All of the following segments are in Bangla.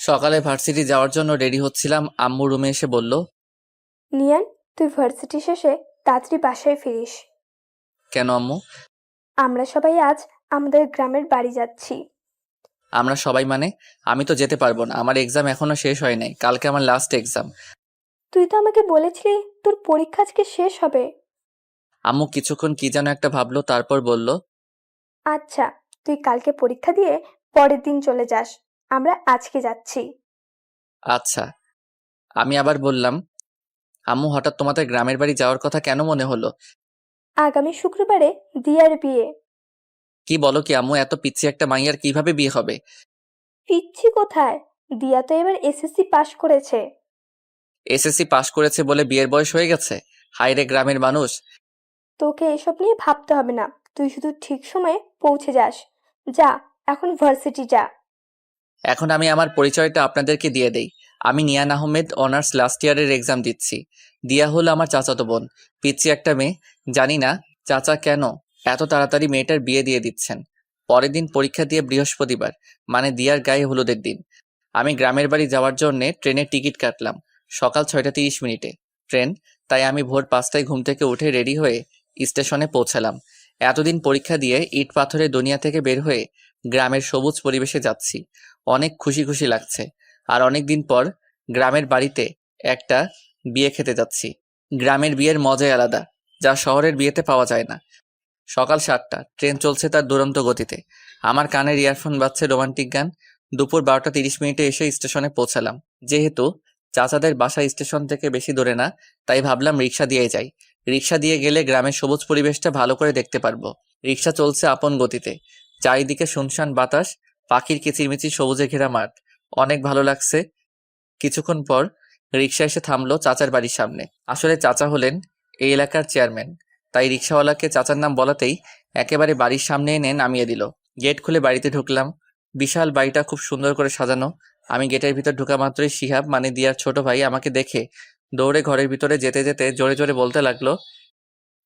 সকালে ভার্সিটি যাওয়ার জন্য রেডি হচ্ছিলাম, আম্মু রুমে এসে বলল, নিয়ান, তুই ভার্সিটি শেষে তাড়াতাড়ি বাসায় ফিরিস। কেন আম্মু? আমরা সবাই আজ আমাদের গ্রামের বাড়ি যাচ্ছি। আমরা সবাই মানে? আমি তো যেতে পারবো না, আমার এক্সাম এখনো শেষ হয় নাই, কালকে আমার লাস্ট এক্সাম। তুই তো আমাকে বলেছিলি তোর পরীক্ষা আজকে শেষ হবে। আম্মু কিছুক্ষণ কি যেন একটা ভাবলো, তারপর বলল, আচ্ছা, তুই কালকে পরীক্ষা দিয়ে পরের দিন চলে যাস। আমরা আজকে যাচ্ছি। আচ্ছা। আমি আবার বললাম, আম্মু হঠাৎ তোমাদের গ্রামের বাড়ি যাওয়ার কথা কেন মনে হলো? আগামী শুক্রবারে দিয়ার বিয়ে। কি বলো কি আম্মু, এত পিচ্ছি একটা মাইয়ার কিভাবে বিয়ে হবে? পিচ্ছি কোথায়, দিয়া তো এবার এসএসসি পাশ করেছে। এসএসসি পাশ করেছে বলে বিয়ের বয়স হয়ে গেছে? হায়রে গ্রামের মানুষ। তোকে এসব নিয়ে ভাবতে হবে না, তুই শুধু ঠিক সময়ে পৌঁছে যাস। যা, এখন ভার্সিটি যা। এখন আমি আমার পরিচয়টা আপনাদেরকে দিয়ে দেই। আমি নিয়ান আহমেদ, অনার্স লাস্ট ইয়ারের এক্সাম দিচ্ছি। দিয়া হলো আমার চাচাতো বোন, পিচ্ছি একটা মেয়ে। জানি না চাচা কেন এত তাড়াতাড়ি মেয়েটার বিয়ে দিয়ে দিচ্ছেন। পরের দিন পরীক্ষা দিয়ে বৃহস্পতিবার, মানে দিয়ার গায়ে হলুদের দিন। আমি গ্রামের বাড়ি যাওয়ার জন্য ট্রেনের টিকিট কাটলাম সকাল 6টা 30 মিনিটে ট্রেন। তাই আমি ভোর 5টায় ঘুম থেকে উঠে রেডি হয়ে স্টেশনে পৌঁছালাম। এতদিন পরীক্ষা দিয়ে ইট পাথরের দুনিয়া থেকে বের হয়ে গ্রামের সবুজ পরিবেশে যাচ্ছি। অনেক খুশি খুশি লাগছে। আর অনেক দিন পর গ্রামের বাড়িতে একটা বিয়ে খেতে যাচ্ছি। গ্রামের বিয়ের মজাই আলাদা, যা শহরের বিয়েতে পাওয়া যায় না। সকাল 7টা, ট্রেন চলছে তার দুরন্ত গতিতে। আমার কানের ইয়ারফোন বাজছে রোমান্টিক গান। দুপুর 12টা 30 মিনিটে এসে স্টেশনে পৌঁছালাম। যেহেতু চাচাদের বাসা স্টেশন থেকে বেশি দূরে না, তাই ভাবলাম রিক্সা দিয়ে যাই। রিক্সা দিয়ে গেলে গ্রামের সবুজ পরিবেশটা ভালো করে দেখতে পারবো। রিক্সা চলছে আপন গতিতে। চারিদিকে শুনশান বাতাস, পাখির কিচিরমিচির সবুজে ঘেরা মাঠ। অনেক ভালো লাগছে। কিছুক্ষণ পর রিক্সা এসে থামলো চাচার বাড়ির সামনে। আসলে চাচা হলেন এই এলাকার চেয়ারম্যান, তাই রিক্সাওয়ালাকে চাচার নাম বলাতেই একেবারে বাড়ির সামনে এনে নামিয়ে দিল। গেট খুলে বাড়িতে ঢুকলাম। বিশাল বাড়িটা খুব সুন্দর করে সাজানো। আমি গেটের ভিতর ঢোকা মাত্রই শিহাব, মানে দিয়ার ছোট ভাই, আমাকে দেখে দৌড়ে ঘরের ভিতরে যেতে যেতে জোরে জোরে বলতে লাগলো,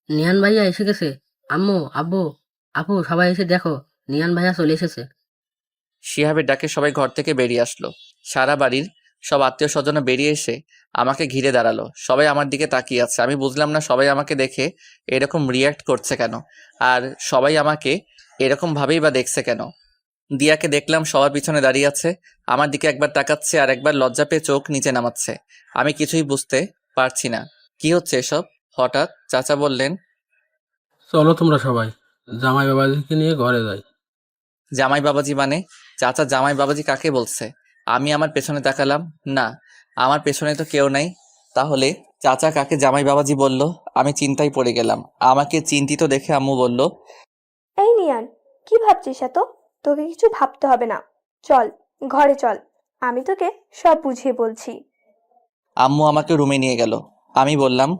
নিহান ভাইয়া এসে গেছে। আম্মু, আব্বু, আপু, সবাই এসে দেখো, নিহান ভাইয়া চলে এসেছে। শিহাবের ডাকে সবাই ঘর থেকে বেরিয়ে আসলো। সারা বাড়ির সব আত্মীয় স্বজনরা বেরিয়ে এসে আমাকে ঘিরে দাঁড়ালো। সবাই আমার দিকে তাকিয়ে আছে। আমি বুঝলাম না সবাই আমাকে দেখে এরকম রিয়াক্ট করছে কেন, আর সবাই আমাকে এরকম ভাবেই বা দেখছে কেন। দিয়াকে দেখলাম সবার পিছনে দাঁড়িয়ে আছে, আমার দিকে একবার তাকাচ্ছে আর একবার লজ্জা পেয়ে চোখ নিচে নামাচ্ছে। আমি কিছুই বুঝতে পারছি না কি হচ্ছে এসব। হঠাৎ চাচা বললেন, চলো তোমরা সবাই জামাই বাবাজিকে নিয়ে ঘরে যাই। জামাই বাবাজি মানে? চাচা জামাই বাবাজি কাকে বলছে? আমি আমার পেছনে তাকালাম, না, আমার পেছনে তো কেউ নাই। তাহলে চাচা কাকে জামাই বাবাজি বলল? আমি চিন্তায় পড়ে গেলাম। আমাকে চিন্তিত দেখে আম্মু বলল, এই নিয়ান, কি ভাবছিস এত? তোকে কিছু ভাবতে হবে না। চল, ঘরে চল, আমি তোকে সব বুঝিয়ে বলছি। আম্মু আমাকে রুমে নিয়ে গেল। আমি বললাম,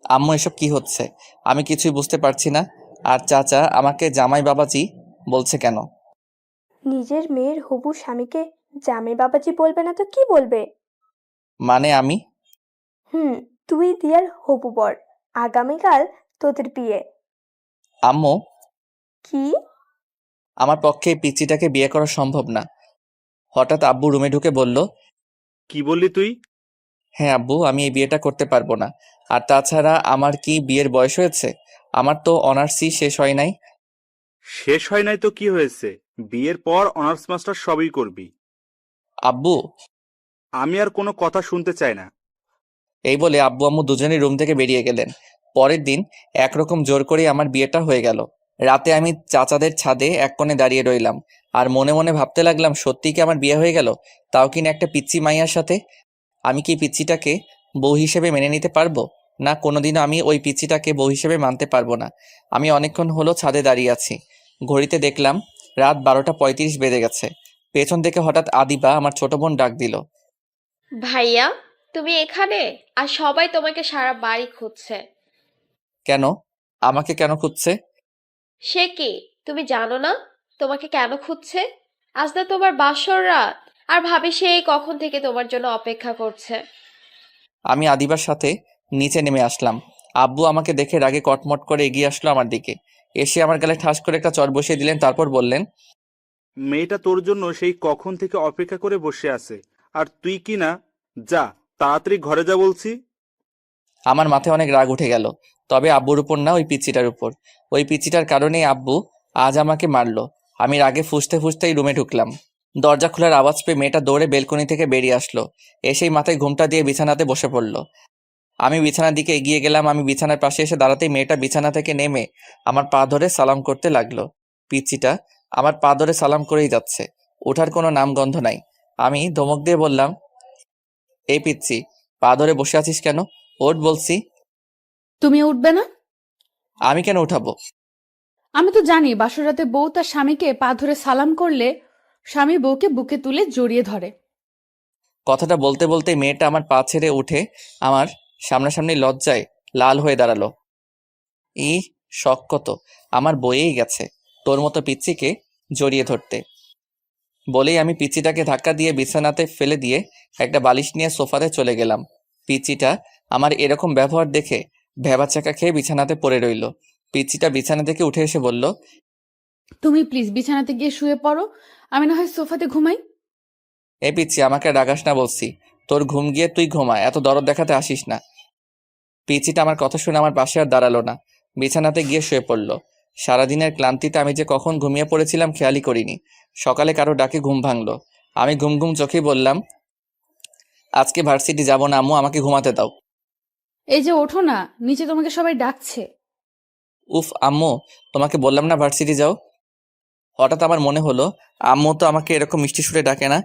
আম্মু এসব কি হচ্ছে? আমি কিছুই বুঝতে পারছি না। আর চাচা আমাকে জামাই বাবাজি বলছে কেন? নিজের মেয়ের হবু স্বামীকে জামাই বাবাজি বলবে না তো কি বলবে? মানে আমি? হুম, তুই দিয়ার হবু বর। আগামীকাল তোদের বিয়ে। আম্মু, কি? আমার পক্ষে এই পিচ্চিটাকে বিয়ে করা সম্ভব না। হঠাৎ আব্বু রুমে ঢুকে বলল, কি বললি তুই? হ্যাঁ আব্বু, আমি এই বিয়েটা করতে পারবো না। আর তাছাড়া আমার কি বিয়ের বয়স হয়েছে? আমার তো অনার্সই শেষ হয় নাই। শেষ হয় নাই তো কি হয়েছে? বিয়ের পর অনার্স মাস্টার সবই করবি। আব্বু, আমি আর কোনো কথা শুনতে চাই না। এই বলে আব্বু আম্মু দুজনেই রুম থেকে বেরিয়ে গেলেন। পরের দিন একরকম জোর করে আমার বিয়েটা হয়ে গেল। রাতে আমি চাচাদের ছাদে এক কোণে দাঁড়িয়ে রইলাম আর মনে মনে ভাবতে লাগলাম, সত্যি কি আমার বিয়ে হয়ে গেল? তাও কিনা একটা পিচ্চি মাইয়ার সাথে। আমি কি পিচ্চিটাকে বউ হিসেবে মেনে নিতে পারবো? না, কোনোদিনও আমি ওই পিচ্চিটাকে বউ হিসেবে মানতে পারবো না। আমি অনেকক্ষণ হলো ছাদে দাঁড়িয়ে আছি। ঘড়িতে দেখলাম রাত 12টা 35 বেজে গেছে। পেছন থেকে হঠাৎ আদিবা, আমার ছোট বোন, ডাক দিল, ভাইয়া, তুমি এখানে? আর সবাই তোমাকে সারা বাড়ি খুঁজছে। কেন? আমাকে কেন খুঁজছে? সে কি, তুমি জানো না তোমাকে কেন খুঁজছে? আজ না তোমার বাসর রাত, আর ভাবি সেই কখন থেকে তোমার জন্য অপেক্ষা করছে। আমি আদিবার সাথে নিচে নেমে আসলাম। আব্বু আমাকে দেখে রাগে কটমট করে এগিয়ে আসলো আমার দিকে। এসে আমার গালে ঠাস করে একটা চড় বসিয়ে দিলেন, তারপর বললেন, মেয়েটা তোর জন্য সেই কখন থেকে অপেক্ষা করে বসে আছে, আর তুই কি না? যা, তাড়াতাড়ি ঘরে যা বলছি। আমার মাথায় অনেক রাগ উঠে গেল, তবে আব্বুর উপর না, ওই পিচ্চিটার উপর। ওই পিচ্চিটার কারণেই আব্বু আজ আমাকে মারলো। আমি রাগে ফুঁসতে ফুঁসতেই রুমে ঢুকলাম। দরজা খোলার আওয়াজ পেয়ে মেয়েটা দৌড়ে বেলকনি থেকে বেরিয়ে আসলো। এসেই মাথায় ঘুমটা দিয়ে বিছানাতে বসে পড়লো। আমি বিছানার দিকে এগিয়ে গেলাম। আমি বিছানার পাশে এসে দাঁড়াতেই মেয়েটা বিছানা থেকে নেমে আমার পা ধরে সালাম করতে লাগলো। পিচ্চিটা আমার পা ধরে সালাম করেই যাচ্ছে, ওঠার কোনো নামগন্ধ নাই। আমি ধমক দিয়ে বললাম, এই পিচ্চি, পা ধরে বসে আছিস কেন? ওঠ বলছি। তুমি উঠবে না? আমি কেন উঠাবো? আমি তো জানি বাসর রাতে বউ তার স্বামীকে পা ধরে সালাম করলে স্বামী বউকে বুকে তুলে জড়িয়ে ধরে। কথাটা বলতে বলতে মেয়েটা আমার পা ছেড়ে উঠে আমার সামনাসামনি লজ্জায় লাল হয়ে দাঁড়ালো। ই শখ কত আমার বয়েই গেছে তোর মতো পিচ্চিকে জড়িয়ে ধরতে। বলেই আমি পিচ্চিটাকে ধাক্কা দিয়ে বিছানাতে ফেলে দিয়ে একটা বালিশ নিয়ে সোফাতে চলে গেলাম। পিচ্চিটা আমার এরকম ব্যবহার দেখে ভ্যাবাচাকা খেয়ে বিছানাতে পড়ে রইল। পিচ্চিটা বিছানা থেকে উঠে এসে বলল, তুমি প্লিজ বিছানাতে গিয়ে শুয়ে পড়ো, আমি না হয় সোফাতে ঘুমাই। এ পিচ্চি, আমাকে রাগাস না বলছি। তোর ঘুম গিয়ে তুই ঘুমা, এত দরদ দেখাতে আসিস না। পিচিটা আমার কথা শুনে আমার পাশে আর দাঁড়ালো না, বিছানাতে গিয়ে শুয়ে পড়ল। সারাদিনের ক্লান্তিতে আমি যে কখন ঘুমিয়ে পড়েছিলাম খেয়ালই করিনি। সকালে কারো ডাকে ঘুম ভাঙলো। আমি ঘুম ঘুম চোখেই বললাম, আজকে ভার্সিটি যাব না আম্মু, আমাকে ঘুমাতে দাও। এই যে ওঠো না, নিচে তোমাকে সবাই ডাকছে। উফ আম্মু, তোমাকে বললাম না ভার্সিটি যাও। হঠাৎ আমার মনে হলো আম্মু তো আমাকে এরকম মিষ্টি সুরে ডাকে না।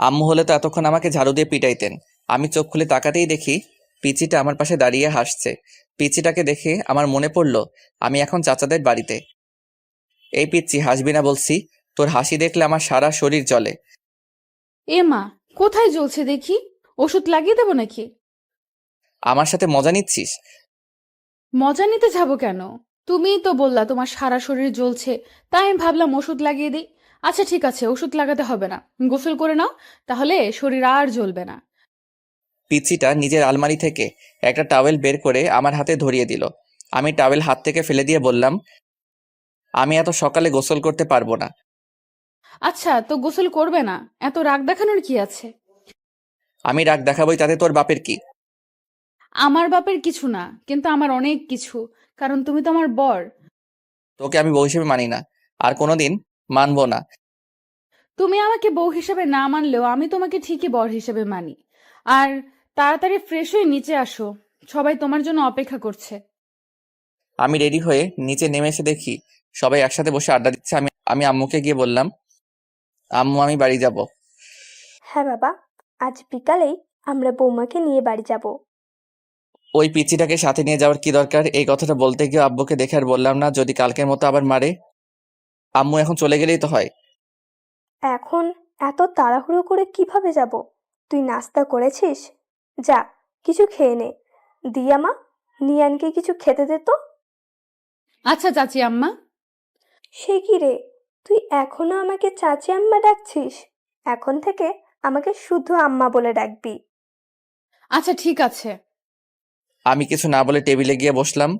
আম্মু হলে তো এতক্ষণ আমাকে ঝাড়ু দিয়ে পিটাইতেন। আমি চোখ খুলে তাকাতেই দেখি পিচিটা আমার পাশে দাঁড়িয়ে হাসছে। পিচিটাকে দেখে আমার মনে পড়লো আমি এখন চাচাদের বাড়িতে। এই পিচ্চি, হাসবি না বলছি। তোর হাসি দেখলে আমার সারা শরীর জ্বলে। এ মা, কোথায় জ্বলছে দেখি? ওষুধ লাগিয়ে দেবো নাকি? আমার সাথে মজা নিচ্ছিস? মজা নিতে যাবো কেন? তুমিই তো বললা তোমার সারা শরীর জ্বলছে, তাই আমি ভাবলাম ওষুধ লাগিয়ে দিই। আচ্ছা ঠিক আছে, ওষুধ লাগাতে হবে না, গোসল করে নাও, তাহলে শরীর আর জ্বলবে না। পিচ্চিটা নিজের আলমারি থেকে একটা টাওয়েল বের করে আমার হাতে ধরিয়ে দিল। আমি টাওয়েল হাত থেকে ফেলে দিয়ে বললাম, আমি এত সকালে গোসল করতে পারবো না। আচ্ছা তো গোসল করবে না, এত রাগ দেখানোর কি আছে? আমি রাগ দেখাবই, তাতে তোর বাপের কি? আমার বাপের কিছু না, কিন্তু আমার অনেক কিছু, কারণ তুমি তো আমার বর। তোকে আমি বউ হিসেবে মানি না, আর কোনোদিন মানবো না। তুমি আমাকে বউ হিসেবে না মানলেও আমি তোমাকে ঠিকই বর হিসেবে মানি। আর তাড়াতাড়ি ফ্রেশ হয়ে নিচে আসো, সবাই তোমার জন্য অপেক্ষা করছে। আমি রেডি হয়ে নিচে নেমে এসে দেখি সবাই একসাথে বসে আড্ডা দিচ্ছে। আমি আমি আম্মুকে গিয়ে বললাম, আম্মু আমি বাড়ি যাব। হ্যাঁ বাবা, আজ বিকালেই আমরা বৌমাকে নিয়ে বাড়ি যাব। ওই পিচ্চিটাকে সাথে নিয়ে যাওয়ার কি দরকার? এই কথাটা বলতে গিয়ে আব্বুকে দেখে আর বললাম না, যদি কালকের মতো আবার মারে। আম্মু এখন চলে গেলেই তো হয়। এখন এত তাড়াহুড়ো করে কিভাবে যাব? তুই নাস্তা করেছিস? যা, কিছু খেয়ে নে। দিয়া মা, নিয়ানকে কিছু খেতে দে তো। আচ্ছা চাচি আম্মা। সে কি রে, তুই এখনো আমাকে চাচি আম্মা ডাকছিস? এখন থেকে আমাকে শুধু আম্মা বলে ডাকবি। আচ্ছা ঠিক আছে। আমি কিছু না বলে টেবিলে গিয়ে বসলাম।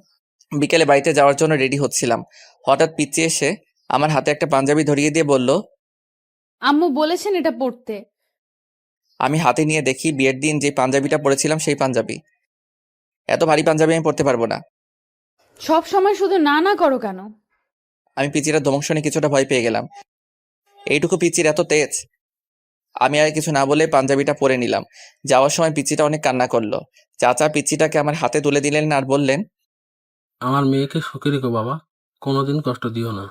বিকেলে বাড়িতে যাওয়ার জন্য রেডি হচ্ছিলাম, হঠাৎ পিচ্চি এসে আমার হাতে একটা পাঞ্জাবি ধরিয়ে দিয়ে বলল, আম্মু বলেছেন এটা পড়তে। আমি হাতে নিয়ে দেখি বিয়ের দিন যে পাঞ্জাবিটা পরেছিলাম সেই পাঞ্জাবি। এত ভারী পাঞ্জাবি আমি পরতে পারবো না। সব সময় শুধু না না করো কেন? আমি পিচির ধমক শুনে কিছুটা ভয় পেয়ে গেলাম। এইটুকু পিচির এত তেজ! আমি আর কিছু না বলে পাঞ্জাবিটা পরে নিলাম। যাওয়ার সময় পিচিটা অনেক কান্না করলো। চাচা পিচিটাকে আমার হাতে তুলে দিলেন আর বললেন, আমার মেয়েকে সুখে রেখো বাবা, কোনোদিন কষ্ট দিও না।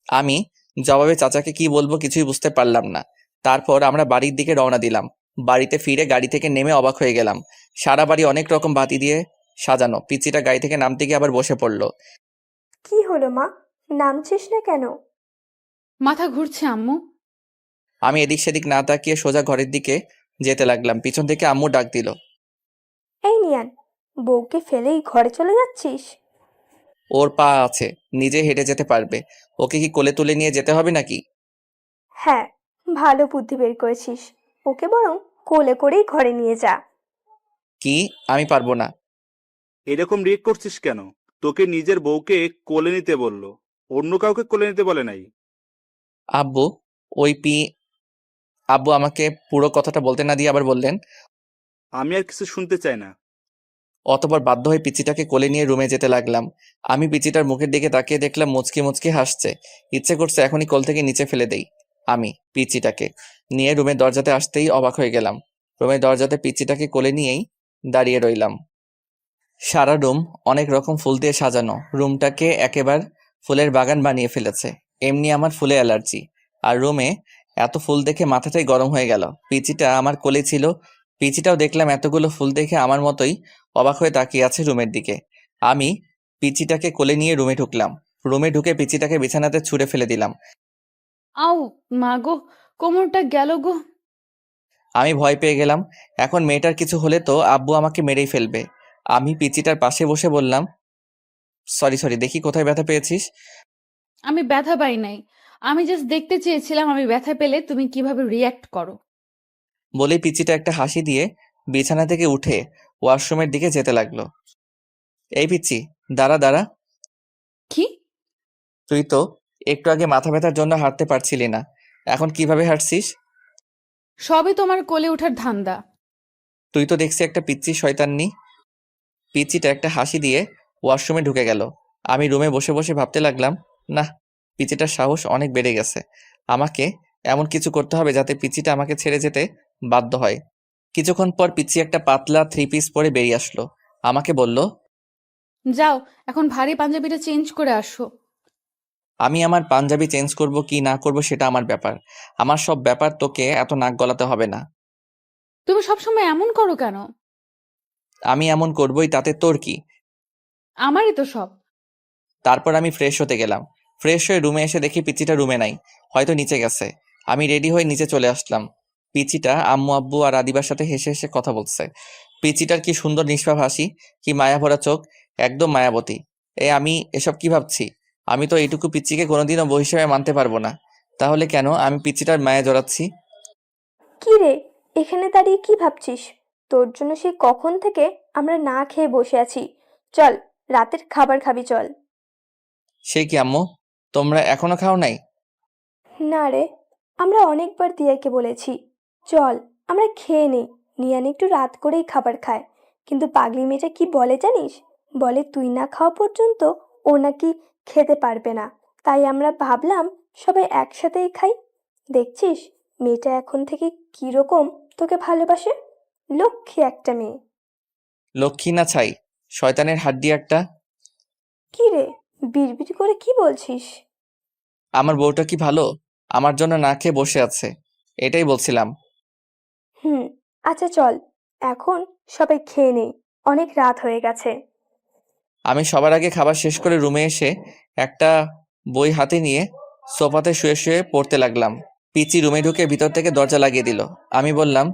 আমি জবাবে চাচাকে কি বলবো কিছুই বুঝতে পারলাম না। তারপর আমরা বাড়ির দিকে রওনা দিলাম। বাড়িতে ফিরে গাড়ি থেকে নেমে অবাক হয়ে গেলাম। সারা বাড়ি অনেক রকম বাতি দিয়ে সাজানো। পিচিটা গাড়ি থেকে নামতে গিয়ে আবার বসে পড়লো। কি হলো মা, নামছিস না কেন? মাথা ঘুরছে আম্মু। আমি এদিক সেদিক না তাকিয়ে সোজা ঘরের দিকে যেতে লাগলাম। পিছন থেকে আম্মু ডাক দিল, এই নিয়ান, বউকে ফেলেই ঘরে চলে যাচ্ছিস? ওর পা আছে, নিজে হেঁটে যেতে পারবে। ওকে কি কোলে তুলে নিয়ে যেতে হবে নাকি? হ্যাঁ, ভালো বুদ্ধি বের করেছিস। ওকে বরং কোলে করেই ঘরে নিয়ে যা। কি? আমি পারবো না। এরকম রিয়েক্ট করছিস কেন? তোকে নিজের বউকে কোলে নিতে বললো, অন্য কাউকে কোলে নিতে বলে নাই। আব্বু ওই পি আব্বু আমাকে পুরো কথাটা বলতে না দিয়ে আবার বললেন। আমি আর কিছু শুনতে চাই না। অতঃপর বাধ্য হয়ে পিচিটাকে কোলে নিয়ে রুমে যেতে লাগলাম। আমি পিচিটার মুখের দিকে তাকিয়ে দেখলাম মুচকি মুচকি হাসছে। ইচ্ছে করছে এখনই কোল থেকে নিচে ফেলে দেই। আমি পিচিটাকে নিয়ে রুমের দরজাতে আসতেই অবাক হয়ে গেলাম। রুমের দরজাতে পিচিটাকে কোলে নিয়েই দাঁড়িয়ে রইলাম। সারা রুম অনেক রকম ফুল দিয়ে সাজানো। রুমটাকে একেবারে ফুলের বাগান বানিয়ে ফেলেছে। এমনি আমার ফুলে অ্যালার্জি, আর রুমে এত ফুল দেখে মাথাটাই গরম হয়ে গেল। পিচিটা আমার কোলে ছিল। পিচিটাও দেখলাম এতগুলো ফুল দেখে আমার মতোই অবাক হয়ে তাকিয়ে আছে রুমের দিকে। আমি পিচিটাকে কোলে নিয়ে রুমে ঢুকলাম। রুমে ঢুকে পিচিটাকে বিছানাতে ছুঁড়ে ফেলে দিলাম। আউ মা গো, কোমরটা গেল গো। আমি ভয় পেয়ে গেলাম। এখন মেয়েটার কিছু হলে তো আব্বু আমাকে মেরেই ফেলবে। আমি পিচিটার পাশে বসে বললাম, সরি সরি, দেখি কোথায় ব্যথা পেয়েছিস। আমি ব্যথা পাই নাই, আমি জাস্ট দেখতে চেয়েছিলাম আমি ব্যথা পেলে তুমি কিভাবে রিয়্যাক্ট করো। বলেই পিচিটা একটা হাসি দিয়ে বিছানা থেকে উঠে ওয়াশরুমের দিকে যেতে লাগলো। এই পিচ্চি, দাঁড়া দাঁড়া। কি? তুই তো একটু আগে মাথা ব্যথার জন্য হাঁটতে পারছিলি না, এখন কিভাবে হাঁটছিস? সবই তোমার কোলে ওঠার ধান্দা। তুই তো দেখছি একটা পিচ্চি শয়তান্নি। পিচ্চিটা একটা হাসি দিয়ে ওয়াশরুমে ঢুকে গেল। আমি রুমে বসে বসে ভাবতে লাগলাম, না, পিচ্চিটার সাহস অনেক বেড়ে গেছে। আমাকে এমন কিছু করতে হবে যাতে পিচ্চিটা আমাকে ছেড়ে যেতে বাধ্য হয়। কিছুক্ষণ পর পিচ্চি একটা পাতলা 3 পিস পরে বেরিয়ে আসলো। আমাকে বলল, যাও এখন ভারী পাঞ্জাবিটা চেঞ্জ করে আসো। আমি আমার পাঞ্জাবি চেঞ্জ করব কি না করব সেটা আমার ব্যাপার। আমার সব ব্যাপার তোকে এত নাক গলাতে হবে না। তুমি সবসময় এমন করো কেন? আমি এমন করবই, তাতে তোর কি? আমারই তো সব। তারপর আমি ফ্রেশ হতে গেলাম। ফ্রেশ হয়ে রুমে এসে দেখি পিচিটা রুমে নাই, হয়তো নিচে গেছে। আমি রেডি হয়ে নিচে চলে আসলাম। পিচিটা আম্মু আব্বু আর আদিবার সাথে হেসে হেসে কথা বলছে। পিচিটার কি সুন্দর নিষ্পাপ হাসি, কি মায়া ভরা চোখ, একদম মায়াবতী। আমি এসব কি ভাবছি? আমি তো এইটুকু পিচিকে কোনোদিনও বউ হিসেবে মানতে পারবো না। তাহলে কেন আমি পিচিটার মায়া জড়াচ্ছি? কি রে, এখানে দাঁড়িয়ে কি ভাবছিস? তোর জন্য সেই কখন থেকে আমরা না খেয়ে বসে আছি। চল, রাতের খাবার খাবি চল। সে কি আম্মু, তোমরা এখনো খাও নাই? না রে, আমরা অনেকবার দিয়াকে বলেছি চল আমরা খেয়ে নেই, নিয়ান একটু রাত করেই খাবার খায়। কিন্তু পাগলি মেয়েটা কি বলে জানিস? বলে তুই না খাওয়া পর্যন্ত ও নাকি খেতে পারবে না। তাই আমরা ভাবলাম সবাই একসাথেই খাই। দেখছিস মেয়েটা এখন থেকে কিরকম তোকে ভালোবাসে। লক্ষ্মী একটা মেয়ে। লক্ষ্মী না ছাই, শয়তানের হাড্ডি একটা। কি রে, বিড়বিড় করে কি বলছিস? আমার বউটা কি ভালো? আমার জন্য না খেয়ে বসে আছে, এটাই বলছিলাম। হুম, আচ্ছা চল, এখন সবাই খেয়ে নেই, অনেক রাত হয়ে গেছে। আমি সবার আগে খাবার শেষ করে রুমে এসে একটা বই হাতে নিয়ে সোফাতে শুয়ে শুয়ে পড়তে লাগলাম। পিচ্চি রুমে ঢুকে ভিতর থেকে দরজা লাগিয়ে দিল। আমি বললাম,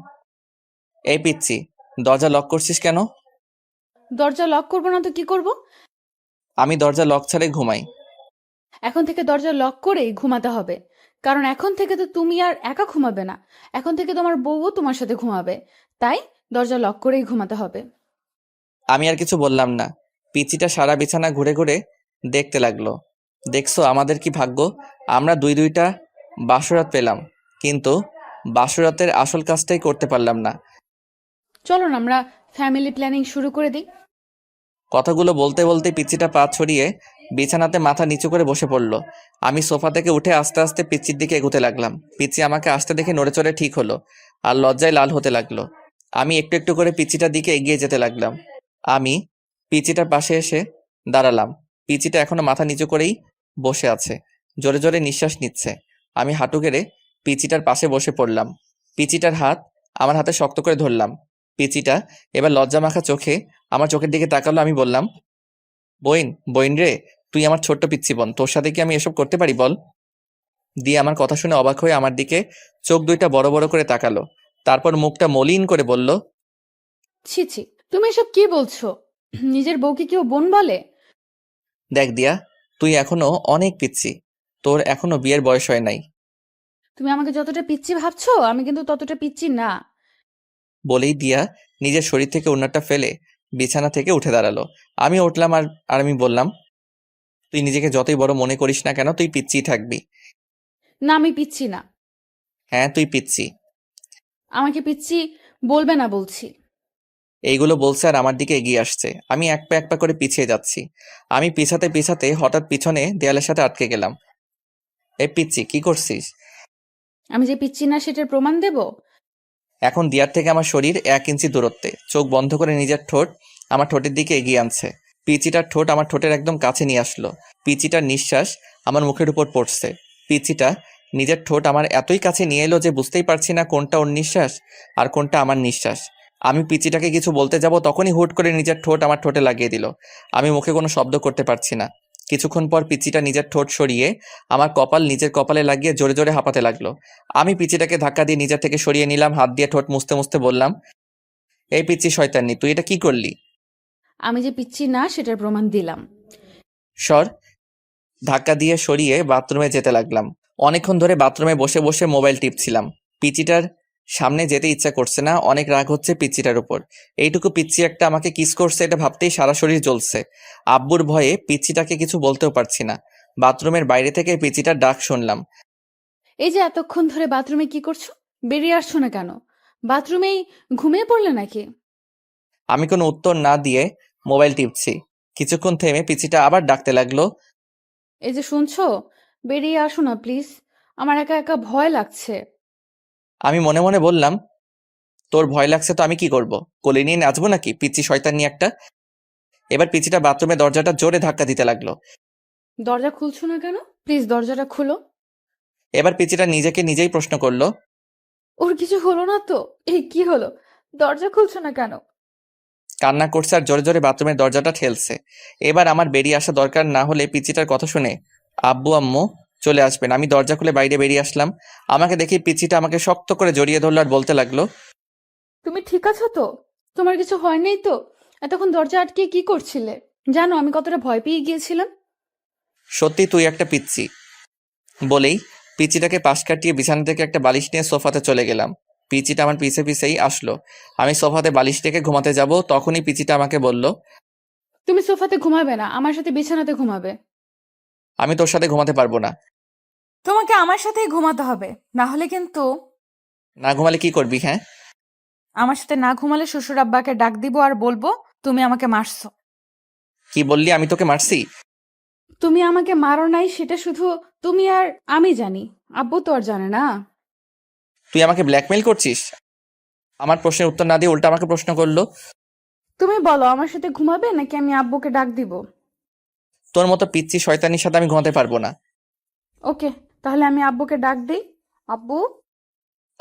এই পিচ্চি, দরজা লক করছিস কেন? দরজা লক করবো না তো কি করব? আমি দরজা লক ছাড়াই ঘুমাই। এখন থেকে দরজা লক করেই ঘুমাতে হবে, কারণ এখন থেকে তো তুমি আর একা ঘুমাবে না, এখন থেকে তোমার বউও তোমার সাথে ঘুমাবে। তাই দরজা লক করেই ঘুমাতে হবে। আমি আর কিছু বললাম না। পিচিটা সারা বিছানা ঘুরে ঘুরে দেখতে লাগলো। দেখছো আমাদের কি ভাগ্য, আমরা দুই দুইটা বাসরাত পেলাম, কিন্তু বাসরাতের আসল কাজটাই করতে পারলাম না। চলো না আমরা ফ্যামিলি প্ল্যানিং শুরু করে দিই। কথাগুলো বলতে বলতে পিচ্চিটা পা ছড়িয়ে বিছানাতে মাথা নিচু করে বসে পড়লো। আমি সোফা থেকে উঠে আস্তে আস্তে পিচ্চির দিকে এগোতে লাগলাম। পিচ্চি আমাকে আসতে দেখে নড়ে চড়ে ঠিক হলো, আর লজ্জায় লাল হতে লাগলো। আমি একটু একটু করে পিচ্চিটার দিকে এগিয়ে যেতে লাগলাম। আমি পিচ্চিটার পাশে এসে দাঁড়ালাম। পিচ্চিটা এখনো মাথা নিচু করেই বসে আছে, জোরে জোরে নিঃশ্বাস নিচ্ছে। আমি হাঁটু গেড়ে পিচ্চিটার পাশে বসে পড়লাম। পিচ্চিটার হাত আমার হাতে শক্ত করে ধরলাম। পিচ্চিটা এবার লজ্জা মাখা চোখে আমার চোখের দিকে তাকালো। আমি বললাম, বইন বইন রে, তুই আমার ছোট্ট পিচ্চি বোন, তোর সাথে কি আমি এসব করতে পারি বল? দিয়ে আমার কথা শুনে অবাক হয়ে আমার দিকে চোখ দুইটা বড় বড় করে তাকালো। তারপর মুখটা মলিন করে বলল, ছি ছি, তুমি এসব কি বলছো? নিজের বউকে কেউ বোন বলে? দেখ দিয়া, তুই এখনো অনেক পিচ্চি, তোর এখনো বিয়ের বয়স হয় নাই। তুমি আমাকে যতটা পিচ্চি ভাবছো আমি কিন্তু ততটা পিচ্চি না। বলেই দিয়া নিজের শরীর থেকে ওড়নাটা ফেলে বিছানা থেকে উঠে দাঁড়ালো। আমি উঠলাম আর আর আমি বললাম, তুই নিজেকে যতই বড় মনে করিস না কেন, তুই পিচ্চিই থাকবি। না, আমি পিচ্ছি না। হ্যাঁ তুই পিচ্ছি। আমাকে পিচ্ছি বলবে না বলছি। এইগুলো বলছে আর আমার দিকে এগিয়ে আসছে। আমি এক পা এক পা করে পিছিয়ে যাচ্ছি। আমি পিছাতে পিছাতে হঠাৎ পিছনে দেয়ালের সাথে আটকে গেলাম। এই পিচ্ছি কি করছিস? আমি যে পিচ্ছি না সেটার প্রমাণ দেব? এখন দিয়ার থেকে আমার শরীর 1 ইঞ্চি দূরত্বে। চোখ বন্ধ করে নিজের ঠোঁট আমার ঠোঁটের দিকে এগিয়ে আনছে। পিচিটার ঠোঁট আমার ঠোঁটের একদম কাছে নিয়ে আসলো। পিচিটার নিঃশ্বাস আমার মুখের উপর পড়ছে। পিচিটা নিজের ঠোঁট আমার এতই কাছে নিয়ে এলো যে বুঝতেই পারছি না কোনটা ওর নিঃশ্বাস আর কোনটা আমার নিঃশ্বাস। আমি পিচিটাকে কিছু বলতে যাব তখনই হুট করে নিজের ঠোঁট আমার ঠোঁটে লাগিয়ে দিল। আমি মুখে কোনো শব্দ করতে পারছি না। কিছুক্ষণ পর পিচিটা নিজের ঠোঁট সরিয়ে আমার কপাল নিজের কপালে লাগিয়ে জোরে জোরে হাঁপাতে লাগলো। আমি পিচিটাকে ধাক্কা দিয়ে নিজের থেকে সরিয়ে নিলাম। হাত দিয়ে ঠোঁট মুছতে মুছতে বললাম, এই পিচ্ছি শয়তানি, তুই এটা কি করলি? আমি যে পিচ্ছি না সেটার প্রমাণ দিলাম। সর। ধাক্কা দিয়ে সরিয়ে বাথরুমে যেতে লাগলাম। অনেকক্ষণ ধরে বাথরুমে বসে বসে মোবাইল টিপছিলাম। পিচিটার সামনে যেতে ইচ্ছা করছে না। অনেক রাগ হচ্ছে পিচ্চিটার উপর। এইটুকু পিচ্চি একটা আমাকে কিস করছে এটা ভাবতেই সারা শরীর জ্বলছে। আব্বুর ভয়ে পিচ্চিটাকে কিছু বলতেও পারছি না। বাথরুমের বাইরে থেকে পিচ্চিটার ডাক শুনলাম। এই যে এতক্ষণ ধরে বাথরুমে কি করছো? বেরিয়ে আসছো না কেন? বাথরুমেই ঘুমিয়ে পড়লে নাকি? আমি কোনো উত্তর না দিয়ে মোবাইল টিপছি। কিছুক্ষণ থেমে পিচ্চিটা আবার ডাকতে লাগলো। এই যে শুনছো, বেরিয়ে আসো না প্লিজ। আমার একা একা ভয় লাগছে। আমি মনে মনে বললাম, তোর ভয় লাগছে তো আমি কি করব? কোলে নিয়ে নাচবো নাকি পিচ্চি শয়তান নিয়ে একটা? এবার পিচ্চিটা বাথরুমে দরজাটা জোরে ধাক্কা দিতে লাগলো। দরজা খুলছো না কেন? প্লিজ দরজাটা খুলো। এবার পিচ্চিটা নিজেকে নিজেই প্রশ্ন করলো। ওর কিছু হলো না তো? এই কি হলো? দরজা খুলছো না কেন? কান্না করছে আর জোরে জোরে বাথরুমের দরজাটা ঠেলছে। এবার আমার বেরিয়ে আসা দরকার না হলে পিচ্চিটার কথা শুনে আব্বু আম্মু চলে আসবেন। আমি দরজা খুলে বাইরে বেরিয়ে আসলাম। আমাকে দেখে পিচ্চিটা আমাকে শক্ত করে জড়িয়ে ধরলো আর বলতে লাগলো, তুমি ঠিক আছো তো? তোমার কিছু হয় নাই তো? এতক্ষণ দরজা আটকে কি করছিলে? জানো আমি কতটা ভয় পেয়ে গিয়েছিলাম। সত্যি তুই একটা পিচ্চি। বলেই পিচিটাকে পাশ কাটিয়ে বিছানা থেকে একটা বালিশ নিয়ে সোফাতে চলে গেলাম। পিচিটা আমার পিছে পিছেই আসলো। আমি সোফাতে বালিশ রেখে ঘুমাতে যাব তখনই পিচিটা আমাকে বলল, তুমি সোফাতে ঘুমাবে না, আমার সাথে বিছানাতে ঘুমাবে। আমি তোর সাথে ঘুমাতে পারবো না। তোমাকে আমার সাথেই ঘুমাতে হবে, না হলে কিন্তু না ঘুমালে কি করবি? হ্যাঁ আমার সাথে না ঘুমালে শ্বশুর আব্বাকে ডাক দিব আর বলবো তুমি আমাকে মারছো। কি বললি? আমি তোকে মারছি? তুমি আমাকে মারো নাই সেটা শুধু তুমি আর আমি জানি, আব্বু তো আর জানে না। তুই আমাকে ব্ল্যাকমেইল করছিস? আমার প্রশ্নের উত্তর না দিয়ে উল্টা আমাকে প্রশ্ন করলো। তুমি বলো আমার সাথে ঘুমাবে নাকি আমি আব্বুকে ডাক দিব? তোর মতো পিচ্চি শয়তানির সাথে আমি ঘুমাতে পারবো না। ওকে, তাহলে আমি আব্বুকে ডাক দিই। আব্বু।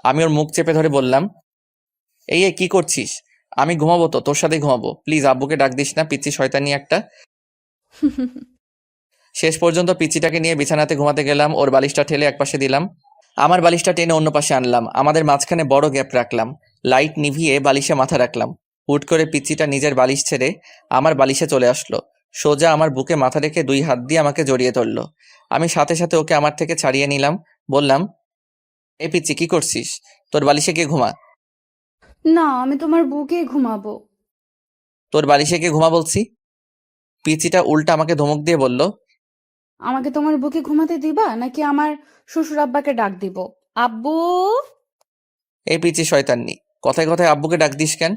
আমি ওর মুখ চেপে ধরে বললাম, এই কি করছিস? আমি ঘুমাবো তো, তোর সাথে ঘুমাবো। প্লিজ আব্বুকে ডাক দিস না, পিচ্চি শয়তানি একটা। শেষ পর্যন্ত পিচ্চিটাকে নিয়ে বিছানাতে ঘুমাতে গেলাম। ওর বালিশটা ঠেলে একপাশে দিলাম, আমার বালিশটা টেনে অন্য পাশে আনলাম। আমাদের মাঝখানে বড় গ্যাপ রাখলাম। লাইট নিভিয়ে বালিশে মাথা রাখলাম। হুট করে পিচ্চিটা নিজের বালিশ ছেড়ে আমার বালিশে চলে আসলো। সোজা আমার বুকে মাথা রেখে 2 হাত দিয়ে আমাকে জড়িয়ে ধরলো। আমি সাথে সাথে ওকে আমার থেকে ছাড়িয়ে নিলাম। বললাম, এই পিচ্চি কি করছিস? তোর বালিশে গিয়ে ঘুমা। না, আমি তোমার বুকে ঘুমাবো। তোর বালিশে গিয়ে ঘুমা বলছি। পিচ্চিটা উল্টা আমাকে ধমক দিয়ে বলল, আমাকে তোমার বুকে ঘুমাতে দিবা নাকি আমার শ্বশুর আব্বাকে ডাক দিব? আব্বু। এই পিচ্চি শয়তান্নি, কথায় কথায় আব্বুকে ডাক দিস কেন?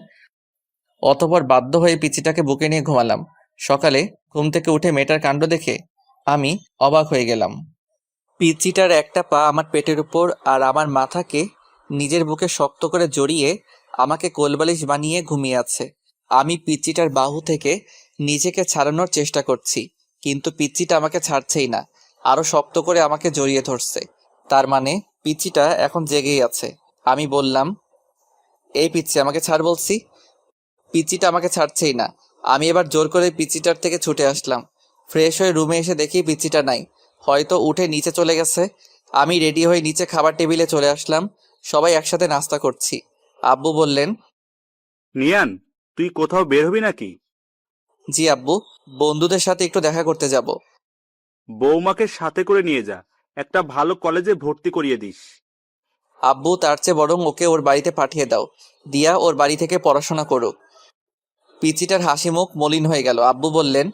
অতঃপর বাধ্য হয়ে পিচ্চিটাকে বুকে নিয়ে ঘুমালাম। সকালে ঘুম থেকে উঠে মেয়েটার কাণ্ড দেখে আমি অবাক হয়ে গেলাম। পিচ্চিটার একটা পা আমার পেটের উপর আর আমার মাথাকে নিজের বুকে শক্ত করে জড়িয়ে আমাকে কোলবালিশ বানিয়ে ঘুমিয়ে আছে। আমি পিচ্চিটার বাহু থেকে নিজেকে ছাড়ানোর চেষ্টা করছি, কিন্তু পিচ্চিটা আমাকে ছাড়ছেই না, আরো শক্ত করে আমাকে জড়িয়ে ধরছে। তার মানে পিচ্চিটা এখন জেগেই আছে। আমি বললাম, এই পিচ্চি আমাকে ছাড় বলছি। পিচ্চিটা আমাকে ছাড়ছেই না। আমি এবার জোর করে পিচ্চিটার থেকে ছুটে আসলাম। ফ্রেশ হয়ে রুমে এসে দেখি পিচ্চিটা নাই, হয়তো উঠে নিচে চলে গেছে। আমি রেডি হয়ে নিচে খাবার টেবিলে চলে আসলাম। সবাই একসাথে নাস্তা করছি। আব্বু বললেন, নিয়ান, তুই কোথাও বের হবি নাকি? জি আব্বু, বন্ধুদের সাথে একটু দেখা করতে যাব। বৌমাকে সাথে করে নিয়ে যা, একটা ভালো কলেজে ভর্তি করিয়ে দিস। আব্বু, তার চেয়ে বরং ওকে ওর বাড়িতে পাঠিয়ে দাও, দিয়া ওর বাড়ি থেকে পড়াশোনা করুক। পিচ্চিটার হাসি মুখ মলিন হয়ে গেল। আব্বু বললেন,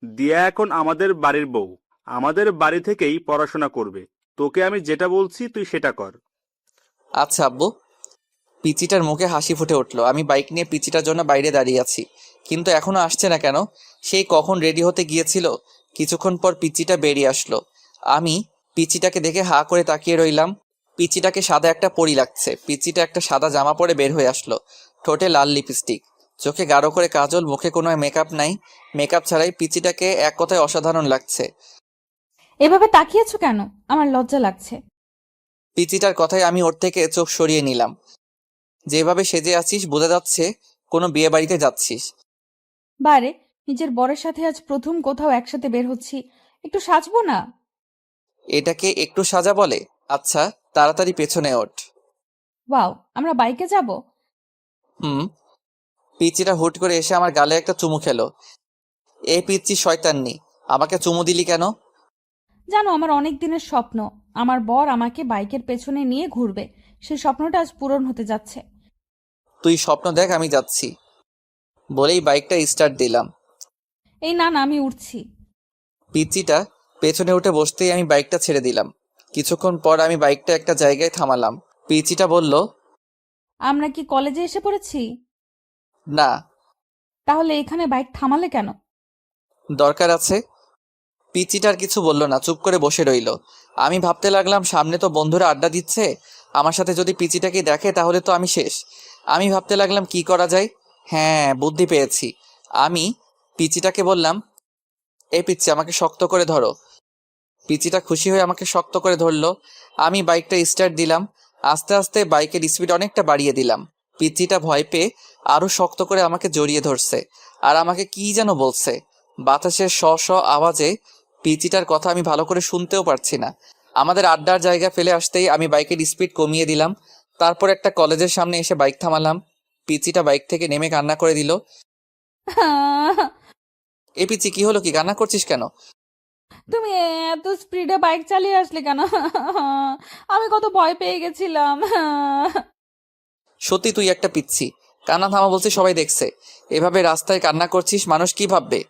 দিয়া এখন আমাদের বাড়ির বউ, আমাদের বাড়ি থেকেই পড়াশোনা করবে। তোকে আমি যেটা বলছি তুই সেটা কর। আচ্ছা আব্বু। পিচিটার মুখে হাসি ফুটে উঠলো। আমি বাইক নিয়ে পিচিটার জন্য বাইরে দাঁড়িয়ে আছি, কিন্তু এখনো আসছে না কেন? সেই কখন রেডি হতে গিয়েছিল। কিছুক্ষণ পর পিচিটা বেরিয়ে আসলো। আমি পিচিটাকে দেখে হা করে তাকিয়ে রইলাম। পিচিটাকে সাদা একটা পরি লাগছে। পিচিটা একটা সাদা জামা পরে বের হয়ে আসলো। ঠোঁটে লাল লিপস্টিক, চোখে গাঢ় করে কাজল, মুখে কোনো মেকআপ নাই। মেকআপ ছাড়াই পিচিটাকে এক কথায় অসাধারণ লাগছে। এভাবে তাকিয়েছো কেন? আমার লজ্জা লাগছে। পিচিটার কথায় আমি ওর থেকে চোখ সরিয়ে নিলাম। যেভাবে সেজে আছিস বোঝা যাচ্ছে কোনো বিয়ে বাড়িতে যাচ্ছিস। বারে, নিজের বরের সাথে আজ প্রথম কোথাও একসাথে বের হচ্ছি, একটু সাজবো না? এটাকে একটু সাজা বলে? আচ্ছা, তাড়াতাড়ি পেছনে ওঠ। ওয়াও, আমরা বাইকে যাব? হুম। পিচিটা হুট করে এসে আমার গালে একটা চুমু খেলো। এই পিচ্চি শয়তান্নি, আমাকে চুমু দিলি কেন? জানো, আমার অনেক দিনের স্বপ্ন, আমার বর আমাকে বাইকের পেছনে নিয়ে ঘুরবে। সেই স্বপ্নটা আজ পূরণ হতে যাচ্ছে। তুই স্বপ্ন দেখ, আমি যাচ্ছি বলেই বাইকটা স্টার্ট দিলাম। এই না না, আমি উঠছি। পিচিটা পেছনে উঠে বসতেই আমি বাইকটা ছেড়ে দিলাম। কিছুক্ষণ পর আমি বাইকটা একটা জায়গায় থামালাম। পিচিটা বলল, আমরা কি কলেজে এসে পড়েছি? না। তাহলে এখানে বাইক থামালে কেন? দরকার আছে। পিচিটার কিছু বলল না, চুপ করে বসে রইল। আমি ভাবতে লাগলাম, সামনে তো বন্ধুরা আড্ডা দিচ্ছে, আমার সাথে যদি পিচিটাকে দেখে তাহলে তো আমি শেষ। আমি ভাবতে লাগলাম কি করা যায়। হ্যাঁ, বুদ্ধি পেয়েছি। আমি পিচিটাকে বললাম, এই পিচ্চি, আমাকে শক্ত করে ধরো। পিচিটা খুশি হয়ে আমাকে শক্ত করে ধরলো। আমি বাইকটা স্টার্ট দিলাম। আস্তে আস্তে বাইকের স্পিড অনেকটা বাড়িয়ে দিলাম। পিচিটা ভয় পেয়ে আরো শক্ত করে আমাকে জড়িয়ে ধরছে, আর আমাকে কি যেন বলছে বাতাসের শ শ আওয়াজে। পিচিটার কথা আমি ভালো করে শুনতেও পারছি না। আমাদের আড্ডার জায়গা ফেলে আসতেই আমি বাইকের স্পিড কমিয়ে দিলাম। তারপর একটা কলেজের সামনে এসে বাইক থামালাম। পিচিটা বাইক থেকে নেমে কান্না করে দিল। এ পিচি, কি হলো? কি কান্না করছিস কেন? তুমি এত স্পিডে বাইক চালিয়ে আসলে কেন? আমি কত ভয় পেয়ে গেছিলাম। সত্যি তুই একটা পিচ্ছি। কান্না থামা বলছি, সবাই দেখছে। এভাবে রাস্তায় কান্না করছিস, মানুষ কি ভাববে?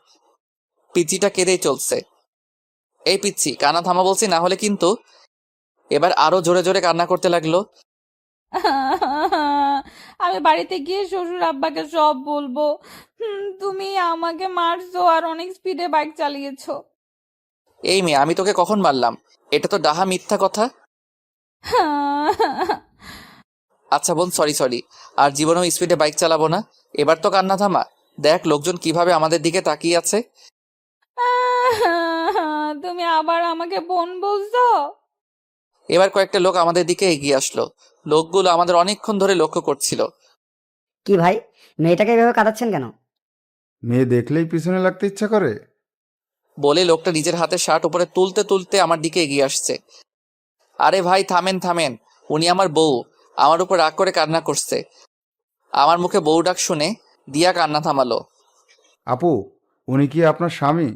পিচ্চিটা কেঁদেই চলছে। এই পিচ্ছি, কান্না থামা বলছি, না হলে কিন্তু। এবার আরো জোরে জোরে কান্না করতে লাগলো। আমি বাড়িতে গিয়ে শ্বশুর আব্বাকে সব বলবো। তুমি আমাকে মারছো আর অনেক স্পিডে বাইক চালিয়েছো। এই মেয়ে, আমি তোকে কখন মারলাম? এটা তো ডাহা মিথ্যা কথা। আচ্ছা বোন, সরি সরি, আর জীবনেও স্পিডে বাইক চালাবো না। এবার তো কান্না থামা। দেখ লোকজন কিভাবে আমাদের দিকে তাকিয়ে আছে। তুমি আবার আমাকে বোন বলছো? এবার কয়েকটা লোক আমাদের দিকে এগিয়ে আসলো। লোকগুলো আমাদের অনেকক্ষণ ধরে লক্ষ্য করছিল। কি ভাই, মেয়েটাকে এভাবে কাঁদাচ্ছেন কেন? মেয়ে দেখলেই পিছনে লাগতে ইচ্ছা করে। বলে লোকটা নিজের হাতে শার্ট উপরে তুলতে তুলতে আমার দিকে এগিয়ে আসছে। আরে ভাই, থামেন থামেন, উনি আমার বউ। আমার উপর রাগ করে কান্না করছে। আমার মুখে বউ ডাক শুনে দিয়া কান্না থামালো। আপু, উনি কি আপনার স্বামী?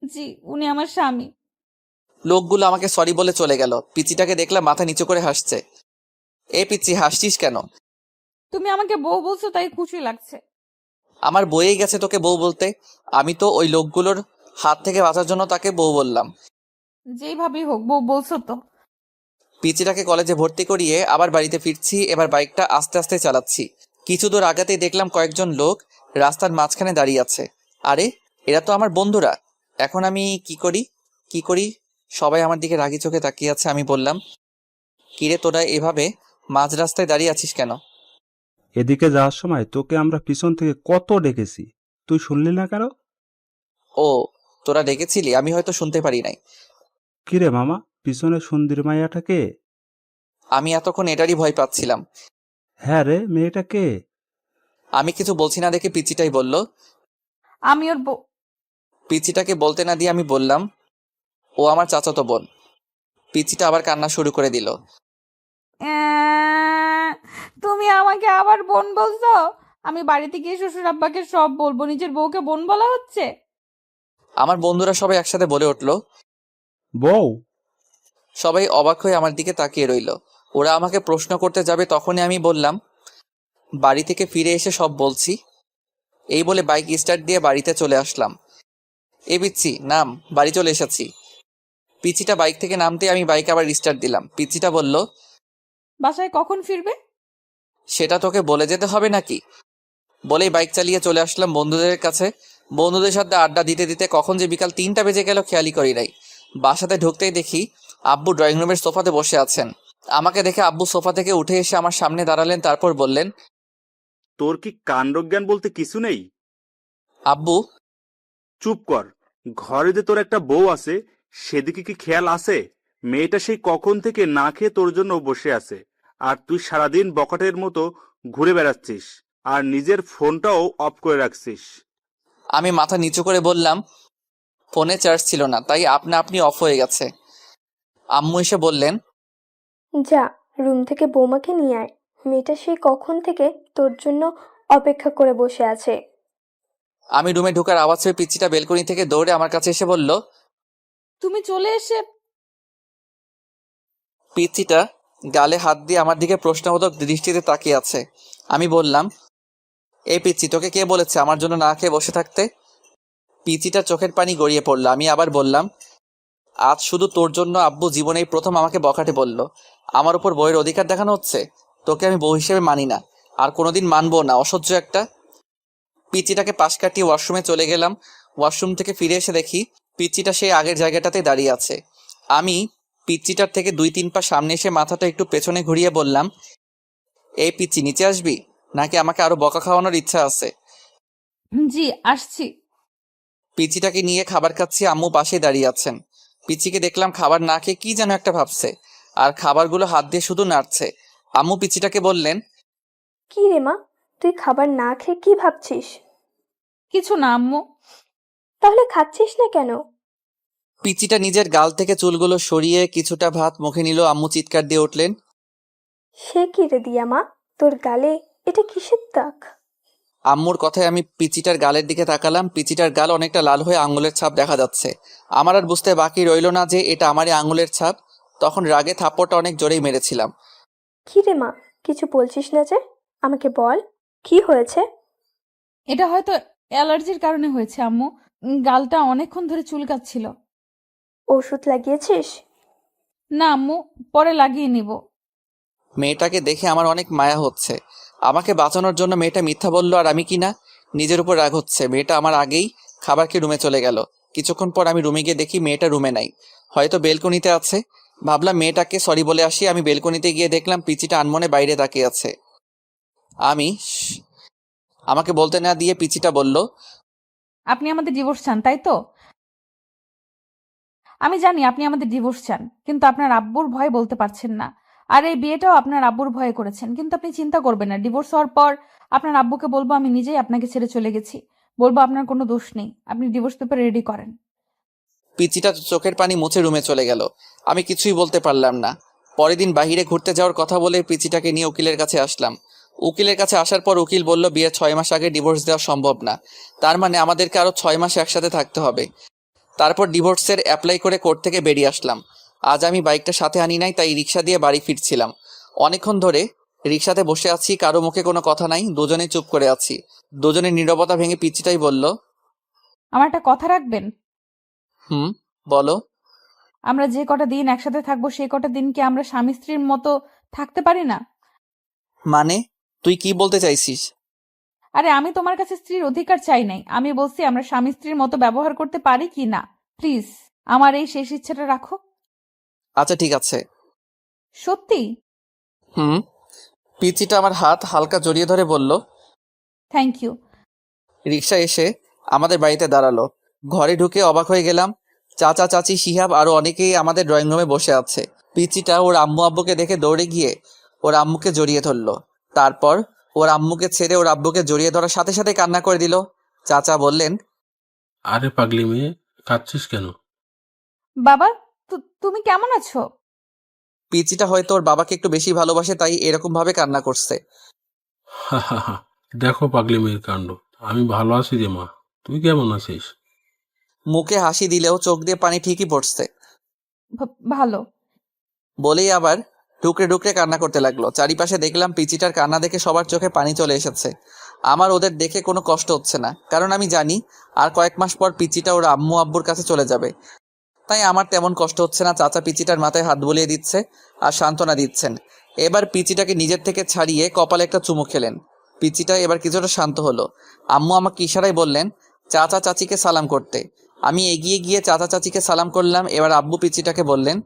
জি, উনি আমার স্বামী। লোকগুলো আমাকে সরি বলে চলে গেল। পিচিটাকে দেখলাম মাথা নিচু করে হাসছে। এ পিচি, হাসছিস কেন? তুমি আমাকে বউ বলছো তাই খুশি লাগছে। আমার বইয়েই গেছে তোকে বউ বলতে। আমি তো ওই লোকগুলোর হাত থেকে বাঁচার জন্য তাকে বউ বললাম। যেইভাবেই হোক, বউ বলছো তো। পিচিটাকে কলেজে ভর্তি করিয়ে আবার বাড়িতে ফিরছি। এবার বাইকটা আস্তে আস্তে চালাচ্ছি। কিছু দূর আগাতেই দেখলাম কয়েকজন লোক রাস্তার মাঝখানে দাঁড়িয়ে আছে। আরে, এরা তো আমার বন্ধুরা। এখন আমি কি করি কি করি? সবাই আমার দিকে রাগি চোখে তাকিয়ে আছে। আমি বললাম, কিরে তোরা এভাবে মাঝ রাস্তায় দাঁড়িয়ে আছিস কেন? এদিকে যাওয়ার সময় তোকে আমরা পিছন থেকে কত ডেকেছি, তুই শুনলি না কেন? ও, তোরা ডেকেছিলি, আমি হয়তো শুনতে পারি নাই। কিরে মামা, পিছনে সুন্দরী মাইয়াটা কে? আমি এতক্ষণ এটারই ভয় পাচ্ছিলাম। হ্যাঁ রে, মেয়েটা কে? আমি কিছু বলছি না দেখে পিচিটাই বলল। আমি ওর বউ। পিচিটাকে বলতে না দিয়ে আমি বললাম, ও আমার চাচাতো বোন। পিচিটা আবার কান্না শুরু করে দিল। তুমি আমাকে আবার বোন বলছো? আমি বাড়িতে গিয়ে শ্বশুর আব্বাকে সব বলবো। নিজের বউকে বোন বলা হচ্ছে? আমার বন্ধুরা সবাই একসাথে বলে উঠল। বউ? সবাই অবাক হয়ে আমার দিকে তাকিয়ে রইল। ওরা আমাকে প্রশ্ন করতে যাবে, তখনই আমি বললাম, বাড়ি থেকে ফিরে এসে সব বলছি। এই বলে বাইক স্টার্ট দিয়ে বাড়িতে চলে আসলাম। এ পিচ্ছি, নাম, বাড়ি চলে এসেছি। পিচিটা বাইক থেকে নামতে আমি বাইক আবার রিস্টার্ট দিলাম। পিচিটা বলল, বাসায় কখন ফিরবে? সেটা তোকে বলে যেতে হবে নাকি? বলেই বাইক চালিয়ে চলে আসলাম বন্ধুদের কাছে। বন্ধুদের সাথে আড্ডা দিতে দিতে কখন যে বিকাল 3টা বেজে গেল খেয়ালই করি নাই। বাসাতে ঢুকতেই দেখি আব্বু ড্রয়িং রুমের সোফাতে বসে আছেন। আমাকে দেখে আব্বু সোফা থেকে উঠে এসে আমার সামনে দাঁড়ালেন, তারপর বললেন, তোর কি কাণ্ডজ্ঞান বলতে কিছু নেই? আব্বু। চুপ কর। ঘরে যে তোর একটা বউ আছে সেদিকে কি খেয়াল আছে? মেয়েটা সেই কখন থেকে না খেয়ে তোর জন্য বসে আছে, আর তুই সারাদিন বকাটের মতো ঘুরে বেড়াচ্ছিস আর নিজের ফোনটাও অফ করে রাখছিস। আমি মাথা নিচু করে বললাম, ফোনে চার্জ ছিল না, তাই আপনা আপনি অফ হয়ে গেছে। আম্মু এসে বললেন, যা, রুম থেকে বৌমাকে নিয়ে আয়। মেয়েটা সেই কখন থেকে তোর জন্য অপেক্ষা করে বসে আছে। আমি রুমে ঢোকার আওয়াজ পেয়ে পিচ্চিটা বেলকনি থেকে দৌড়ে আমার কাছে এসে বলল। তুমি চলে এসে পিচ্চিটা গালে হাত দিয়ে আমার দিকে প্রশ্নবোধক দৃষ্টিতে তাকিয়ে আছে। আমি বললাম, এই পিচ্চি, তোকে কে বলেছে আমার জন্য না খেয়ে বসে থাকতে? পিচ্চিটার চোখের পানি গড়িয়ে পড়ল। আমি আবার বললাম, আজ শুধু তোর জন্য আব্বু জীবনে এই প্রথম আমাকে বকাটে বলল। আমার উপর বউয়ের অধিকার দেখানো হচ্ছে। তোকে আমি বউ হিসেবে মানি না, আর কোনোদিন মানবো না, অসহ্য একটা। পিচ্চিটাকে পাশ কাটিয়ে ওয়াশরুমে চলে গেলাম। ওয়াশরুম থেকে ফিরে এসে দেখি পিচ্চিটা সেই আগের জায়গাটাতে দাঁড়িয়ে আছে। আমি পিচ্চিটার থেকে 2-3 পা সামনে এসে মাথাটা একটু পেছনে ঘুরিয়ে বললাম, এই পিচ্চি, নিচে আসবি নাকি আমাকে আরো বকা খাওয়ানোর ইচ্ছা আছে? জি আসছি। পিচ্চিটাকে নিয়ে খাবার খাচ্ছি, আম্মু পাশে দাঁড়িয়ে আছেন। পিচ্চিকে দেখলাম খাবার না খেয়ে কি যেন একটা ভাবছে, আর খাবারগুলো হাত দিয়ে শুধু নাড়ছে। আম্মু পিচ্চিটাকে বললেন, কি রে মা, তুই খাবার না খেয়ে কি ভাবছিস? কিছু না আম্মু। তাহলে খাচ্ছিস না কেন? পিচ্চিটা নিজের গাল থেকে চুলগুলো সরিয়ে কিছুটা ভাত মুখে নিল। আম্মু চিৎকার দিয়ে উঠলেন, সে কি রে দিয়া মা, তোর গালে এটা কিসের দাগ? আম্মুর কথায় আমি পিচিটার গালের দিকে তাকালাম। পিচিটার গাল অনেকটা লাল হয়ে আঙুলের ছাপ দেখা যাচ্ছে। আমার আর বুঝতে বাকি রইল না যে এটা আমারই আঙুলের ছাপ। তখন রাগে থাপ্পড়টা অনেক জোরেই মেরেছিলাম। কি রে মা, কিছু বলছিস না যে? আমাকে বল, কি হয়েছে? এটা হয়তো অ্যালার্জির কারণে হয়েছে আম্মু। গালটা অনেকক্ষণ ধরে চুলকাচ্ছিল। ওষুধ লাগিয়েছিস? না আম্মু, পরে লাগিয়ে নিব। মেয়েটাকে দেখে আমার অনেক মায়া হচ্ছে। আমাকে বাঁচানোর জন্য মেয়েটা মিথ্যা বলল, আর আমি কিনা নিজের উপর রাগ হচ্ছে। মেয়েটা আমার আগেই খাবার খেয়ে রুমে চলে গেল। কিছুক্ষণ পর আমি রুমে গিয়ে দেখি মেয়েটা রুমে নাই, হয়তো বেলকনিতে আছে। ভাবলাম মেয়েটাকে সরি বলে আসি। আমি বেলকনিতে গিয়ে দেখলাম পিচিটা আনমনে বাইরে তাকিয়ে আছে। আমাকে বলতে না দিয়ে পিচিটা বলল, আপনি আমাদের ডিভোর্স চান, তাই তো? আমি জানি আপনি আমাদের ডিভোর্স চান, কিন্তু আপনার আব্বুর ভয় বলতে পারছেন না। আর এই বিয়েটাও আপনার আব্বুর ভয়ে করেছেন। কিন্তু আপনি চিন্তা করবেন না, ডিভোর্স হওয়ার পর আপনার আব্বুকে বলবো আমি নিজেই আপনাকে ছেড়ে চলে গেছি। বলবো আপনার কোনো দোষ নেই। আপনি ডিভোর্স পেপার রেডি করেন। পিচিটা চোখের পানি মুছে রুমে চলে গেল। আমি কিছুই বলতে পারলাম না। পরের দিন বাহিরে ঘুরতে যাওয়ার কথা বলে পিচিটাকে নিয়ে উকিলের কাছে আসলাম। উকিলের কাছে আসার পর উকিল বলল, বিয়ের 6 মাস আগে ডিভোর্স দেওয়া সম্ভব না। তার মানে আমাদেরকে আরো 6 মাস একসাথে থাকতে হবে। তারপর ডিভোর্সের অ্যাপ্লাই করে কোর্ট থেকে বেরিয়ে আসলাম। আজ আমি বাইকটা সাথে আনি নাই, তাই রিক্সা দিয়ে বাড়ি ফিরছিলাম। অনেকক্ষণ ধরে রিক্সাতে বসে আছি, কারো মুখে কোনো কথা নাই, দুজনেই চুপ করে আছি। দুজনের নীরবতা ভেঙে পিচিটাই বলল, আমার একটা কথা রাখবেন? হুম, বলো। আমরা যে কটা দিন একসাথে থাকবো সেই কটা দিন কি আমরা স্বামী স্ত্রীর মতো থাকতে পারি না? মানে তুই কি বলতে চাইছিস? আরে আমি তোমার কাছে স্ত্রীর অধিকার চাই নাই, আমি বলছি আমরা স্বামী স্ত্রীর মতো ব্যবহার করতে পারি কি না। প্লিজ আমার এই শেষ ইচ্ছাটা রাখো। আচ্ছা ঠিক আছে। সত্যি? হুম। পিচিটা আমার হাত হালকা জড়িয়ে ধরে বলল। Thank you. রিক্সা এসে আমাদের বাড়িতে দাঁড়ালো। ঘরে ঢুকে অবাক হয়ে গেলাম। চাচা, চাচি, শিহাব আরো অনেকেই আমাদের ড্রয়িং রুমে বসে আছে। পিচিটা ওর আম্মু আব্বুকে দেখে দৌড়ে গিয়ে ওর আম্মুকে জড়িয়ে ধরলো। তারপর ওর আম্মুকে ছেড়ে ওর আব্বুকে জড়িয়ে ধরার সাথে সাথে কান্না করে দিল। চাচা বললেন, আরে পাগলি মেয়ে, কাঁদছিস কেন? বাবা, তুমি কেমন আছো? পিচিটা হয়তো ওর বাবাকে একটু বেশি ভালোবাসে, তাই এরকম ভাবে কান্না করছে। হা হা হা, দেখো পাগলি মেয়ের কাণ্ড। আমি ভালো আছি রে মা, তুই কেমন আছিস? মুখে হাসি দিলেও চোখ দিয়ে পানি ঠিকই পড়ছে। ভালো। বলেই আবার ডুকরে ডুকরে কান্না করতে লাগলো। চারিপাশে দেখলাম পিচিটার কান্না দেখে সবার চোখে পানি চলে এসেছে। আমার ওদের দেখে কোনো কষ্ট হচ্ছে না, কারণ আমি জানি আর কয়েক মাস পর পিচিটা ওর আম্মু আব্বুর কাছে চলে যাবে। তাই আমার তেমন কষ্ট হচ্ছে না। চাচা পিচিটার মাথায় হাত বুলিয়ে দিচ্ছে আর সান্ত্বনা দিচ্ছেন। এবার পিচিটাকে নিজের থেকে ছাড়িয়ে কপালে একটা চুমু খেলেন। পিচিটা এবার কিছুটা শান্ত হলো। আম্মু আমাকে ইশারায় বললেন চাচা চাচিকে সালাম করতে। আমি এগিয়ে গিয়ে চাচা চাচিকে সালাম করলাম। এবার আব্বু পিচিটাকে বললেন,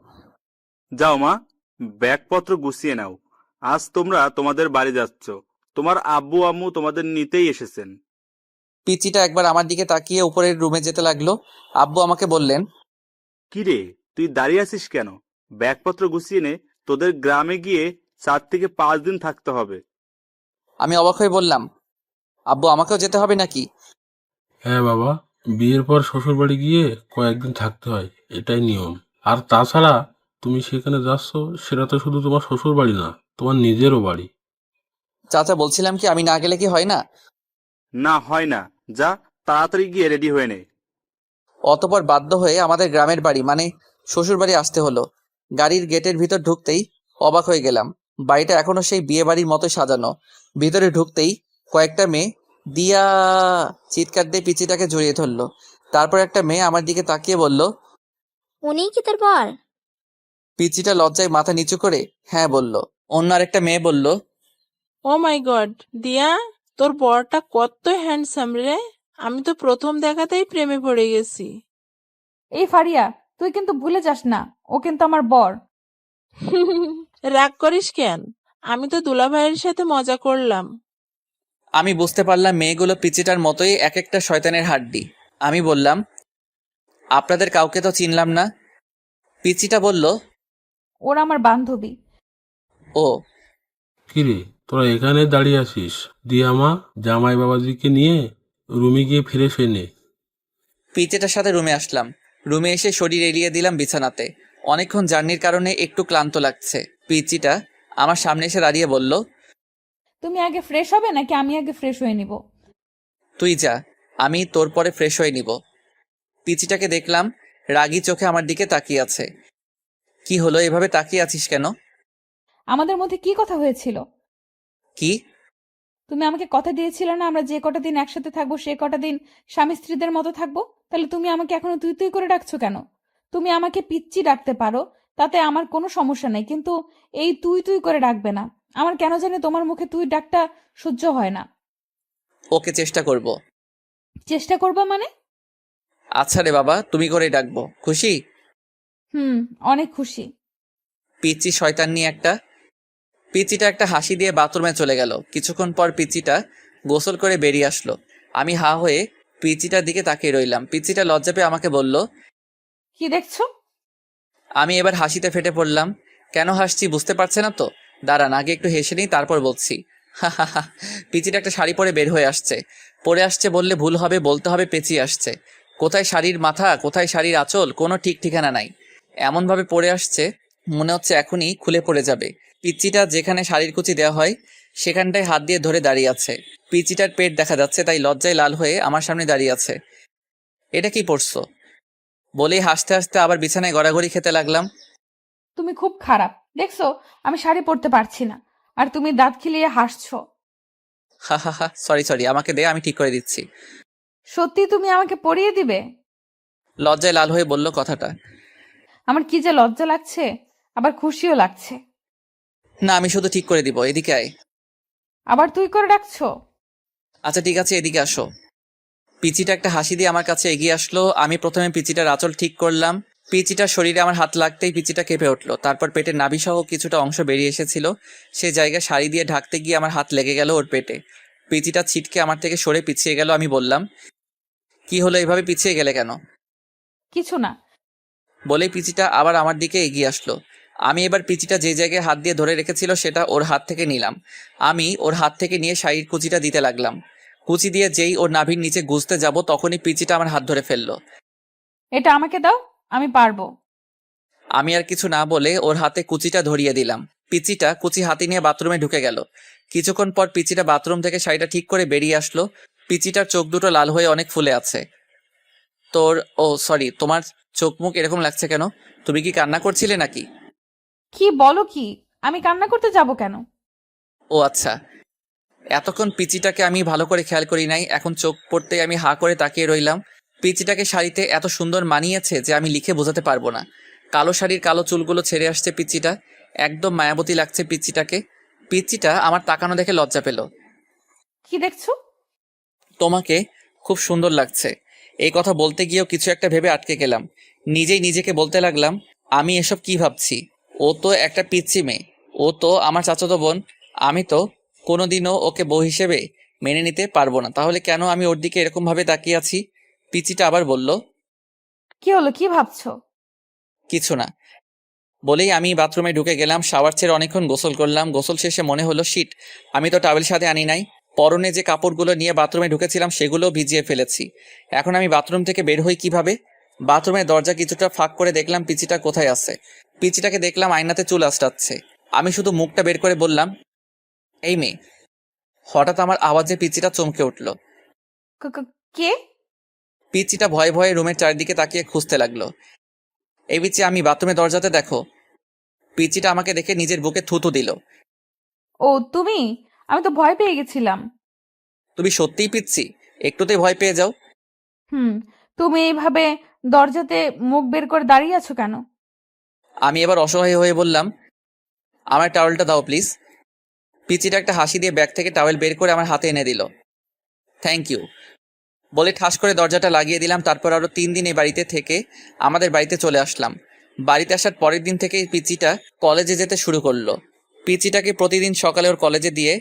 যাও মা, ব্যাগপত্র গুছিয়ে নাও। আজ তোমরা তোমাদের বাড়ি যাচ্ছ। তোমার আব্বু আম্মু তোমাদের নিতেই এসেছেন। পিচিটা একবার আমার দিকে তাকিয়ে উপরের রুমে যেতে লাগলো। আব্বু আমাকে বললেন, কি রে, তুই দাঁড়িয়ে আছিস কেন? ব্যাগপত্র গুছিয়ে নে, তোদের গ্রামে গিয়ে 4 থেকে 5 দিন থাকতে হবে। আমি অবাক হয়ে বললাম, আব্বু আমাকেও যেতে হবে নাকি? হ্যাঁ বাবা, বিয়ের পর শ্বশুর বাড়ি গিয়ে কয়েকদিন থাকতে হয়, এটাই নিয়ম। আর তাছাড়া তুমি সেখানে যাচ্ছ, সেটা তো শুধু তোমার শ্বশুর বাড়ি না, তোমার নিজেরও বাড়ি। চাচা বলছিলাম কি আমি না গেলে কি হয় না? না, হয় না। যা, তাড়াতাড়ি গিয়ে রেডি হয়ে নে। অতপর বাধ্য হয়ে আমাদের গ্রামের বাড়ি মানে শ্বশুর বাড়ি আসতে হলো। গাড়ির গেটের ভিতর ঢুকতেই অবাক হয়ে গেলাম। বাড়িটা এখনো সেই বিয়ে বাড়ির মতো সাজানো। ভিতরে ঢুকতেই কয়েকটা মেয়ে দিয়া চিৎকার দিয়ে পিচিটাকে জড়িয়ে ধরলো। তারপর একটা মেয়ে আমার দিকে তাকিয়ে বলল, উনিই কি তোর বর? পিচিটা লজ্জায় মাথা নিচু করে হ্যাঁ বলল। অন্য আরেকটা মেয়ে বলল, ও মাই গড, দিয়া, তোর বরটা কত হ্যান্ডসাম রে! আমি তো প্রথম দেখাতেই প্রেমে পড়ে গেছি। এই ফারিয়া, তুই কিন্তু ভুলে যাস না, ও কিন্তু আমার বর। রাগ করিস কেন? আমি তো দুলাভাইয়ের সাথে মজা করলাম। আমি বুঝতে পারলাম মেয়েগুলো পিচিটার মতোই এক একটা শয়তানের হাড্ডি। আমি বললাম, আপনাদের কাউকে তো চিনলাম না। পিচিটা বলল, ওরা আমার বান্ধবী। ও। কিরে, তোরা এখানে দাঁড়িয়ে আছিস? দিয়া মা, জামাই বাবাজিকে নিয়ে রুমে গিয়ে ফ্রেশ হয়ে নে। পিচিটার সাথে রুমে আসলাম। রুমে এসে শরীর এলিয়ে দিলাম বিছানাতে। অনেকক্ষণ জার্নির কারণে একটু ক্লান্ত লাগছে। পিচিটা আমার সামনে এসে দাঁড়িয়ে বলল, তুমি আগে ফ্রেশ হবে নাকি আমি আগে ফ্রেশ হয়ে নিব? তুই যা, আমি তোর পরে ফ্রেশ হয়ে নিব। পিচিটাকে দেখলাম রাগী চোখে আমার দিকে তাকিয়ে আছে। কি হলো, এভাবে তাকিয়ে আছিস কেন? আমাদের মধ্যে কি কথা হয়েছিল? কি? তুমি আমাকে কথা দিয়েছিলে না আমরা যে কটা দিন একসাথে থাকবো সে কটা দিন স্বামী স্ত্রীদের মতো থাকবো। তাহলে তুমি আমাকে এখনো তুই তুই করে ডাকছো কেন? তুমি আমাকে পিচ্চি ডাকতে পারো, তাতে আমার কোনো সমস্যা নেই, কিন্তু এই তুই তুই করে ডাকবে না। আমার কেন জানি তোমার মুখে তুই ডাকটা সহ্য হয় না। ওকে, চেষ্টা করব। চেষ্টা করবা মানে? আচ্ছা রে বাবা, তুমি করে ডাকবো, খুশি? অনেক খুশি। পিচি শয়তান নিয়ে একটা। পিচিটা একটা হাসি দিয়ে বাথরুমে চলে গেল। কিছুক্ষণ পর পিচিটা গোসল করে বেরিয়ে আসলো। আমি হা হয়ে পিচিটার দিকে তাকিয়ে রইলাম। পিচিটা লজ্জা পেয়ে আমাকে বলল, কি দেখছো? আমি এবার হাসিতে ফেটে পড়লাম। কেন হাসছি বুঝতে পারছে না তো? দাঁড়ান, আগে একটু হেসে নিই, তারপর বলছি। হা হা হা। পিচিটা একটা শাড়ি পরে বের হয়ে আসছে। পরে আসছে বললে ভুল হবে, বলতে হবে পেঁচিয়ে আসছে। কোথায় শাড়ির মাথা, কোথায় শাড়ির আঁচল, কোনো ঠিক ঠিকানা নাই। এমনভাবে পরে আসছে মনে হচ্ছে এখনই খুলে পড়ে যাবে। পিচিটা যেখানে শাড়ির কুচি দেওয়া হয় সেখানটায় হাত দিয়ে ধরে দাঁড়িয়ে আছে। পিচিটার পেট দেখা যাচ্ছে, তাই লজ্জায় লাল হয়ে আমার সামনে দাঁড়িয়ে আছে। এটা কি পরছো? বলেই হাসতে হাসতে আবার বিছানায় গড়াগড়ি খেতে লাগলাম। তুমি খুব খারাপ দেখছো, আমি শাড়ি পরতে পারছি না আর তুমি দাঁত খিলিয়ে হাসছো। হা হা হা, সরি, আমাকে দে, আমি ঠিক করে দিচ্ছি। সত্যি তুমি আমাকে পরিয়ে দিবে? লজ্জায় লাল হয়ে বলল কথাটা। আমার কি যে লজ্জা লাগছে, আবার খুশিও লাগছে। না, আমি শুধু ঠিক করে দিব, এদিকে আয়। আবার তুই করে ডাকছো? আচ্ছা ঠিক আছে, এদিকে আসো। পিচিটা একটা হাসি দিয়ে আমার কাছে এগিয়ে আসলো। আমি প্রথমে পিচিটার আঁচল ঠিক করলাম। পিচিটার শরীরে আমার হাত লাগতেই পিচিটা কেঁপে উঠলো। তারপর পেটের নাভিসহ কিছুটা অংশ বেরিয়ে এসেছিল। সেই জায়গায় শাড়ি দিয়ে ঢাকতে গিয়ে আমার হাত লেগে গেল ওর পেটে। পিচিটা ছিটকে আমার থেকে সরে পিছিয়ে গেল। আমি বললাম, কি হলো, এভাবে পিছিয়ে গেলে কেন? কিছু না। বলেই পিচিটা আবার আমার দিকে এগিয়ে আসলো। আমি এবার পিচিটা যে জায়গায় হাত দিয়ে ধরে রেখেছিল সেটা ওর হাত থেকে নিলাম। আমি ওর হাত থেকে নিয়ে শাড়ির কুচিটা দিতে লাগলাম। কুচি দিয়ে যেই ওর নাভির নিচে গুজতে যাব তখনই পিচিটা আমার হাত ধরে ফেললো। এটা আমাকে দাও, আমি পারবো। আমি আর কিছু না বলে ওর হাতে কুচিটা ধরিয়ে দিলাম। পিচিটা কুচি হাতে নিয়ে বাথরুমে ঢুকে গেল। কিছুক্ষণ পর পিচিটা বাথরুম থেকে শাড়িটা ঠিক করে বেরিয়ে আসলো। পিচিটার চোখ দুটো লাল হয়ে অনেক ফুলে আছে। সরি, তোমার চোখ মুখ এরকম লাগছে কেন? তুমি কি কান্না করছিলে নাকি? কি বলো কি? আমি কান্না করতে যাব কেন? ও আচ্ছা, এতক্ষণ পিচিটাকে আমি ভালো করে খেয়াল করি নাই। এখন চোখ পড়তেই আমি হা করে তাকিয়ে রইলাম। পিচিটাকে শাড়িতে এত সুন্দর মানিয়েছে যে আমি লিখে বোঝাতে পারবো না। কালো শাড়ির কালো চুলগুলো ছেড়ে আসছে পিচিটা, একদম মায়াবতী লাগছে পিচিটাকে। পিচিটা আমার তাকানো দেখে লজ্জা পেল। কি দেখছো? তোমাকে খুব সুন্দর লাগছে। এই কথা বলতে গিয়েও কিছু একটা ভেবে আটকে গেলাম। নিজেই নিজেকে বলতে লাগলাম, আমি এসব কি ভাবছি? ও তো একটা পিচ্চি মেয়ে, ও তো আমার চাচাতো বোন। আমি তো কোনোদিনও ওকে বউ হিসেবে মেনে নিতে পারবো না। তাহলে কেন আমি ওর দিকে এরকম ভাবে তাকিয়ে আছি? পিচিটা আবার বলল, কি হলো, কি ভাবছো? কিছু না। বলেই আমি বাথরুমে ঢুকে গেলাম। শাওয়ার ছেড়ে অনেকক্ষণ গোসল করলাম। গোসল শেষে মনে হলো, শিট, আমি তো টাওয়েল সাথে আনি নাই। পরনে যে কাপড়গুলো নিয়ে বাথরুমে ঢুকেছিলাম সেগুলো ভিজিয়ে ফেলেছি। এখন আমি বাথরুম থেকে বের হই কিভাবে? বাথরুমের দরজা কিছুটা ফাঁক করে দেখলাম পিচিটা কোথায় আছে। পিচিটাকে দেখলাম আয়নাতে চুল আঁচড়াচ্ছে। আমি শুধু মুখটা বের করে বললাম, এই মেয়ে। হঠাৎ আমার আওয়াজে পিচিটা চমকে উঠল। কে? পিচিটা ভয়ে ভয়ে রুমের চারিদিকে তাকিয়ে খুঁজতে লাগলো। এই পিচি, আমি বাথরুমের দরজাতে, দেখো। পিচিটা আমাকে দেখে নিজের বুকে থুতু দিল। ও তুমি? আমি তো ভয় পেয়ে গেছিলাম। তুমি সত্যিই পিচ্ছি? একটুতেই ভয় পেয়ে যাও? হুম। তুমি এইভাবে দরজাতে মুখ বের করে দাঁড়িয়ে আছো কেন? আমি এবার অসহায় হয়ে বললাম, আমার টাওয়েলটা দাও প্লিজ। পিচিটা একটা হাসি দিয়ে ব্যাগ থেকে টাওয়েল বের করে আমার হাতে এনে দিল। থ্যাংক ইউ বলে ঠাস করে দরজাটা লাগিয়ে দিলাম। তারপর আরো 3 দিন এই বাড়িতে থেকে আমাদের বাড়িতে চলে আসলাম। বাড়িতে আসার পরের দিন থেকেই পিচিটা কলেজে যেতে শুরু করলো। পিচিটাকে প্রতিদিন সকালে ওর কলেজে দিয়ে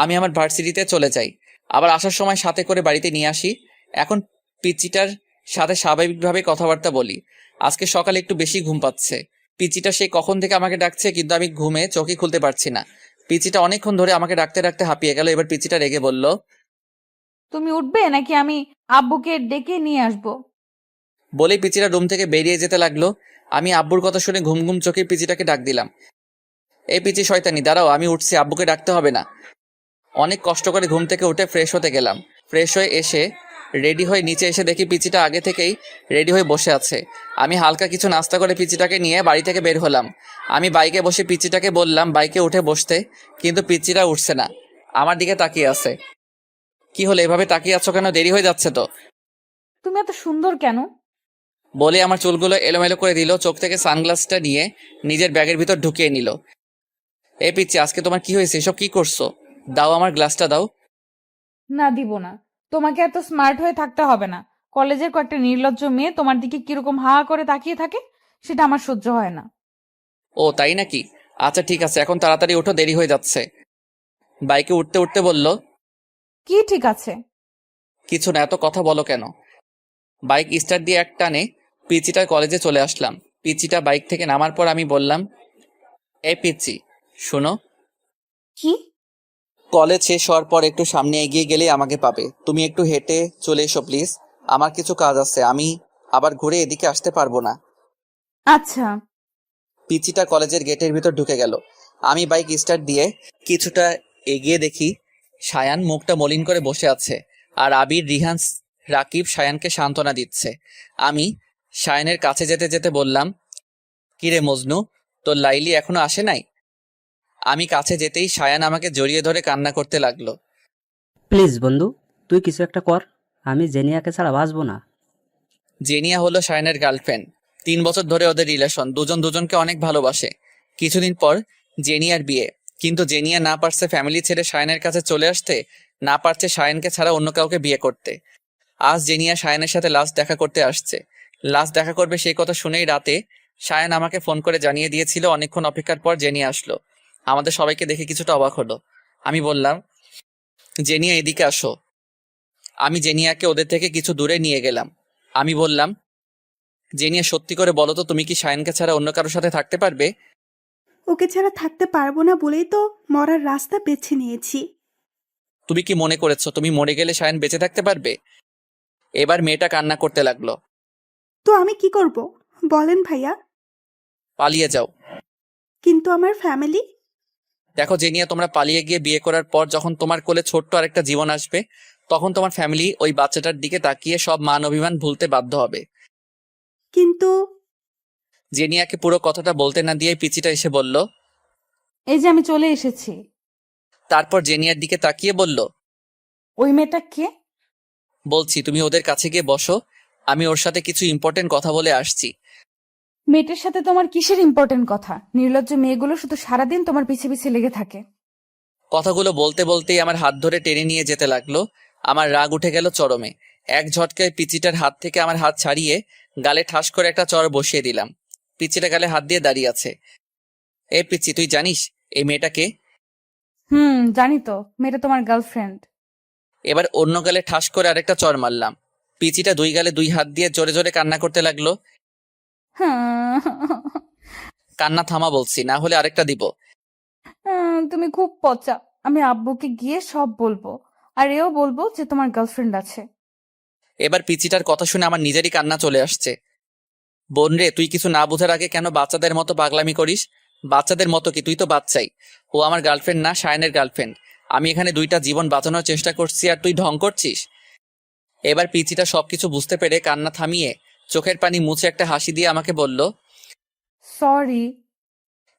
আমি আমার ভার্সিটিতে চলে যাই। আবার আসার সময় সাথে করে বাড়িতে নিয়ে আসি। এখন পিচিটার সাথে স্বাভাবিকভাবে কথাবার্তা বলি। আজকে সকালে একটু বেশি ঘুম পাচ্ছে। পিচিটা সেই কখন থেকে আমাকে ডাকছে, কিন্তু আমি ঘুমে চোখই খুলতে পারছি না। পিচিটা অনেকক্ষণ ধরে আমাকে ডাকতে ডাকতে হাঁপিয়ে গেল। এবার পিচিটা রেগে বলল, তুমি উঠবে নাকি আমি আব্বুকে ডেকে নিয়ে আসবো? বলেই পিচিটা রুম থেকে বেরিয়ে যেতে লাগলো। আমি আব্বুর কথা শুনে ঘুম ঘুম চোখে পিচিটাকে ডাক দিলাম, এই পিচি শয়তানি, দাঁড়াও, আমি উঠছি, আব্বুকে ডাকতে হবে না। অনেক কষ্ট করে ঘুম থেকে উঠে ফ্রেশ হতে গেলাম। ফ্রেশ হয়ে এসে রেডি হয়ে নিচে এসে দেখি পিচিটা আগে থেকেই রেডি হয়ে বসে আছে। আমি হালকা কিছু নাস্তা করে পিচিটাকে নিয়ে বাড়ি থেকে বের হলাম। আমি বাইকে বসে পিচিটাকে বললাম বাইকে উঠে বসতে, কিন্তু পিচিটা উঠছে না, আমার দিকে তাকিয়ে আছে। কি হলো, এভাবে তাকিয়ে আছো কেন? দেরি হয়ে যাচ্ছে তো। তুমি এত সুন্দর কেন? বলে আমার চুলগুলো এলোমেলো করে দিল। চোখ থেকে সানগ্লাসটা নিয়ে নিজের ব্যাগের ভিতর ঢুকিয়ে নিল। এই পিচ্ছি, আজকে তোমার কি হয়েছে? এসব কি করছো? দাও, আমার গ্লাসটা দাও। না, দিব না। তোমাকে এত স্মার্ট হয়ে থাকতে হবে না। কলেজের কয়েকটা নির্লজ্জ মেয়ে তোমার দিকে কিরকম হা করে তাকিয়ে থাকে, সেটা আমার সহ্য হয় না। ও তাই নাকি? আচ্ছা ঠিক আছে, এখন তাড়াতাড়ি ওঠো, দেরি হয়ে যাচ্ছে। বাইকে উঠতে উঠতে বলল, কি ঠিক আছে? কিছু না, এত কথা বলো কেন? বাইক স্টার্ট দিয়ে এক টানে পিচিটার কলেজে চলে আসলাম। পিচিটা বাইক থেকে নামার পর আমি বললাম, এই পিচি, শোনো। কি? কলেজ শেষ হওয়ার পর একটু সামনে এগিয়ে গেলেই আমাকে পাবে। তুমি একটু হেঁটে চলে এসো প্লিজ, আমার কিছু কাজ আছে, আমি আবার ঘুরে এদিকে আসতে পারবো না। আচ্ছা। পিচিটা কলেজের গেটের ভিতর ঢুকে গেল। আমি বাইক স্টার্ট দিয়ে কিছুটা এগিয়ে দেখি সায়ান মুখটা মলিন করে বসে আছে, আর আবির, রিহান, রাকিব সায়ানকে সান্ত্বনা দিচ্ছে। আমি সায়ানের কাছে যেতে যেতে বললাম, কিরে মজনু, তোর লাইলি এখনো আসে নাই? আমি কাছে যেতেই সায়ান আমাকে জড়িয়ে ধরে কান্না করতে লাগলো। প্লিজ বন্ধু, তুই কিছু একটা কর, আমি জেনিয়াকে ছাড়া বাঁচবো না। জেনিয়া হলো সায়ানের গার্লফ্রেন্ড। 3 বছর ধরে ওদের রিলেশন, দুজন দুজনকে অনেক ভালোবাসে। কিছুদিন পর জেনিয়ার বিয়ে, কিন্তু জেনিয়া না পারছে ফ্যামিলি ছেড়ে সায়ানের কাছে চলে আসতে, না পারছে সায়ানকে ছাড়া অন্য কাউকে বিয়ে করতে। আজ জেনিয়া সায়ানের সাথে লাস্ট দেখা করতে আসছে। লাস্ট দেখা করবে সেই কথা শুনেই রাতে সায়ান আমাকে ফোন করে জানিয়ে দিয়েছিল। অনেকক্ষণ অপেক্ষার পর জেনিয়া আসলো। আমাদের সবাইকে দেখে কিছুটা অবাক হলো। আমি বললাম, জেনিয়া এদিকে আসো। আমি জেনিয়াকে ওদের থেকে কিছু দূরে নিয়ে গেলাম। আমি বললাম, জেনিয়া সত্যি করে বলো তো, তুমি কি সায়ানকে ছাড়া অন্য কারোর সাথে থাকতে পারবে? ওকে ছাড়া থাকতে পারবো না বলেই তো মরার রাস্তা বেছে নিয়েছি। তুমি কি মনে করেছো তুমি মরে গেলে সায়ান বেঁচে থাকতে পারবে? এবার মেয়েটা কান্না করতে লাগলো। তো আমি কি করব বলেন ভাইয়া? পালিয়ে যাও। কিন্তু আমার ফ্যামিলি? দেখো জেনিয়া, তোমরা পালিয়ে গিয়ে বিয়ে করার পর যখন তোমার কোলে ছোট্ট আরেকটা জীবন আসবে, তখন তোমার ফ্যামিলি ওই বাচ্চাটার দিকে তাকিয়ে সব মান অভিমান ভুলতে বাধ্য হবে। কিন্তু জেনিয়াকে পুরো কথাটা বলতে না দিয়ে পিচিটা এসে বলল। এই যে আমি চলে এসেছি। তারপর জেনিয়ার দিকে তাকিয়ে বলল, ওই মেয়েটা কে? বলছি, তুমি ওদের কাছে গিয়ে বসো, আমি ওর সাথে কিছু ইম্পর্টেন্ট কথা বলে আসছি। মেয়েটার সাথে তোমার কিসের ইম্পর্টেন্ট কথা? নির্লজ্জ মেয়েগুলো শুধু সারাদিন তোমার পিছে পিছে লেগে থাকে। কথাগুলো বলতে বলতেই আমার হাত ধরে টেনে নিয়ে যেতে লাগলো। আমার রাগ উঠে গেল চরমে। এক ঝটকায় পিচিটার হাত থেকে আমার হাত ছাড়িয়ে গালে ঠাস করে একটা চড় বসিয়ে দিলাম। পিচিটা গালে হাত দিয়ে দাঁড়িয়ে আছে। এ পিচি, তুই জানিস এই মেয়েটাকে? জানি তো, মেয়েটা তোমার গার্লফ্রেন্ড। এবার অন্য গালে ঠাস করে আরেকটা চড় মারলাম। পিচিটা দুই গালে দুই হাত দিয়ে জোরে জোরে কান্না করতে লাগলো। কান্না থামা বলছি, না হলে আরেকটা দিব। তুমি খুব পচা। আমি আব্বুকে গিয়ে সব বলবো, আর এও বলবো যে তোমার গার্লফ্রেন্ড আছে। এবার পিচিটার কথা শুনে আমার নিজেরই কান্না চলে আসছে। বোন রে, তুই কিছু না বোঝার আগে কেন বাচ্চাদের মতো পাগলামি করিস? বাচ্চাদের মতো কি, তুই তো বাচ্চাই। ও আমার গার্লফ্রেন্ড না, সায়নের গার্লফ্রেন্ড। আমি এখানে দুইটা জীবন বাঁচানোর চেষ্টা করছি আর তুই ঢং করছিস। এবার পিচিটা সবকিছু বুঝতে পেরে কান্না থামিয়ে চোখের পানি মুছে একটা হাসি দিয়ে আমাকে বলল, সরি।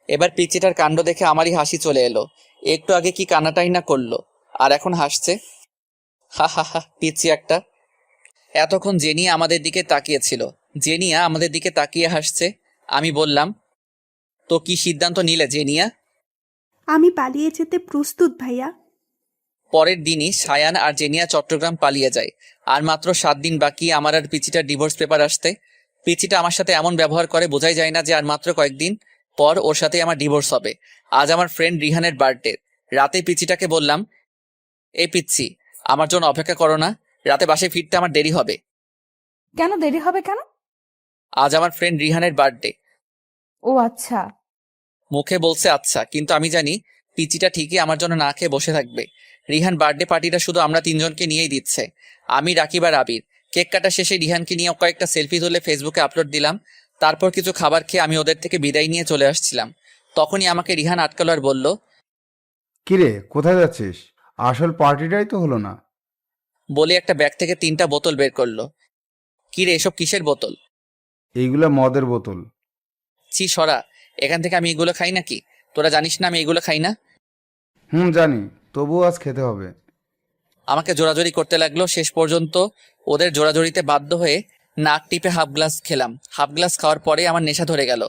এবার পিচিটার কাণ্ড দেখে আমারই হাসি চলে এলো। একটু আগে কি কান্নাটাই না করলো, আর এখন হাসছে। হা হা হা, পিচি একটা। এতক্ষণ জেনিয়া আমাদের দিকে তাকিয়েছিল। জেনিয়া আমাদের দিকে তাকিয়ে হাসছে। আমি বললাম, তো কি সিদ্ধান্ত নিলে জেনিয়া? আমি পালিয়ে যেতে প্রস্তুত ভাইয়া। পরের দিনই সায়ান আর জেনিয়া চট্টগ্রাম পালিয়ে যায়। আর মাত্র 7 দিন বাকি আমার আর পিচিটার ডিভোর্স পেপার আসতে। পিচিটা আমার সাথে এমন ব্যবহার করে বোঝাই যায় না যে আর মাত্র কয়েকদিন পর ওর সাথে আমার ডিভোর্স হবে। আজ আমার ফ্রেন্ড রিহানের বার্থডে। রাতে পিচিটাকে বললাম, এই পিচ্ছি, আমার জন্য অপেক্ষা করো না, রাতে বাসায় ফিরতে আমার দেরি হবে। কেন দেরি হবে কেন? আজ আমার ফ্রেন্ড রিহানের বার্থডে। ও আচ্ছা। মুখে বলছে আচ্ছা, কিন্তু আমি জানি পিচিটা ঠিকই আমার জন্য না খেয়ে বসে থাকবে। রিহান বার্থডে পার্টিটা শুধু আমরা 3 জনকে নিয়েই দিচ্ছে, আমি, রাকিব আর আবির। কেক কাটা শেষে রিহানকে নিয়ে কয়েকটা সেলফি তুলে ফেসবুকে আপলোড দিলাম। তারপর কিছু খাবার খেয়ে আমি ওদের থেকে বিদায় নিয়ে চলে আসছিলাম। তখনই আমাকে রিহান আটকালো আর বলল, কিরে, কোথায় যাচ্ছিস? আসল পার্টিটাই তো হলো না। বলে একটা ব্যাগ থেকে 3টা বোতল বের করলো। কি রে, এসব কিসের বোতল? এইগুলা মদের বোতল। ছি সরা, এখান থেকে আমি এগুলো খাই নাকি? তোরা জানিস না আমি এগুলো খাই না। জানি, তবুও আজ খেতে হবে। আমাকে জোরাজোরি করতে লাগলো। শেষ পর্যন্ত ওদের জোরাজোরিতে বাধ্য হয়ে নাক টিপে হাফ গ্লাস খেলাম। হাফ গ্লাস খাওয়ার পরে আমার নেশা ধরে গেল।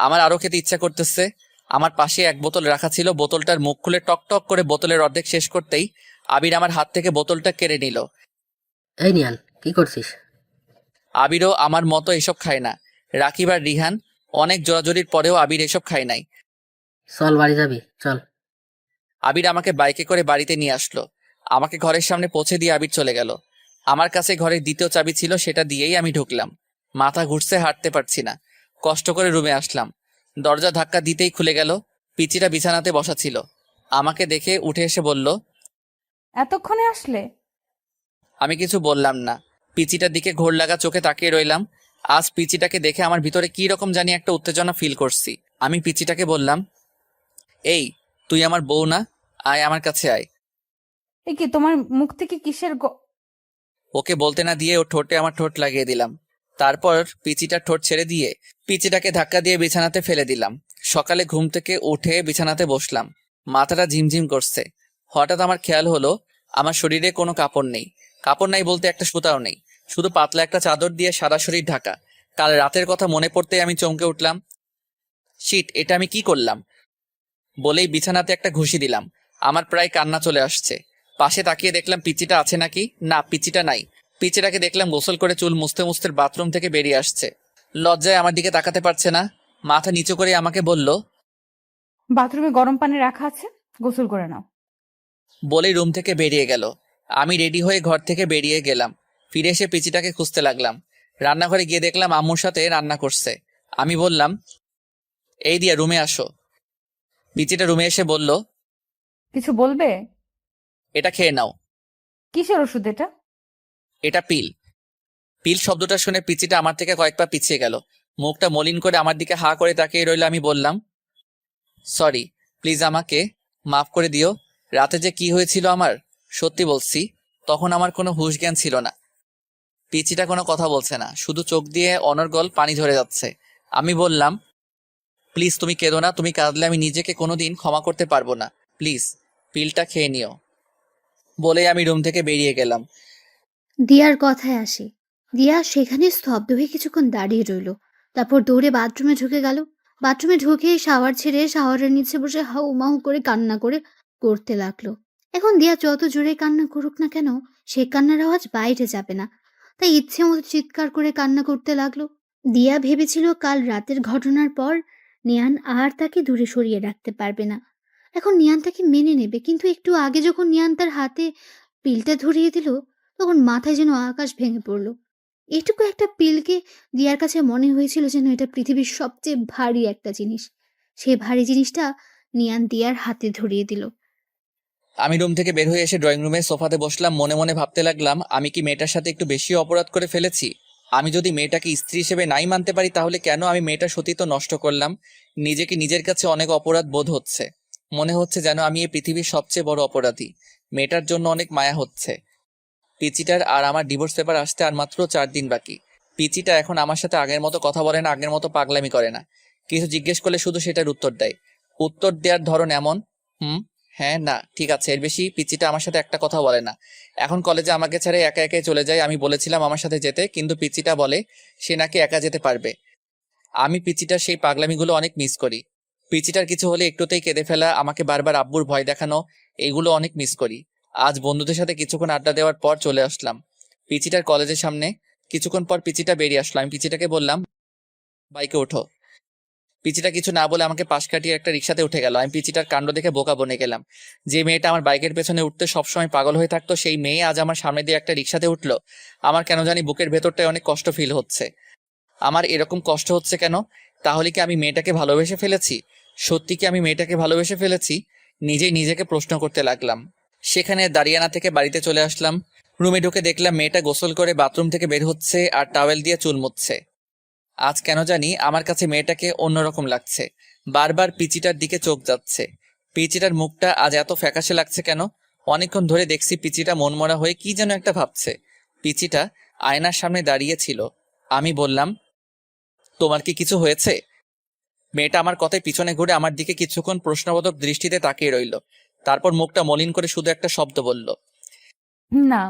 আমার আরো খেতে ইচ্ছা করতেছে। আমার পাশে এক বোতল রাখা ছিল। বোতলটার মুখ খুলে টক টক করে বোতলের অর্ধেক শেষ করতেই আবির আমার হাত থেকে বোতলটা কেড়ে নিল। এই নিয়ান, কি করছিস? আবিরও আমার মতো এসব খায় না। রাকিব আর রিহান অনেক জোরাজোরির পরেও আবির এসব খায় নাই। চল বাড়ি যাবি, চল। আবির আমাকে বাইকে করে বাড়িতে নিয়ে আসলো। আমাকে ঘরের সামনে পৌঁছে দিয়ে আবির চলে গেল। আমার কাছে ঘরের দ্বিতীয় চাবি ছিল, সেটা দিয়েই আমি ঢুকলাম। মাথা ঘুরছে, হাঁটতে পারছি না। কষ্ট করে রুমে আসলাম। দরজা ধাক্কা দিতেই খুলে গেল। পিচিটা বিছানাতে বসা ছিল। আমাকে দেখে উঠে এসে বলল, এতক্ষণে আসলে? আমি কিছু বললাম না। পিচিটার দিকে ঘোর লাগা চোখে তাকিয়ে রইলাম। আজ পিচিটাকে দেখে আমার ভিতরে কি রকম জানি একটা উত্তেজনা ফিল করছি। আমি পিচিটাকে বললাম, এই, তুই আমার বউ না? আয় আমার কাছে আয়। এ কি, তোমার মুখ থেকে কিসের ওকে বলতে না দিয়ে ও ঠোঁটে আমার ঠোঁট লাগিয়ে দিলাম। তারপর পিচিটার ঠোঁট ছেড়ে দিয়ে পিচিটাকে ধাক্কা দিয়ে বিছানাতে ফেলে দিলাম। সকালে ঘুম থেকে উঠে বিছানাতে বসলাম। মাথাটা ঝিমঝিম করছে। হঠাৎ আমার খেয়াল হলো আমার শরীরে কোনো কাপড় নেই। কাপড় নাই বলতে একটা সুতাও নেই, শুধু পাতলা একটা চাদর দিয়ে সারা শরীর ঢাকা। কাল রাতের কথা মনে পড়তেই আমি চমকে উঠলাম। শিট, এটা আমি কি করলাম? বলেই বিছানাতে একটা ঘুষি দিলাম। আমার প্রায় কান্না চলে আসছে। পাশে তাকিয়ে দেখলাম পিচিটা আছে নাকি। না, পিচিটা নাই। পিচিটাকে দেখলাম গোসল করে চুল মুছতে মুছতে বাথরুম থেকে বেরিয়ে আসছে। লজ্জায় আমার দিকে তাকাতে পারছে না। মাথা নিচু করে আমাকে বলল, বাথরুমে গরম পানি রাখা আছে, গোসল করে নাও। বলেই রুম থেকে বেরিয়ে গেল। আমি রেডি হয়ে ঘর থেকে বেরিয়ে গেলাম। ফিরে এসে পিচিটাকে খুঁজতে লাগলাম। রান্নাঘরে গিয়ে দেখলাম আম্মুর সাথে রান্না করছে। আমি বললাম, এই দিয়া রুমে আসো। পিচিটা রুমে এসে বলল, কিছু বলবে? এটা খেয়ে নাও। কিসের ওষুধ এটা? এটা পিল। পিল শব্দটা শুনে পিচিটা আমার থেকে কয়েক পা পিছিয়ে গেল। মুখটা মলিন করে আমার দিকে হা করে তাকিয়ে রইল। আমি বললাম, সরি, প্লিজ আমাকে মাফ করে দিও। রাতে যে কি হয়েছিল আমার, সত্যি বলছি, তখন আমার কোনো হুঁশ জ্ঞান ছিল না। পিচিটা কোনো কথা বলছে না, শুধু চোখ দিয়ে অনর্গল পানি ঝরে যাচ্ছে। আমি বললাম, প্লিজ তুমি কেঁদো না, তুমি কাঁদলে আমি নিজেকে কোনোদিন ক্ষমা করতে পারবো না। প্লিজ পিলটা খেয়ে নিও। বলেই আমি রুম থেকে বেরিয়ে গেলাম। দিয়ার কথায় আসি, দিয়া সেখানে স্তব্ধ হয়ে কিছুক্ষণ দাঁড়িয়ে রইল, তারপর দৌড়ে বাথরুমে ঢুকে গেল। বাথরুমে ঢুকে শাওয়ার ছেড়ে শাওয়ারের নিচে বসে হাউমাউ করে কান্না করতে লাগলো। এখন দিয়া যত জোরে কান্না করুক না কেন, সে কান্নার আওয়াজ বাইরে যাবে না, তাই ইচ্ছে মতো চিৎকার করে কান্না করতে লাগলো। দিয়া ভেবেছিল কাল রাতের ঘটনার পর নিয়ান আর তাকে দূরে সরিয়ে রাখতে পারবে না। এখন নিয়ান তাকে মেনে নেবে, কিন্তু একটু আগে যখন নিয়ান তার হাতে পিলটা ধরিয়ে দিল, তখন মাথায় যেন আকাশ ভেঙে পড়ল। এটুকু একটা পিলকে দিয়ার কাছে মনে হয়েছিল যেন এটা পৃথিবীর সবচেয়ে ভারী একটা জিনিস। সেই ভারী জিনিসটা নিয়ান দিয়ার হাতে ধরিয়ে দিল। আমি রুম থেকে বের হয়ে এসে ড্রয়িং রুমে সোফাতে বসলাম, মনে মনে ভাবতে লাগলাম আমি কি মেয়েটার সাথে একটু বেশি অপরাধ করে ফেলেছি? আমি যদি মেয়েটাকে স্ত্রী হিসেবে নাই মানতে পারি, তাহলে কেন আমি মেয়েটার সতীত্ব নষ্ট করলাম? নিজেকে নিজের কাছে অনেক অপরাধ বোধ হচ্ছে। মনে হচ্ছে যেন আমি এই পৃথিবীর সবচেয়ে বড় অপরাধী। মেয়েটার জন্য অনেক মায়া হচ্ছে। পিচিটার আর আমার ডিভোর্স পেপার আসতে আর মাত্র 4 দিন বাকি। পিচিটা এখন আমার সাথে আগের মতো কথা বলে না, আগের মতো পাগলামি করে না। কিছু জিজ্ঞেস করলে শুধু সেটার উত্তর দেয়। উত্তর দেওয়ার ধরন এমন, হ্যাঁ, না, ঠিক আছে, এর বেশি পিচিটা আমার সাথে একটা কথা বলে না। এখন কলেজে আমাকে ছেড়ে একা একা চলে যায়। আমি বলেছিলাম আমার সাথে যেতে, কিন্তু পিচিটা বলে সে নাকি একা যেতে পারবে। আমি পিচিটার সেই পাগলামিগুলো অনেক মিস করি। পিচিটার কিছু হলে একটুতেই কেঁদে ফেলা, আমাকে বারবার আব্বুর ভয় দেখানো, এগুলো অনেক মিস করি। আজ বন্ধুদের সাথে কিছুক্ষণ আড্ডা দেওয়ার পর চলে আসলাম পিচিটার কলেজের সামনে। কিছুক্ষণ পর পিচিটা বেরিয়ে আসলো। আমি পিচিটাকে বললাম, বাইকে ওঠো। পিচিটা কিছু না বলে আমাকে পাশ কাটিয়ে একটা রিক্সাতে উঠে গেল। আমি পিচিটার কাণ্ড দেখে বোকা বনে গেলাম। যে মেয়েটা আমার বাইকের পেছনে উঠতে সবসময় পাগল হয়ে থাকতো, সেই মেয়ে আজ আমার সামনে দিয়ে একটা রিক্সাতে উঠলো। আমার কেন জানি বুকের ভেতরটায় অনেক কষ্ট ফিল হচ্ছে। আমার এরকম কষ্ট হচ্ছে কেন? তাহলে কি আমি মেয়েটাকে ভালোবেসে ফেলেছি? সত্যি কি আমি মেয়েটাকে ভালোবেসে ফেলেছি? নিজেই নিজেকে প্রশ্ন করতে লাগলাম। সেখানে দাঁড়িয়ানা থেকে বাড়িতে চলে আসলাম। রুমে ঢুকে দেখলাম মেয়েটা গোসল করে বাথরুম থেকে বের হচ্ছে আর টাওয়েল দিয়ে চুল মুছছে। আজ কেন জানি আমার কাছে মেয়েটাকে অন্যরকম লাগছে। বারবার পিচিটার দিকে চোখ যাচ্ছে। পিচিটার মুখটা আজ এত ফ্যাকাশে লাগছে কেন? অনেকক্ষণ ধরে দেখছি পিচিটা মনমরা হয়ে কি যেন একটা ভাবছে। পিচিটা আয়নার সামনে দাঁড়িয়ে ছিল। আমি বললাম, তোমার কি কিছু হয়েছে? মেয়েটা আমার কথায় পিছনে ঘুরে আমার দিকে কিছুক্ষণ প্রশ্নবোধক দৃষ্টিতে তাকিয়ে রইল। তারপর মুখটা মলিন করে শুধু একটা শব্দ বলল। না।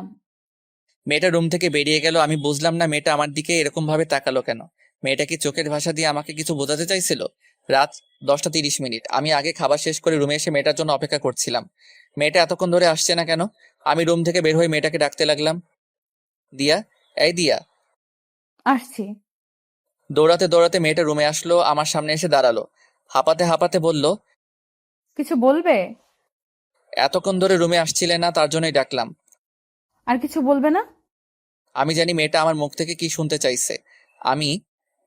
মেয়েটা রুম থেকে বেরিয়ে গেল। আমি বুঝলাম না মেয়েটা আমার দিকে এরকম ভাবে তাকালো কেন। মেয়েটা কি চোখের ভাষা দিয়ে আমাকে কিছু বোঝাতে চাইছিল? রাত 10টা 30 মিনিট। আমি আগে খাবার শেষ করে রুমে এসে মেয়েটার জন্য অপেক্ষা করছিলাম। মেয়েটা এতক্ষণ ধরে আসছে না কেন? আমি রুম থেকে বের হয়ে মেয়েটাকে ডাকতে লাগলাম, দিয়া, এই দিয়া। আসছি। দৌড়াতে দৌড়াতে মেয়েটা রুমে আসলো, আমার সামনে এসে দাঁড়ালো। হাঁপাতে হাঁপাতে বলল, কিছু বলবে? এতক্ষণ ধরে রুমে আসছিলে না, তার জন্যই ডাকলাম। আর কিছু বলবে না? আমি জানি মেয়েটা আমার মুখ থেকে কি শুনতে চাইছে। আমি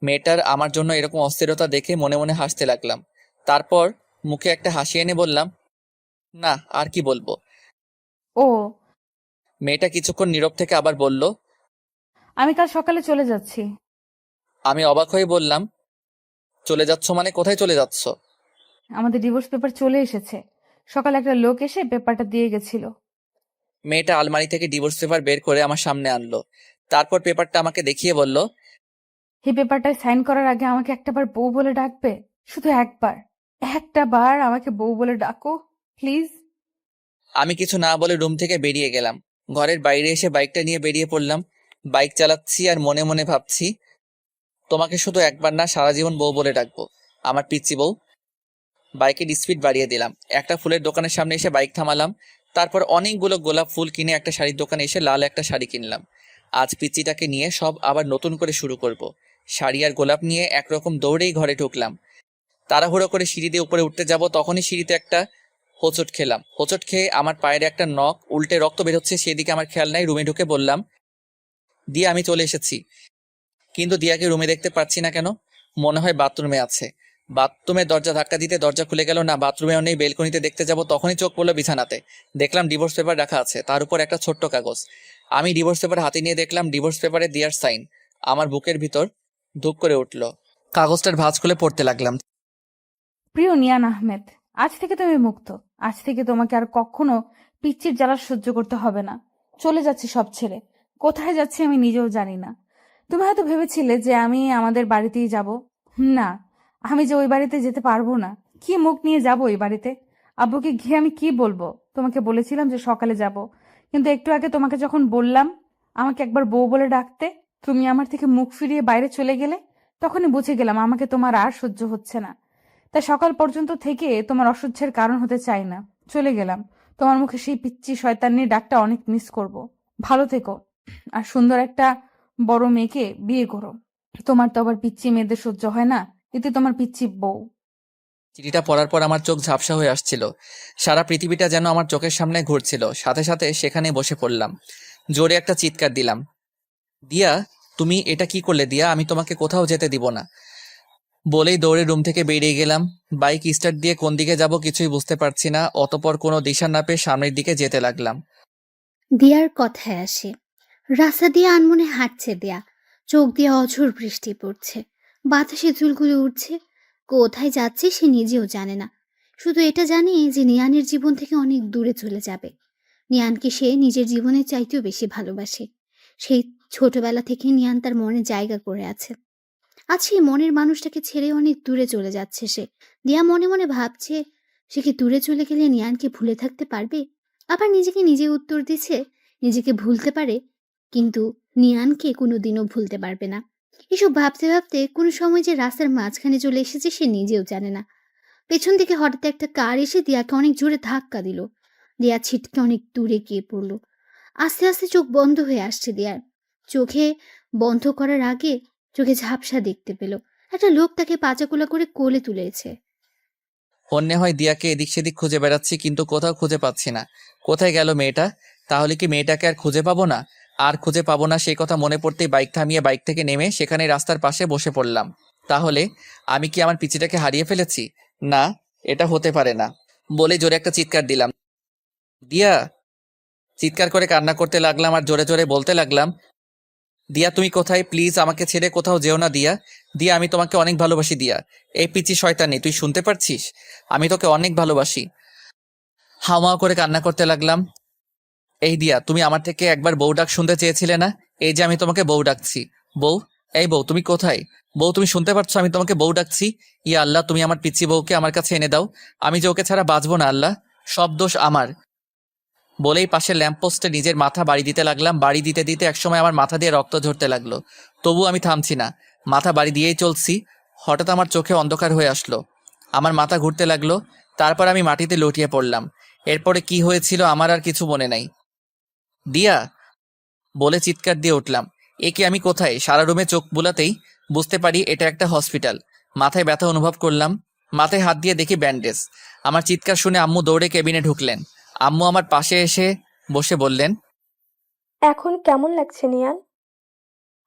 মেয়েটার আমার জন্য এরকম অস্থিরতা দেখে মনে মনে হাসতে লাগলাম। তারপর মুখে একটা হাসি এনে বললাম, না, আর কি বলবো। ও, মেয়েটা কিছুক্ষণ নীরব থেকে আবার বলল, আমি কাল সকালে চলে যাচ্ছি। আমি অবাক হয়ে বললাম, চলে যাচ্ছ মানে কোথায় চলে যাচ্ছ? আমাদের ডিভোর্স পেপার চলে এসেছে। সকালে একটা লোক এসে পেপারটা দিয়ে গেছিল। মেয়েটা আলমারি থেকে ডিভোর্স পেপার বের করে আমার সামনে আনলো। তারপর পেপারটা আমাকে দেখিয়ে বলল, এই পেপারটায় সাইন করার আগে আমাকে একটাবার বউ বলে ডাকবে। শুধু একবার, একটা বার আমাকে বউ বলে ডাকো প্লিজ। আমি কিছু না বলে রুম থেকে বেরিয়ে গেলাম। ঘরের বাইরে এসে বাইকটা নিয়ে বেরিয়ে পড়লাম। বাইক চালাচ্ছি আর মনে মনে ভাবছি, তোমাকে শুধু একবার না, সারা জীবন বউ বলে ডাকবো, আমার পিচ্চি বউ। বাইকের স্পিড বাড়িয়ে দিলাম। একটা ফুলের দোকানের সামনে এসে বাইক থামালাম। তারপর অনেকগুলো গোলাপ ফুল কিনে একটা শাড়ির দোকানে এসে লাল একটা শাড়ি কিনলাম। আজ পিচ্চিটাকে নিয়ে সব আবার নতুন করে শুরু করব। শাড়ি আর গোলাপ নিয়ে একরকম দৌড়েই ঘরে ঢুকলাম। তাড়াহুড়ো করে সিঁড়ি দিয়ে উপরে উঠতে যাব, তখনই সিঁড়িতে একটা হোঁচট খেলাম। হোঁচট খেয়ে আমার পায়ের একটা নখ উল্টে রক্ত বেরোচ্ছে, সেদিকে আমার খেয়াল নাই। রুমে ঢুকে বললাম, দিয়া, আমি চলে এসেছি। কিন্তু দিয়াকে রুমে দেখতে পাচ্ছি না কেন? মনে হয় বাথরুমে আছে। বাথরুমের দরজা ধাক্কা দিতে দরজা খুলে গেল না। বাথরুমেও নেই। বেলকনিতে দেখতে যাব, তখনই চোখ পড়লো বিছানাতে। দেখলাম ডিভোর্স পেপার রাখা আছে, তার উপর একটা ছোট্ট কাগজ। আমি ডিভোর্স পেপার হাতে নিয়ে দেখলাম ডিভোর্স পেপারে দিয়ার সাইন। আমার বুকের ভিতর ধুক করে উঠল। কাগজটার ভাঁজ খুলে পড়তে লাগলাম। প্রিয় নিয়ান আহমেদ, আজ থেকে তুমি মুক্ত। আজ থেকে তোমাকে আর কখনো পিচ্চির জ্বালা সহ্য করতে হবে না। চলে যাচ্ছি সব ছেড়ে। কোথায় যাচ্ছি আমি নিজেও জানি না। তুমি হয়তো ভেবেছিলে যে আমি আমাদের বাড়িতেই যাব। না, আমি যে ওই বাড়িতে যেতে পারবো না। কি মুখ নিয়ে যাব ওই বাড়িতে? আব্বুকে গিয়ে আমি কি বলবো? তোমাকে বলেছিলাম যে সকালে যাব, কিন্তু একটু আগে তোমাকে যখন বললাম আমাকে একবার বউ বলে ডাকতে, তুমি আমার থেকে মুখ ফিরিয়ে বাইরে চলে গেলে তখনই বুঝে গেলাম আমাকে তোমার আর সহ্য হচ্ছে না। তাই সকাল পর্যন্ত থেকে তোমার অসহ্যের কারণ হতে চাই না, চলে গেলাম। তোমার মুখে সেই পিচ্চি শয়তানির ডাকটা অনেক মিস করব। ভালো থেকো, আর সুন্দর একটা বড় মেয়েকে বিয়ে করো। তোমার তো আবার পিচ্চি মেয়েদের সহ্য হয় না, এতে তোমার পিচ্চি বউ। চিঠিটা পড়ার পর আমার চোখ ঝাপসা হয়ে আসছিল। সারা পৃথিবীটা যেন আমার চোখের সামনে ঘুরছিল। সাথে সাথে সেখানে বসে পড়লাম। জোরে একটা চিৎকার দিলাম, দিয়া তুমি এটা কি করলে দিয়া? আমি তোমাকে কোথাও যেতে দিব না। বলেই দৌড়ে রুম থেকে বেরিয়ে গেলাম। বাইক স্টার্ট দিয়ে কোন দিকে যাব কিছুই বুঝতে পারছি না। অতপর কোনো দিশা না পেয়ে সামনের দিকে যেতে লাগলাম। দিয়ার কথায় আসে। রাস্তা দিয়ে আনমনে হাঁটছে দেয়া, চোখ দিয়ে অঝোর বৃষ্টি পড়ছে, বাতাসে চুলগুলো উঠছে। কোথায় যাচ্ছে সে নিজেও জানে না, শুধু এটা জানে যে নিয়ানের জীবন থেকে অনেক দূরে চলে যাবে। নিয়ানকে সে নিজের জীবনের চাইতেও বেশি ভালোবাসে। সেই ছোটবেলা থেকে নিয়ান তার মনে জায়গা করে আছে। আজ সেই মনের মানুষটাকে ছেড়ে অনেক দূরে চলে যাচ্ছে সে। দিয়া মনে মনে ভাবছে, সে কি দূরে চলে গেলে নিয়ানকে ভুলে থাকতে পারবে? আবার নিজেকে নিজে উত্তর দিচ্ছে, নিজেকে ভুলতে পারে, কিন্তু নিয়ানকে কোনোদিনও ভুলতে পারবে না। এসব ভাবতে ভাবতে কোনো সময় যে রাস্তার মাঝখানে চলে এসেছে সে নিজেও জানে না। পেছন থেকে হঠাৎ একটা কার এসে দিয়াকে অনেক জোরে ধাক্কা দিল। দিয়া ছিটকে অনেক দূরে গিয়ে পড়ল। আস্তে আস্তে চোখ বন্ধ হয়ে আসছে দিয়ার। চোখে বন্ধ করার আগে চোখে ঝাপসা দেখতে পেল, একটা লোক তাকে পাচাকোলা করে কোলে তুলেছে। অন্যে হয় দিয়াকে এদিক সেদিক খুঁজে বেড়াচ্ছি, কিন্তু কোথাও খুঁজে পাচ্ছি না। কোথায় গেল মেয়েটা? তাহলে কি মেয়েটাকে আর খুঁজে পাবো না? আর খুঁজে পাবো না সেই কথা মনে পড়তেই বাইক থামিয়ে বাইক থেকে নেমে সেখানে রাস্তার পাশে বসে পড়লাম। তাহলে আমি কি আমার পিচিটাকে হারিয়ে ফেলেছি? না, এটা হতে পারে না। বলে জোরে একটা চিৎকার দিলাম, দিয়া। চিৎকার করে কান্না করতে লাগলাম আর জোরে জোরে বলতে লাগলাম, দিয়া তুমি কোথায়? প্লিজ আমাকে ছেড়ে কোথাও যেও না দিয়া। দিয়া আমি তোমাকে অনেক ভালোবাসি দিয়া। এই পিচি শয়তানি, তুই শুনতে পারছিস? আমি তোকে অনেক ভালোবাসি। হাওমাও করে কান্না করতে লাগলাম। এই দিয়া, তুমি আমার থেকে একবার বউ ডাক শুনতে চেয়েছিলে না? এই যে আমি তোমাকে বউ ডাকছি। বউ, এই বউ তুমি কোথায়? বউ তুমি শুনতে পারছো আমি তোমাকে বউ ডাকছি? ইয়া আল্লাহ, তুমি আমার পিচ্ছি বউকে আমার কাছে এনে দাও। আমি যে ওকে ছাড়া বাঁচবো না আল্লাহ, সব দোষ আমার। বলেই পাশের ল্যাম্পপোস্টে নিজের মাথা বাড়ি দিতে লাগলাম। বাড়ি দিতে দিতে একসময় আমার মাথা দিয়ে রক্ত ঝরতে লাগলো। তবু আমি থামছি না, মাথা বাড়ি দিয়েই চলছি। হঠাৎ আমার চোখে অন্ধকার হয়ে আসলো, আমার মাথা ঘুরতে লাগলো। তারপর আমি মাটিতে লুটিয়ে পড়লাম। এরপরে কি হয়েছিল আমার আর কিছু মনে নাই। দিয়া বলে চিৎকার দিয়ে উঠলাম। একে আমি কোথায়? সারা রুমে চোখ বুলাতেই বুঝতে পারি এটা একটা হসপিটাল। মাথায় ব্যথা অনুভব করলাম, মাথায় হাত দিয়ে দেখি ব্যান্ডেজ। আমার চিৎকার শুনে আম্মু দৌড়ে কেবিনে ঢুকলেন। আম্মু আমার পাশে এসে বসে বললেন, এখন কেমন লাগছে নিয়ান?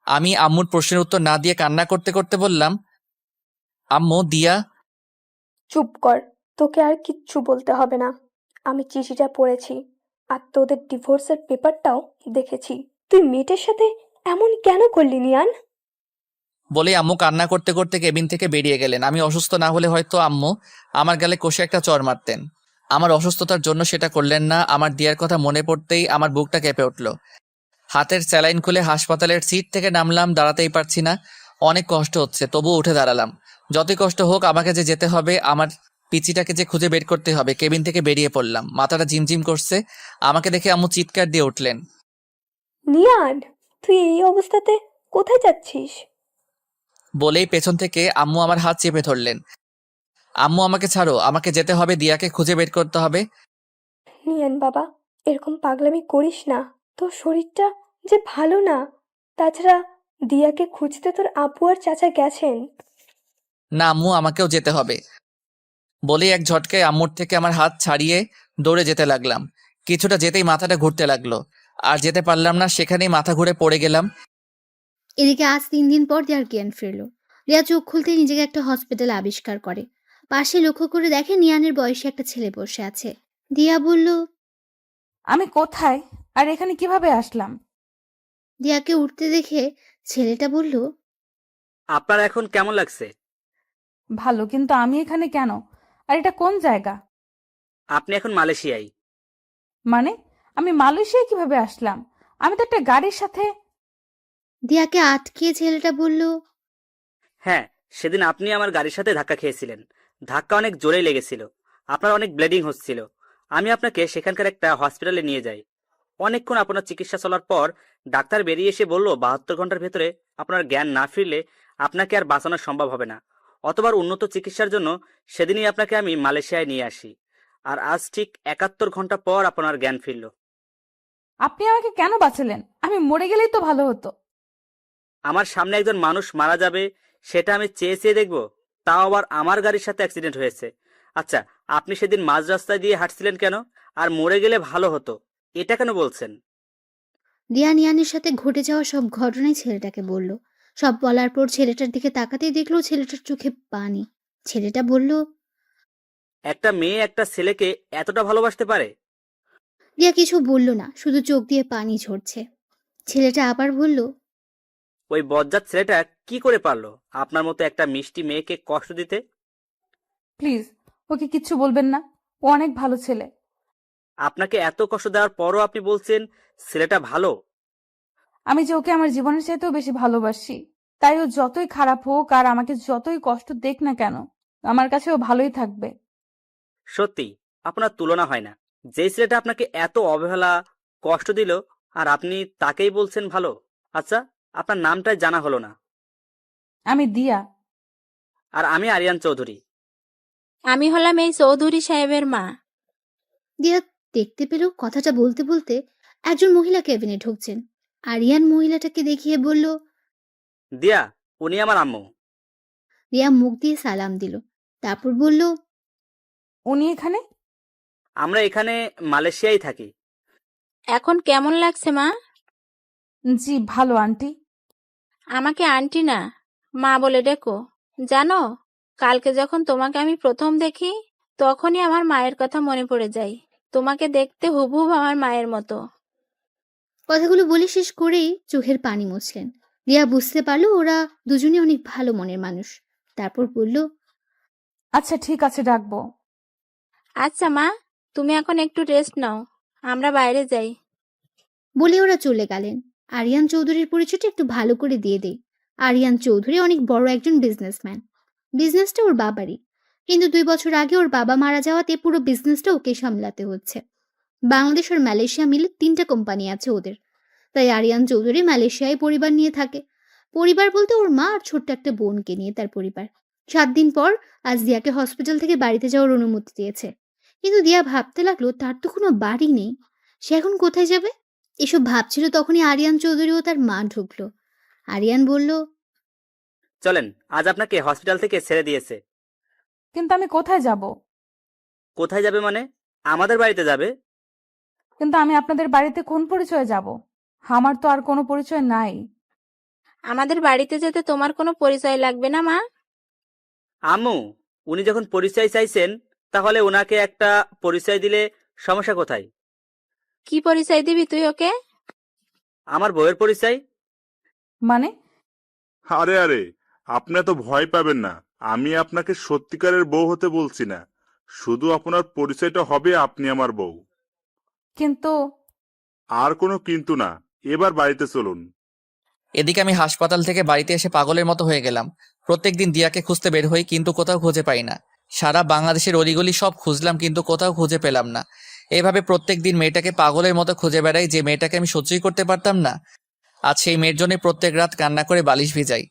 আমি আম্মুর প্রশ্নের উত্তর না দিয়ে কান্না করতে করতে বললাম, আম্মু দিয়া। চুপ কর, তোকে আর কিচ্ছু বলতে হবে না। আমি চিঠিটা পড়েছি আর তোদের ডিভোর্সের পেপারটাও দেখেছি। তুই মেয়েটার সাথে এমন কেন করলি নিয়ান? বলে আম্মু কান্না করতে করতে কেবিন থেকে বেরিয়ে গেলেন। আমি অসুস্থ না হলে হয়তো আম্মু আমার গালে কষে একটা চড় মারতেন। আমার অসুস্থতার জন্য সেটা করলেন না। আমার দিয়ার কথা মনে পড়তেই আমার বুকটা কেঁপে উঠল। হাতের স্যালাইন খুলে হাসপাতালের সিট থেকে নামলাম। দাঁড়াতেই পারছি না, অনেক কষ্ট হচ্ছে, তবু উঠে দাঁড়ালাম। যতই কষ্ট হোক আমাকে যে যেতে হবে, আমার পিচিটাকে যে খুঁজে বের করতে হবে। কেবিন থেকে বেরিয়ে পড়লাম, মাথাটা ঝিমঝিম করছে। আমাকে দেখে আম্মু চিৎকার দিয়ে উঠলেন, নিয়ান, তুই এই অবস্থাতে কোথায় যাচ্ছিস? বলেই পেছন থেকে আম্মু আমার হাত চেপে ধরলেন। আম্মু আমাকে ছাড়ো, আমাকে যেতে হবে, দিয়াকে খুঁজে বের করতে হবে। নিয়ান বাবা, এরকম পাগলামি করিস না। তোর শরীরটা যে ভালো না। তাছাড়া দিয়াকে খুঁজতে তোর আপু আর চাচা গেছেন। না আম্মু, আমাকেও যেতে হবে। বলেই এক ঝটকায় আম্মুর থেকে আমার হাত ছাড়িয়ে দৌড়ে যেতে লাগলাম। কিছুটা যেতেই মাথাটা ঘুরতে লাগলো, আর যেতে পারলাম না। সেখানেই মাথা ঘুরে পড়ে গেলাম। এদিকে আজ 3 দিন পর দিয়ার জ্ঞান ফিরল। রিয়া চোখ খুলতে নিজেকে একটা হসপিটালে আবিষ্কার করে। পাশে লক্ষ্য করে দেখে নিয়ানের বয়সী একটা ছেলে বসে আছে। দিয়া বলল, আমি কোথায় আর এখানে কিভাবে আসলাম? দিয়াকে উঠতে দেখে ছেলেটা বলল, আপনার এখন কেমন লাগছে? ভালো, কিন্তু আমি এখানে কেন? আর এটা কোন জায়গা? আপনি এখন মালয়েশিয়ায়। মানে আমি মালয়েশিয়ায় কিভাবে আসলাম? আমি তো একটা গাড়ির সাথে। দিয়াকে আটকিয়ে ছেলেটা বলল, হ্যাঁ, সেদিন আপনি আমার গাড়ির সাথে ধাক্কা খেয়েছিলেন। ধাক্কা অনেক জোরে লেগেছিল, আপনার অনেক ব্লিডিং হচ্ছিল। আমি আপনাকে সেখানকার একটা হসপিটালে নিয়ে যাই। অনেকক্ষণ আপনার চিকিৎসা চলার পর ডাক্তার বেরিয়ে এসে বলল 72 ঘন্টার ভেতরে আপনার জ্ঞান না ফিরলে আপনাকে আর বাঁচানো সম্ভব হবে না। অতবার উন্নত চিকিৎসার জন্য সেদিনই আপনাকে আমি মালয়েশিয়ায় নিয়ে আসি, আর আজ ঠিক 71 ঘন্টা পর আপনার জ্ঞান ফিরল। আপনি আমাকে কেন বাঁচালেন? আমি মরে গেলেই তো ভালো হতো। আমার সামনে একজন মানুষ মারা যাবে সেটা আমি চেয়ে চেয়ে দেখবো? তাও আবার আমার গাড়ির সাথে অ্যাক্সিডেন্ট হয়েছে। আচ্ছা, আপনি সেদিন মাঝ রাস্তায় দিয়ে হাঁটছিলেন কেন? আর মরে গেলে ভালো হতো এটা কেন বলছেন? দিয়া নিয়ানের সাথে ঘটে যাওয়া সব ঘটনাই ছেলেটাকে বলল। সব বলার পর ছেলেটার দিকে তাকাতেই দেখলো ছেলেটার চোখে পানি। ছেলেটা বলল, একটা মেয়ে একটা ছেলেকে এতটা ভালোবাসতে পারে? দিয়া কিছু বলল না, শুধু চোখ দিয়ে পানি ঝরছে। ছেলেটা আবার বলল, ওই বজ্জাত ছেলেটা কি করে পারলো আপনার মতো একটা মিষ্টি মেয়েকে কষ্ট দিতে? প্লিজ ওকে কিচ্ছু বলবেন না, ও অনেক ভালো ছেলে। আপনাকে এত কষ্ট দেওয়ার পরও আপনি বলছেন ছেলেটা ভালো? আমি যে ওকে আমার জীবনের চাইতেও বেশি ভালোবাসি, তাই ও যতই খারাপ হোক আর আমাকে যতই কষ্ট দেখ না কেন, আমার কাছে ও ভালোই থাকবে। সত্যি আপনার তুলনা হয় না। যে ছেলেটা আপনাকে এত অবহেলা কষ্ট দিল আর আপনি তাকেই বলছেন ভালো। আচ্ছা, আপনার নামটাই জানা হলো না। আমি দিয়া। আর আমি আরিয়ান চৌধুরী। আমি হলাম এই চৌধুরী সাহেবের মা। দিয়া দেখতে পেল কথাটা বলতে বলতে একজন মহিলা কেবিনে ঢুকছেন। আরিয়ান মহিলাটাকে দেখিয়ে বলল, দিয়া, উনি আমার আম্মু। দিয়া মুখ দিয়ে সালাম দিল, তারপর বলল, উনি এখানে? আমরা এখানে মালয়েশিয়ায় থাকি। এখন কেমন লাগছে মা? জি ভালো আন্টি। আমাকে আন্টি না, মা বলে ডেকো। জানো, কালকে যখন তোমাকে আমি প্রথম দেখি তখনই আমার মায়ের কথা মনে পড়ে যায়। তোমাকে দেখতে হুবহুব আমার মায়ের মতো। কথাগুলো বলে শেষ করেই চোখের পানি মুছলেন। দিয়া বুঝতে পারলো ওরা দুজনে অনেক ভালো মনের মানুষ। তারপর বলল, আচ্ছা ঠিক আছে, ডাকবো। আচ্ছা মা, তুমি এখন একটু রেস্ট নাও, আমরা বাইরে যাই। বলে ওরা চলে গেলেন। আরিয়ান চৌধুরীর পরিচয়টা একটু ভালো করে দিয়ে দেই। আরিয়ান চৌধুরী অনেক বড় একজন বিজনেসম্যান। বিজনেসটা ওর বাবারই, কিন্তু 2 বছর আগে ওর বাবা মারা যাওয়াতে পুরো বিজনেসটা ওকে সামলাতে হচ্ছে। বাংলাদেশ আর মালয়েশিয়া মিলে 3টা কোম্পানি আছে ওদের। তাই আরিয়ান চৌধুরী মালয়েশিয়ায় পরিবার নিয়ে থাকে। পরিবার বলতে ওর মা আর ছোট্ট একটা বোনকে নিয়ে তার পরিবার। 7 দিন পর আজ দিয়াকে হসপিটাল থেকে বাড়িতে যাওয়ার অনুমতি দিয়েছে। কিন্তু দিয়া ভাবতে লাগলো তার তো কোনো বাড়ি নেই, সে এখন কোথায় যাবে? এসব ভাবছিল তখনই আরিয়ান চৌধুরী ও তার মা ঢুকলো। আরিয়ান বলল, চলেন, আজ আপনাকে হসপিটাল থেকে ছেড়ে দিয়েছে। কিন্তু আমি কোথায় যাব? কোথায় যাবে মানে? আমাদের বাড়িতে যাবে। কিন্তু আমি আপনাদের বাড়িতে কোন পরিচয়ে যাব? আমার তো আর কোনো পরিচয় নাই। আমাদের বাড়িতে যেতে তোমার কোনো পরিচয় লাগবে না মা। আম্মু, উনি যখন পরিচয় চাইছেন তাহলে ওনাকে একটা পরিচয় দিলে সমস্যা কোথায়? কি পরিচয় দিবি তুই ওকে? আমার বউয়ের পরিচয়। মানে? আরে আরে, আপনি তো ভয় পাবেন না। আমি আপনাকে সত্যিকারের বউ হতে বলছি না, শুধু আপনার পরিচয়টা হবে আপনি আমার বউ। কিন্তু আর কোনো কিন্তু না, এবার বাড়িতে চলুন। এদিকে আমি হাসপাতাল থেকে বাড়িতে এসে পাগলের মতো হয়ে গেলাম। প্রত্যেকদিন দিয়াকে খুঁজতে বের হই, কিন্তু কোথাও খুঁজে পাই না। সারা বাংলাদেশের অলিগলি সব খুঁজলাম, কিন্তু কোথাও খুঁজে পেলাম না। এভাবে প্রত্যেকদিন মেয়েটাকে পাগলের মতো খুঁজে বেড়াই, যে মেয়েটাকে আমি সহ্যই করতে পারতাম না। আজ সেই মেয়ের জন্য প্রত্যেক রাত কান্না করে বালিশ ভিজাই।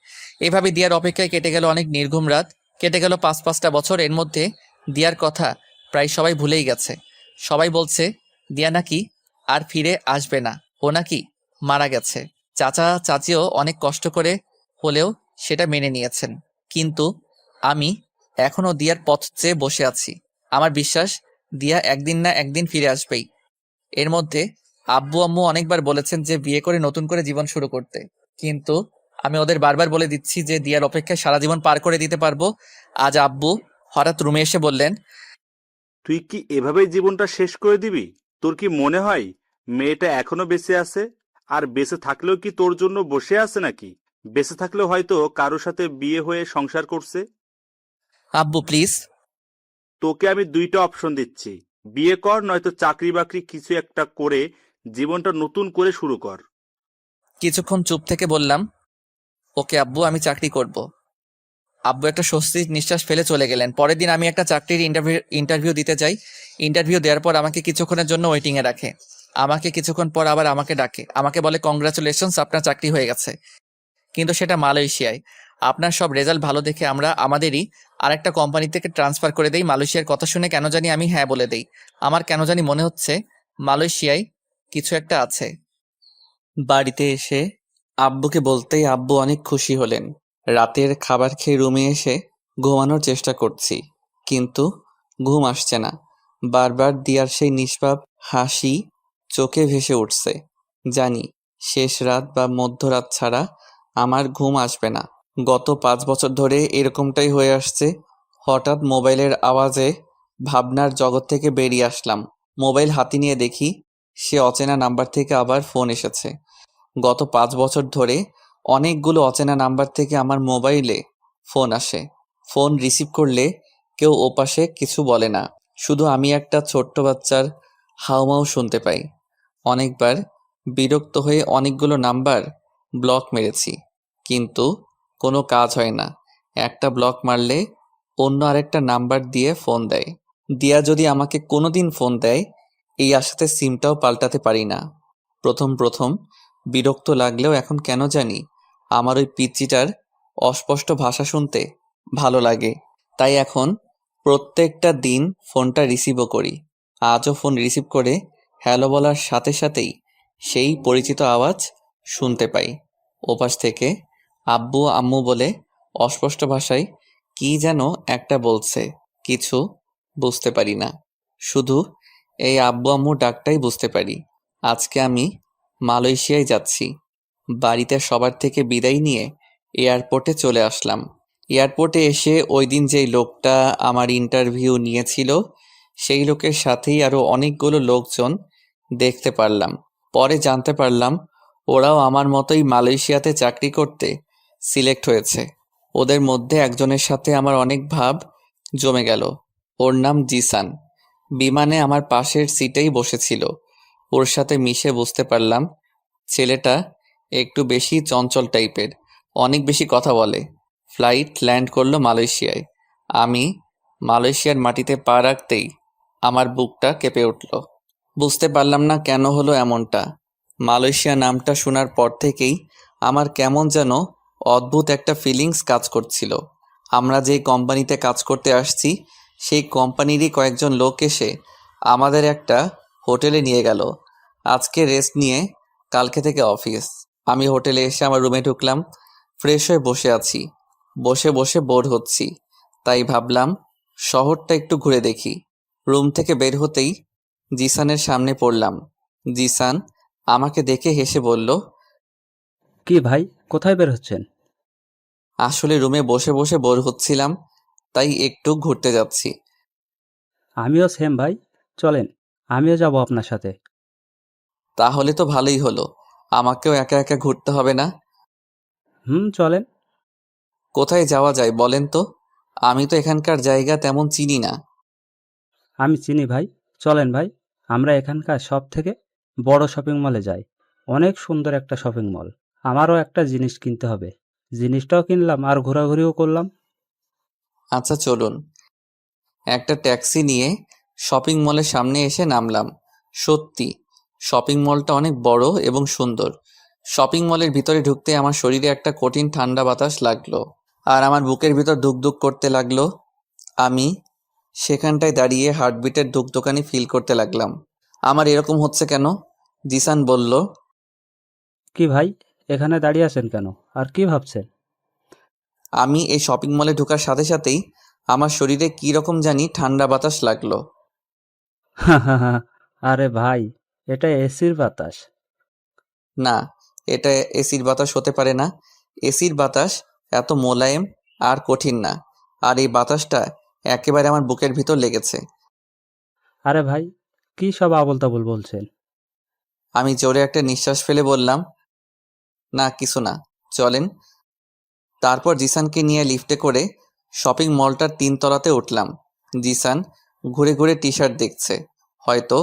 এভাবে দিয়ার অপেক্ষায় কেটে গেল অনেক নির্ঘুম রাত, কেটে গেল 5-5টা বছর। এর মধ্যে দিয়ার কথা প্রায় সবাই ভুলেই গেছে। সবাই বলছে দিয়া নাকি আর ফিরে আসবে না, ও নাকি মারা গেছে। চাচা চাচিও অনেক কষ্ট করে হলেও সেটা মেনে নিয়েছেন, কিন্তু আমি এখনো দিয়ার পথ চেয়ে বসে আছি। আমার বিশ্বাস দিয়া একদিন না একদিন ফিরে আসবেই। এর মধ্যে আব্বু আম্মু অনেকবার বলেছেন যে বিয়ে করে নতুন করে জীবন শুরু করতে, কিন্তু আমি ওদের বারবার বলে দিচ্ছি যে দিয়ার অপেক্ষায় সারা জীবন পার করে দিতে পারবো। আজ আব্বু হঠাৎ রুমে এসে বললেন, তুই কি এভাবেই জীবনটা শেষ করে দিবি? তোর কি মনে হয় মেয়েটা এখনো বেঁচে আছে? আর বেঁচে থাকলেও কি তোর জন্য বসে আছে নাকি? বেঁচে থাকলেও হয়তো কারোর সাথে বিয়ে হয়ে সংসার করছে। আব্বু প্লিজ। তোকে আমি 2টা অপশন দিচ্ছি, বিয়ে কর নয়তো চাকরি বাকরি কিছু একটা করে জীবনটা নতুন করে শুরু কর। কিছুক্ষণ চুপ থেকে বললাম, ওকে আব্বু, আমি চাকরি করব। আব্বু একটা স্বস্তির নিঃশ্বাস ফেলে চলে গেলেন। পরের দিন আমি একটা চাকরির ইন্টারভিউ দিতে যাই। ইন্টারভিউ দেওয়ার পর আমাকে কিছুক্ষণের জন্য ওয়েটিংয়ে রাখে। আমাকে কিছুক্ষণ পর আবার আমাকে ডাকে, আমাকে বলে কংগ্রাচুলেশনস, আপনার চাকরি হয়ে গেছে, কিন্তু সেটা মালয়েশিয়ায়। আপনার সব রেজাল্ট ভালো দেখে আমরা আমাদেরই আরেকটা কোম্পানি থেকে ট্রান্সফার করে দেই। মালয়েশিয়ার কথা শুনে কেন জানি আমি হ্যাঁ বলে দেই। আমার কেন জানি মনে হচ্ছে মালয়েশিয়ায় কিছু একটা আছে। বাড়িতে এসে আব্বুকে বলতেই আব্বু অনেক খুশি হলেন। রাতের খাবার খেয়ে রুমে এসে ঘুমানোর চেষ্টা করছি, কিন্তু ঘুম আসছে না। বারবার দিয়ার সেই নিষ্পাপ হাসি চোখে ভেসে উঠছে। জানি শেষ রাত বা মধ্যরাত ছাড়া আমার ঘুম আসবে না। গত 5 বছর ধরে এরকমটাই হয়ে আসছে। হঠাৎ মোবাইলের আওয়াজে ভাবনার জগৎ থেকে বেরিয়ে আসলাম। মোবাইল হাতে নিয়ে দেখি সে অচেনা নাম্বার থেকে আবার ফোন এসেছে। গত 5 বছর ধরে অনেকগুলো অচেনা নাম্বার থেকে আমার মোবাইলে ফোন আসে। ফোন রিসিভ করলে কেউ ওপাশে কিছু বলে না, শুধু আমি একটা ছোট্ট বাচ্চার হাউমাউ শুনতে পাই। অনেকবার বিরক্ত হয়ে অনেকগুলো নাম্বার ব্লক মেরেছি, কিন্তু কোনো কাজ হয় না। একটা ব্লক মারলে অন্য আরেকটা নাম্বার দিয়ে ফোন দেয়। দিয়া যদি আমাকে কোনোদিন ফোন দেয়, এই আশাতে সিমটাও পাল্টাতে পারি না। প্রথম প্রথম বিরক্ত লাগলেও এখন কেন জানি আমার ওই পিচ্চিটার অস্পষ্ট ভাষা শুনতে ভালো লাগে। তাই এখন প্রত্যেকটা দিন ফোনটা রিসিভও করি। আজও ফোন রিসিভ করে হ্যালো বলার সাথে সাথেই সেই পরিচিত আওয়াজ শুনতে পাই। ওপাশ থেকে আব্বু আম্মু বলে অস্পষ্ট ভাষায় কি যেন একটা বলছে, কিছু বুঝতে পারি না। শুধু এই আব্বু আম্মু ডাকটাই বুঝতে পারি। আজকে আমি মালয়েশিয়ায় যাচ্ছি। বাড়িতে সবার থেকে বিদায় নিয়ে এয়ারপোর্টে চলে আসলাম। এয়ারপোর্টে এসে ওই দিন যেই লোকটা আমার ইন্টারভিউ নিয়েছিল সেই লোকের সাথেই আরও অনেকগুলো লোকজন দেখতে পারলাম। পরে জানতে পারলাম ওরাও আমার মতোই মালয়েশিয়াতে চাকরি করতে সিলেক্ট হয়েছে। ওদের মধ্যে একজনের সাথে আমার অনেক ভাব জমে গেল। ওর নাম জিসান। বিমানে আমার পাশের সিটেই বসেছিল। ওর সাথে মিশে বুঝতে পারলাম ছেলেটা একটু বেশি চঞ্চল টাইপের, অনেক বেশি কথা বলে। ফ্লাইট ল্যান্ড করলো মালয়েশিয়ায়। আমি মালয়েশিয়ার মাটিতে পা রাখতেই আমার বুকটা কেঁপে উঠল। বুঝতে পারলাম না কেন হলো এমনটা। মালয়েশিয়া নামটা শোনার পর থেকেই আমার কেমন যেন অদ্ভুত একটা ফিলিংস কাজ করছিল। আমরা যেই কোম্পানিতে কাজ করতে আসছি সেই কোম্পানিরই কয়েকজন লোক এসে আমাদের একটা হোটেলে নিয়ে গেল। আজকে রেস্ট নিয়ে কালকে থেকে অফিস। আমি হোটেলে এসে আমার রুমে ঢুকলাম। ফ্রেশ হয়ে বসে আছি। বসে বসে বোর হচ্ছি, তাই ভাবলাম শহরটা একটু ঘুরে দেখি। রুম থেকে বের হতেই জিসানের সামনে পড়লাম। জিসান আমাকে দেখে হেসে বলল, কি ভাই, কোথায় বের হচ্ছেন? আসলে রুমে বসে বসে বোর হচ্ছিলাম, তাই একটু ঘুরতে যাচ্ছি। আমিও সেম ভাই, চলেন আমিও যাব আপনার সাথে। তাহলে তো ভালোই হলো, আমাকেও একা একা ঘুরতে হবে না। চলেন। কোথায় যাওয়া যায় বলেন তো? আমি তো এখানকার জায়গা তেমন চিনি না। আমি চিনি ভাই, চলেন ভাই, আমরা এখানকার সব থেকে বড় শপিং মলে যাই। অনেক সুন্দর একটা শপিং মল। আমারও একটা জিনিস কিনতে হবে, জিনিসটাও কিনলাম আর ঘোরাঘুরিও করলাম। আচ্ছা চলুন। একটা ট্যাক্সি নিয়ে শপিং মলের সামনে এসে নামলাম। সত্যি শপিং মলটা অনেক বড় এবং সুন্দর। শপিং মলের ভিতরে ঢুকতে আমার শরীরে একটা কঠিন ঠান্ডা বাতাস লাগলো, আর আমার বুকের ভিতর ধুকধুক করতে লাগলো। আমি সেখানটায় দাঁড়িয়ে হার্টবিটের ধুকধুকানি ফিল করতে লাগলাম। আমার এরকম হচ্ছে কেন? জিসান বলল, কি ভাই, এখানে দাঁড়িয়ে আছেন কেন, আর কি ভাবছেন? আমি এই শপিং মলে ঢোকার সাথে সাথেই আমার শরীরে কী রকম জানি ঠান্ডা বাতাস লাগলো। আরে ভাই, এটা এসির বাতাস। না, এটা এসির বাতাস হতে পারে না। এসির বাতাস এত মোলায়েম আর কঠিন না, আর এই বাতাসটা একেবারে আমার বুকের ভিতর লেগেছে। আরে ভাই, কি সব আবোল তাবোল বলছেন? আমি জোরে একটা নিঃশ্বাস ফেলে বললাম, না কিছু না, চলেন। তারপর জিসানকে নিয়ে লিফটে করে শপিং মলটার 3 তলাতে উঠলাম। জিসান ঘুরে ঘুরে টি শার্ট দেখছে, হয়তো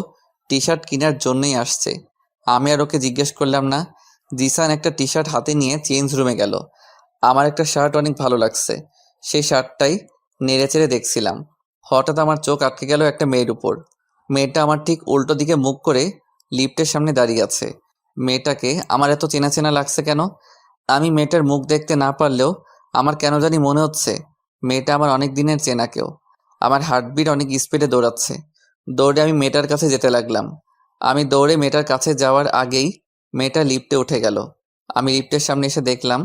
টি শার্ট কেনার জন্যই আসছে। আমি আর ওকে জিজ্ঞেস করলাম না। জিসান একটা টি শার্ট হাতে নিয়ে চেঞ্জ রুমে গেল। আমার একটা শার্ট অনেক ভালো লাগছে, সেই শার্টটাই নেড়ে চেড়ে দেখছিলাম। হঠাৎ আমার চোখ আটকে গেল একটা মেয়ের উপর। মেয়েটা আমার ঠিক উল্টো দিকে মুখ করে লিফটের সামনে দাঁড়িয়ে আছে। মেয়েটাকে আমার এত চেনা চেনা লাগছে কেন? আমি মেয়েটার মুখ দেখতে না পারলেও আমার কেন জানি মনে হচ্ছে মেয়েটা আমার অনেক দিনের চেনা কেউ। আমার হার্টবিট অনেক স্পিডে দৌড়াচ্ছে। দৌড়ে আমি মেয়েটার কাছে যেতে লাগলাম। আমি দৌড়ে মেয়েটার কাছে যাওয়ার আগেই মেয়েটা লিফটে উঠে গেল। আমি লিফটের সামনে এসে দেখলাম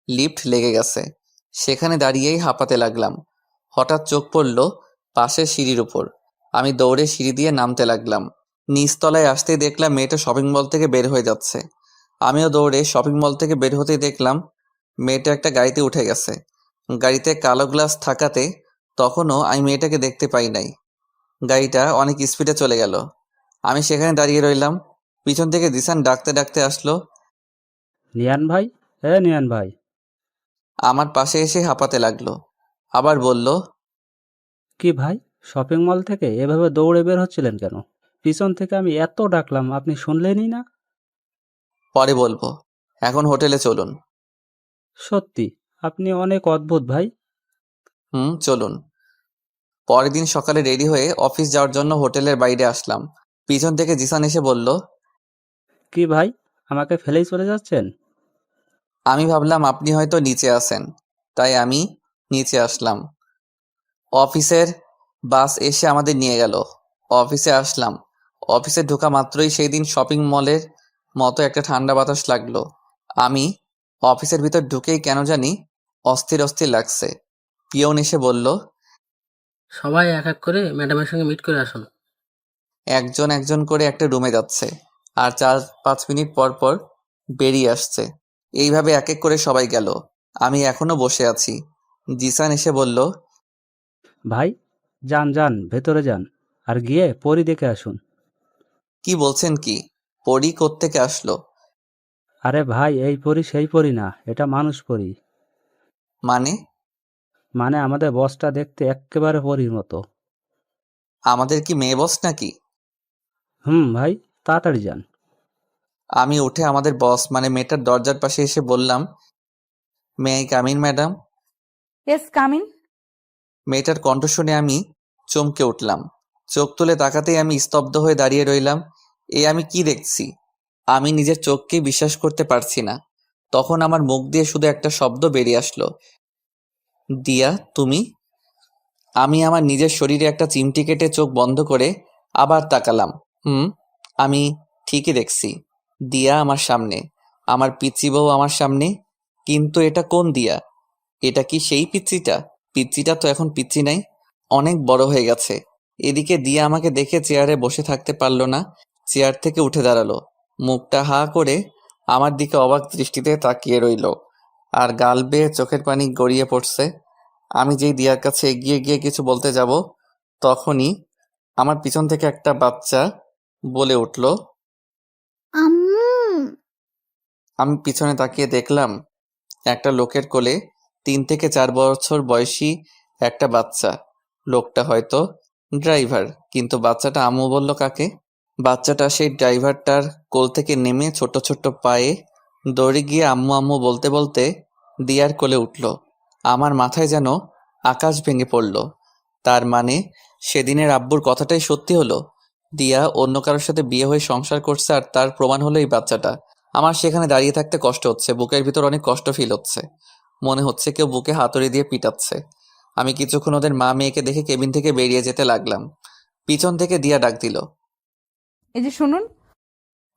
লিফট লেগে গেছে। সেখানে দাঁড়িয়েই হাঁপাতে লাগলাম। হঠাৎ চোখ পড়ল পাশের সিঁড়ির উপর। আমি দৌড়ে সিঁড়ি দিয়ে নামতে লাগলাম। নিচতলায় আসতেই দেখলাম মেয়েটা শপিং মল থেকে বের হয়ে যাচ্ছে। আমিও দৌড়ে শপিং মল থেকে বের হতেই দেখলাম মেয়েটা একটা গাড়িতে উঠে গেছে। গাড়িতে কালো গ্লাস থাকাতে তখনও আমি মেয়েটাকে দেখতে পাই নাই। গাড়িটা অনেক স্পিডে চলে গেল। আমি সেখানে দাঁড়িয়ে রইলাম। পিছন থেকে জিসান ডাকতে ডাকতে আসলো। নিয়ান ভাই, নিয়ান ভাই। আমার পাশে এসে হাঁপাতে লাগলো। আবার বলল, কি ভাই, শপিং মল থেকে এভাবে দৌড়ে বের হচ্ছিলেন কেন? পিছন থেকে আমি এত ডাকলাম, আপনি শুনলেনই না। পরে বলবো, এখন হোটেলে চলুন। সত্যি আপনি অনেক অদ্ভুত ভাই। চলুন। পরের দিন সকালে রেডি হয়ে অফিস যাওয়ার জন্য হোটেলের বাইরে আসলাম। পিছন থেকে জিসান এসে বলল, কি ভাই, আমাকে ফেলেই চলে যাচ্ছেন? আমি ভাবলাম আপনি হয়তো নিচে আছেন, তাই আমি নিচে আসলাম। অফিসের বাস এসে আমাদের নিয়ে গেল। অফিসে আসলাম। অফিসে ঢোকা মাত্রই সেই দিন শপিং মলের মতো একটা ঠান্ডা বাতাস লাগলো। আমি অফিসের ভিতর ঢুকেই কেন জানি অস্থির অস্থির লাগছে। পিয়ন এসে বলল, সবাই এক এক করে ম্যাডামের সঙ্গে মিট করে আসুন। একজন একজন করে একটা রুমে যাচ্ছে আর 4-5 মিনিট পর পর বেরিয়ে আসছে। এইভাবে এক এক করে সবাই গেল। আমি এখনো বসে আছি। জিসান এসে বলল, ভাই যান যান, ভেতরে যান, আর গিয়ে পরী দেখে আসুন। কি বলছেন কি? পরী কোত্থেকে আসলো? আরে ভাই, এই পরী সেই পরী না, এটা মানুষ পরী। মানে? মানে আমাদের বসটা দেখতে এক্কেবারে পরীর মতো। আমাদের কি মেয়ে বস নাকি? ভাই, তাড়াতাড়ি যান। আমি উঠে আমাদের বস মানে মেয়েটার দরজার পাশে এসে বললাম, may I come in madam? Yes, come in. মেয়েটার কণ্ঠ শুনে আমি চমকে উঠলাম। চোখ তুলে তাকাতেই আমি স্তব্ধ হয়ে দাঁড়িয়ে রইলাম। আমি কি দেখছি? আমি নিজের চোখকেই বিশ্বাস করতে পারছি না। তখন আমার মুখ দিয়ে শুধু একটা শব্দ বেরিয়ে আসলো, দিয়া তুমি? আমি আমার নিজের শরীরে একটা চিমটি কেটে চোখ বন্ধ করে আবার তাকালাম। আমি ঠিকই দেখছি, দিয়া আমার সামনে, আমার পিচ্চি বউ আমার সামনে। কিন্তু এটা কোন দিয়া? এটা কি সেই পিচ্চিটা? পিচ্চিটা তো এখন পিচ্চি নাই, অনেক বড় হয়ে গেছে। এদিকে দিয়া আমাকে দেখে চেয়ারে বসে থাকতে পারলো না, চেয়ার থেকে উঠে দাঁড়ালো। মুখটা হা করে আমার দিকে অবাক দৃষ্টিতে তাকিয়ে রইল, আর গাল বেয়ে চোখের পানি গড়িয়ে পড়ছে। আমি যেই দিয়ার কাছে এগিয়ে গিয়ে কিছু বলতে যাব, তখনই আমার পিছন থেকে একটা বাচ্চা বলে উঠল। আম্মু। আমি পিছনে তাকিয়ে দেখলাম একটা লোকের কোলে 3 থেকে 4 বছর বয়সী একটা বাচ্চা। লোকটা হয়তো ড্রাইভার, কিন্তু বাচ্চাটা আম্মু বলল কাকে? বাচ্চাটা সেই ড্রাইভারটার কোল থেকে নেমে ছোট ছোট পায়ে দৌড়ে গিয়ে আম্মু আম্মু বলতে বলতে দিয়ার কোলে উঠল। আমার মাথায় যেন আকাশ ভেঙে পড়ল। তার মানে সেদিনের আব্বুর কথাটাই সত্যি হলো। দিয়া অন্য কারোর সাথে বিয়ে হয়ে সংসার করছে, আর তার প্রমাণ হলো এই বাচ্চাটা। আমার সেখানে দাঁড়িয়ে থাকতে কষ্ট হচ্ছে, বুকের ভিতর অনেক কষ্ট ফিল হচ্ছে। মনে হচ্ছে কেউ বুকে হাতুড়ি দিয়ে পিটাচ্ছে। আমি কিছুক্ষণ ওদের মা মেয়েকে দেখে কেবিন থেকে বেরিয়ে যেতে লাগলাম। পিছন থেকে দিয়া ডাক দিল। এই যে শুনুন।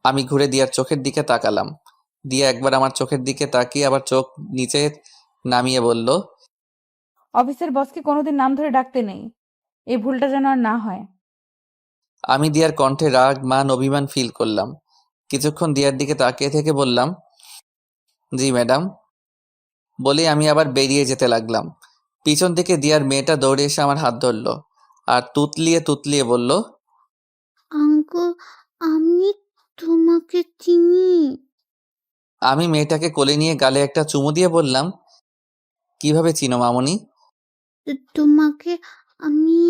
আমি ঘুরে দিয়ার চোখের দিকে তাকালাম। দিয়া একবার আমার চোখের দিকে তাকিয়ে আবার চোখ নিচে নামিয়ে বলল, অফিসের বসকে কোনোদিন নাম ধরে ডাকতে নেই, এই ভুলটা যেন আর না হয়। আমি দিয়ার কণ্ঠে রাগ মান অভিমান ফিল করলাম। কিছুক্ষণ দিয়ার দিকে তাকিয়ে থেকে বললাম, জি ম্যাডাম। বলে আমি আবার বেরিয়ে যেতে লাগলাম। পিছন থেকে দিয়ার মেয়েটা দৌড়ে এসে আমার হাত ধরল আর তুতলিয়ে তুতলিয়ে বলল, আঙ্কেল, আমি তোমাকে চিনি। আমি মেয়েটাকে কোলে নিয়ে গালে একটা চুমু দিয়ে বললাম, কিভাবে চিনো মামনি? তোমাকে আমি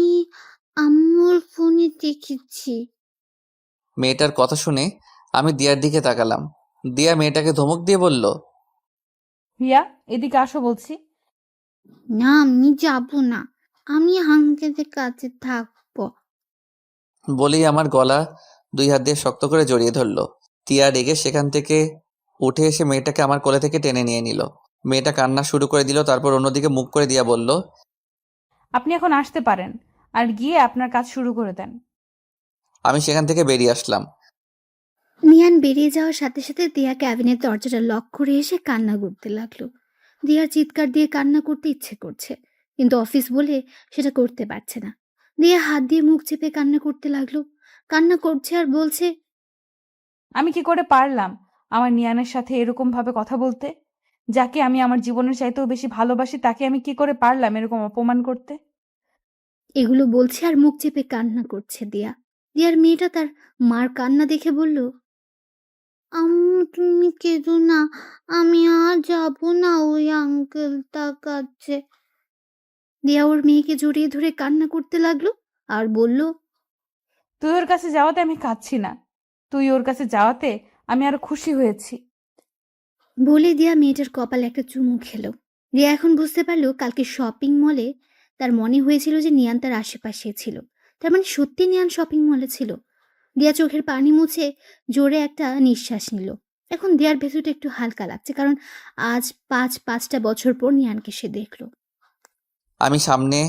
আম্মুর ফোনে দেখেছি। মেয়েটার কথা শুনে আমি দিয়ার দিকে তাকালাম। দিয়া মেয়েটাকে ধমক দিয়ে বলল, হিয়া, এদিকে আসো বলছি। না, আমি যাব না, আমি আঙ্কেলের কাছে থাকবো। বলেই আমার গলা 2 হাত দিয়ে শক্ত করে জড়িয়ে ধরলো। তিয়া রেগে সেখান থেকে উঠে এসে মেয়েটাকে আমার কোলে থেকে টেনে নিয়ে নিল। মেয়েটা কান্না শুরু করে দিল, তারপর অন্যদিকে মুখ করে দিয়া বলল, আপনি এখন আসতে পারেন আর গিয়ে আপনার কাজ শুরু করে দেন। আমি সেখান থেকে বেরিয়ে আসলাম। নিয়ান বেরিয়ে যাওয়ার সাথে সাথে দিয়া ক্যাবিনের দরজাটা লক করে এসে কান্না করতে লাগলো। দিয়ার চিৎকার দিয়ে কান্না করতে ইচ্ছে করছে, কিন্তু অফিস বলে সেটা করতে পারছে না। দিয়া হাত দিয়ে মুখ চেপে কান্না করতে লাগলো। কান্না করছে আর বলছে, আমি কি করে পারলাম আমার নিয়ানের সাথে এরকম ভাবে কথা বলতে? যাকে আমি আমার জীবনের চাইতেও বেশি ভালোবাসি তাকে আমি কি করে পারলাম এরকম অপমান করতে? এগুলো বলছে আর মুখ চেপে কান্না করছে দিয়া। দিয়ার মেয়েটা তার মার কান্না দেখে বলল, আম্মু তুমি কেঁদো না, আমি আর যাবো না ওই আঙ্কেলটার কাছে। দিয়া ওর মেয়েকে জড়িয়ে ধরে কান্না করতে লাগলো আর বলল, তুই ওর কাছে যাওয়াতে আমি কাঁদছি না, তুই ওর কাছে যাওয়াতে আমি আরো খুশি হয়েছি। বলে দিয়া মেয়েটার কপালে একটা চুমু খেলো। রিয়া এখন বুঝতে পারলো কালকে শপিং মলে তার মনে হয়েছিল যে নিয়ান তার আশেপাশে ছিল, তার মানে সত্যি নিয়ান শপিং মলে ছিল। দিয়া চোখের পানি মুছে জোরে একটা নিঃশ্বাস নিল। এখন দিয়ার ভেতরটা একটু হালকা লাগছে, কারণ আজ 5টা বছর পর নিয়ানকে সে দেখলো। আমি সামনে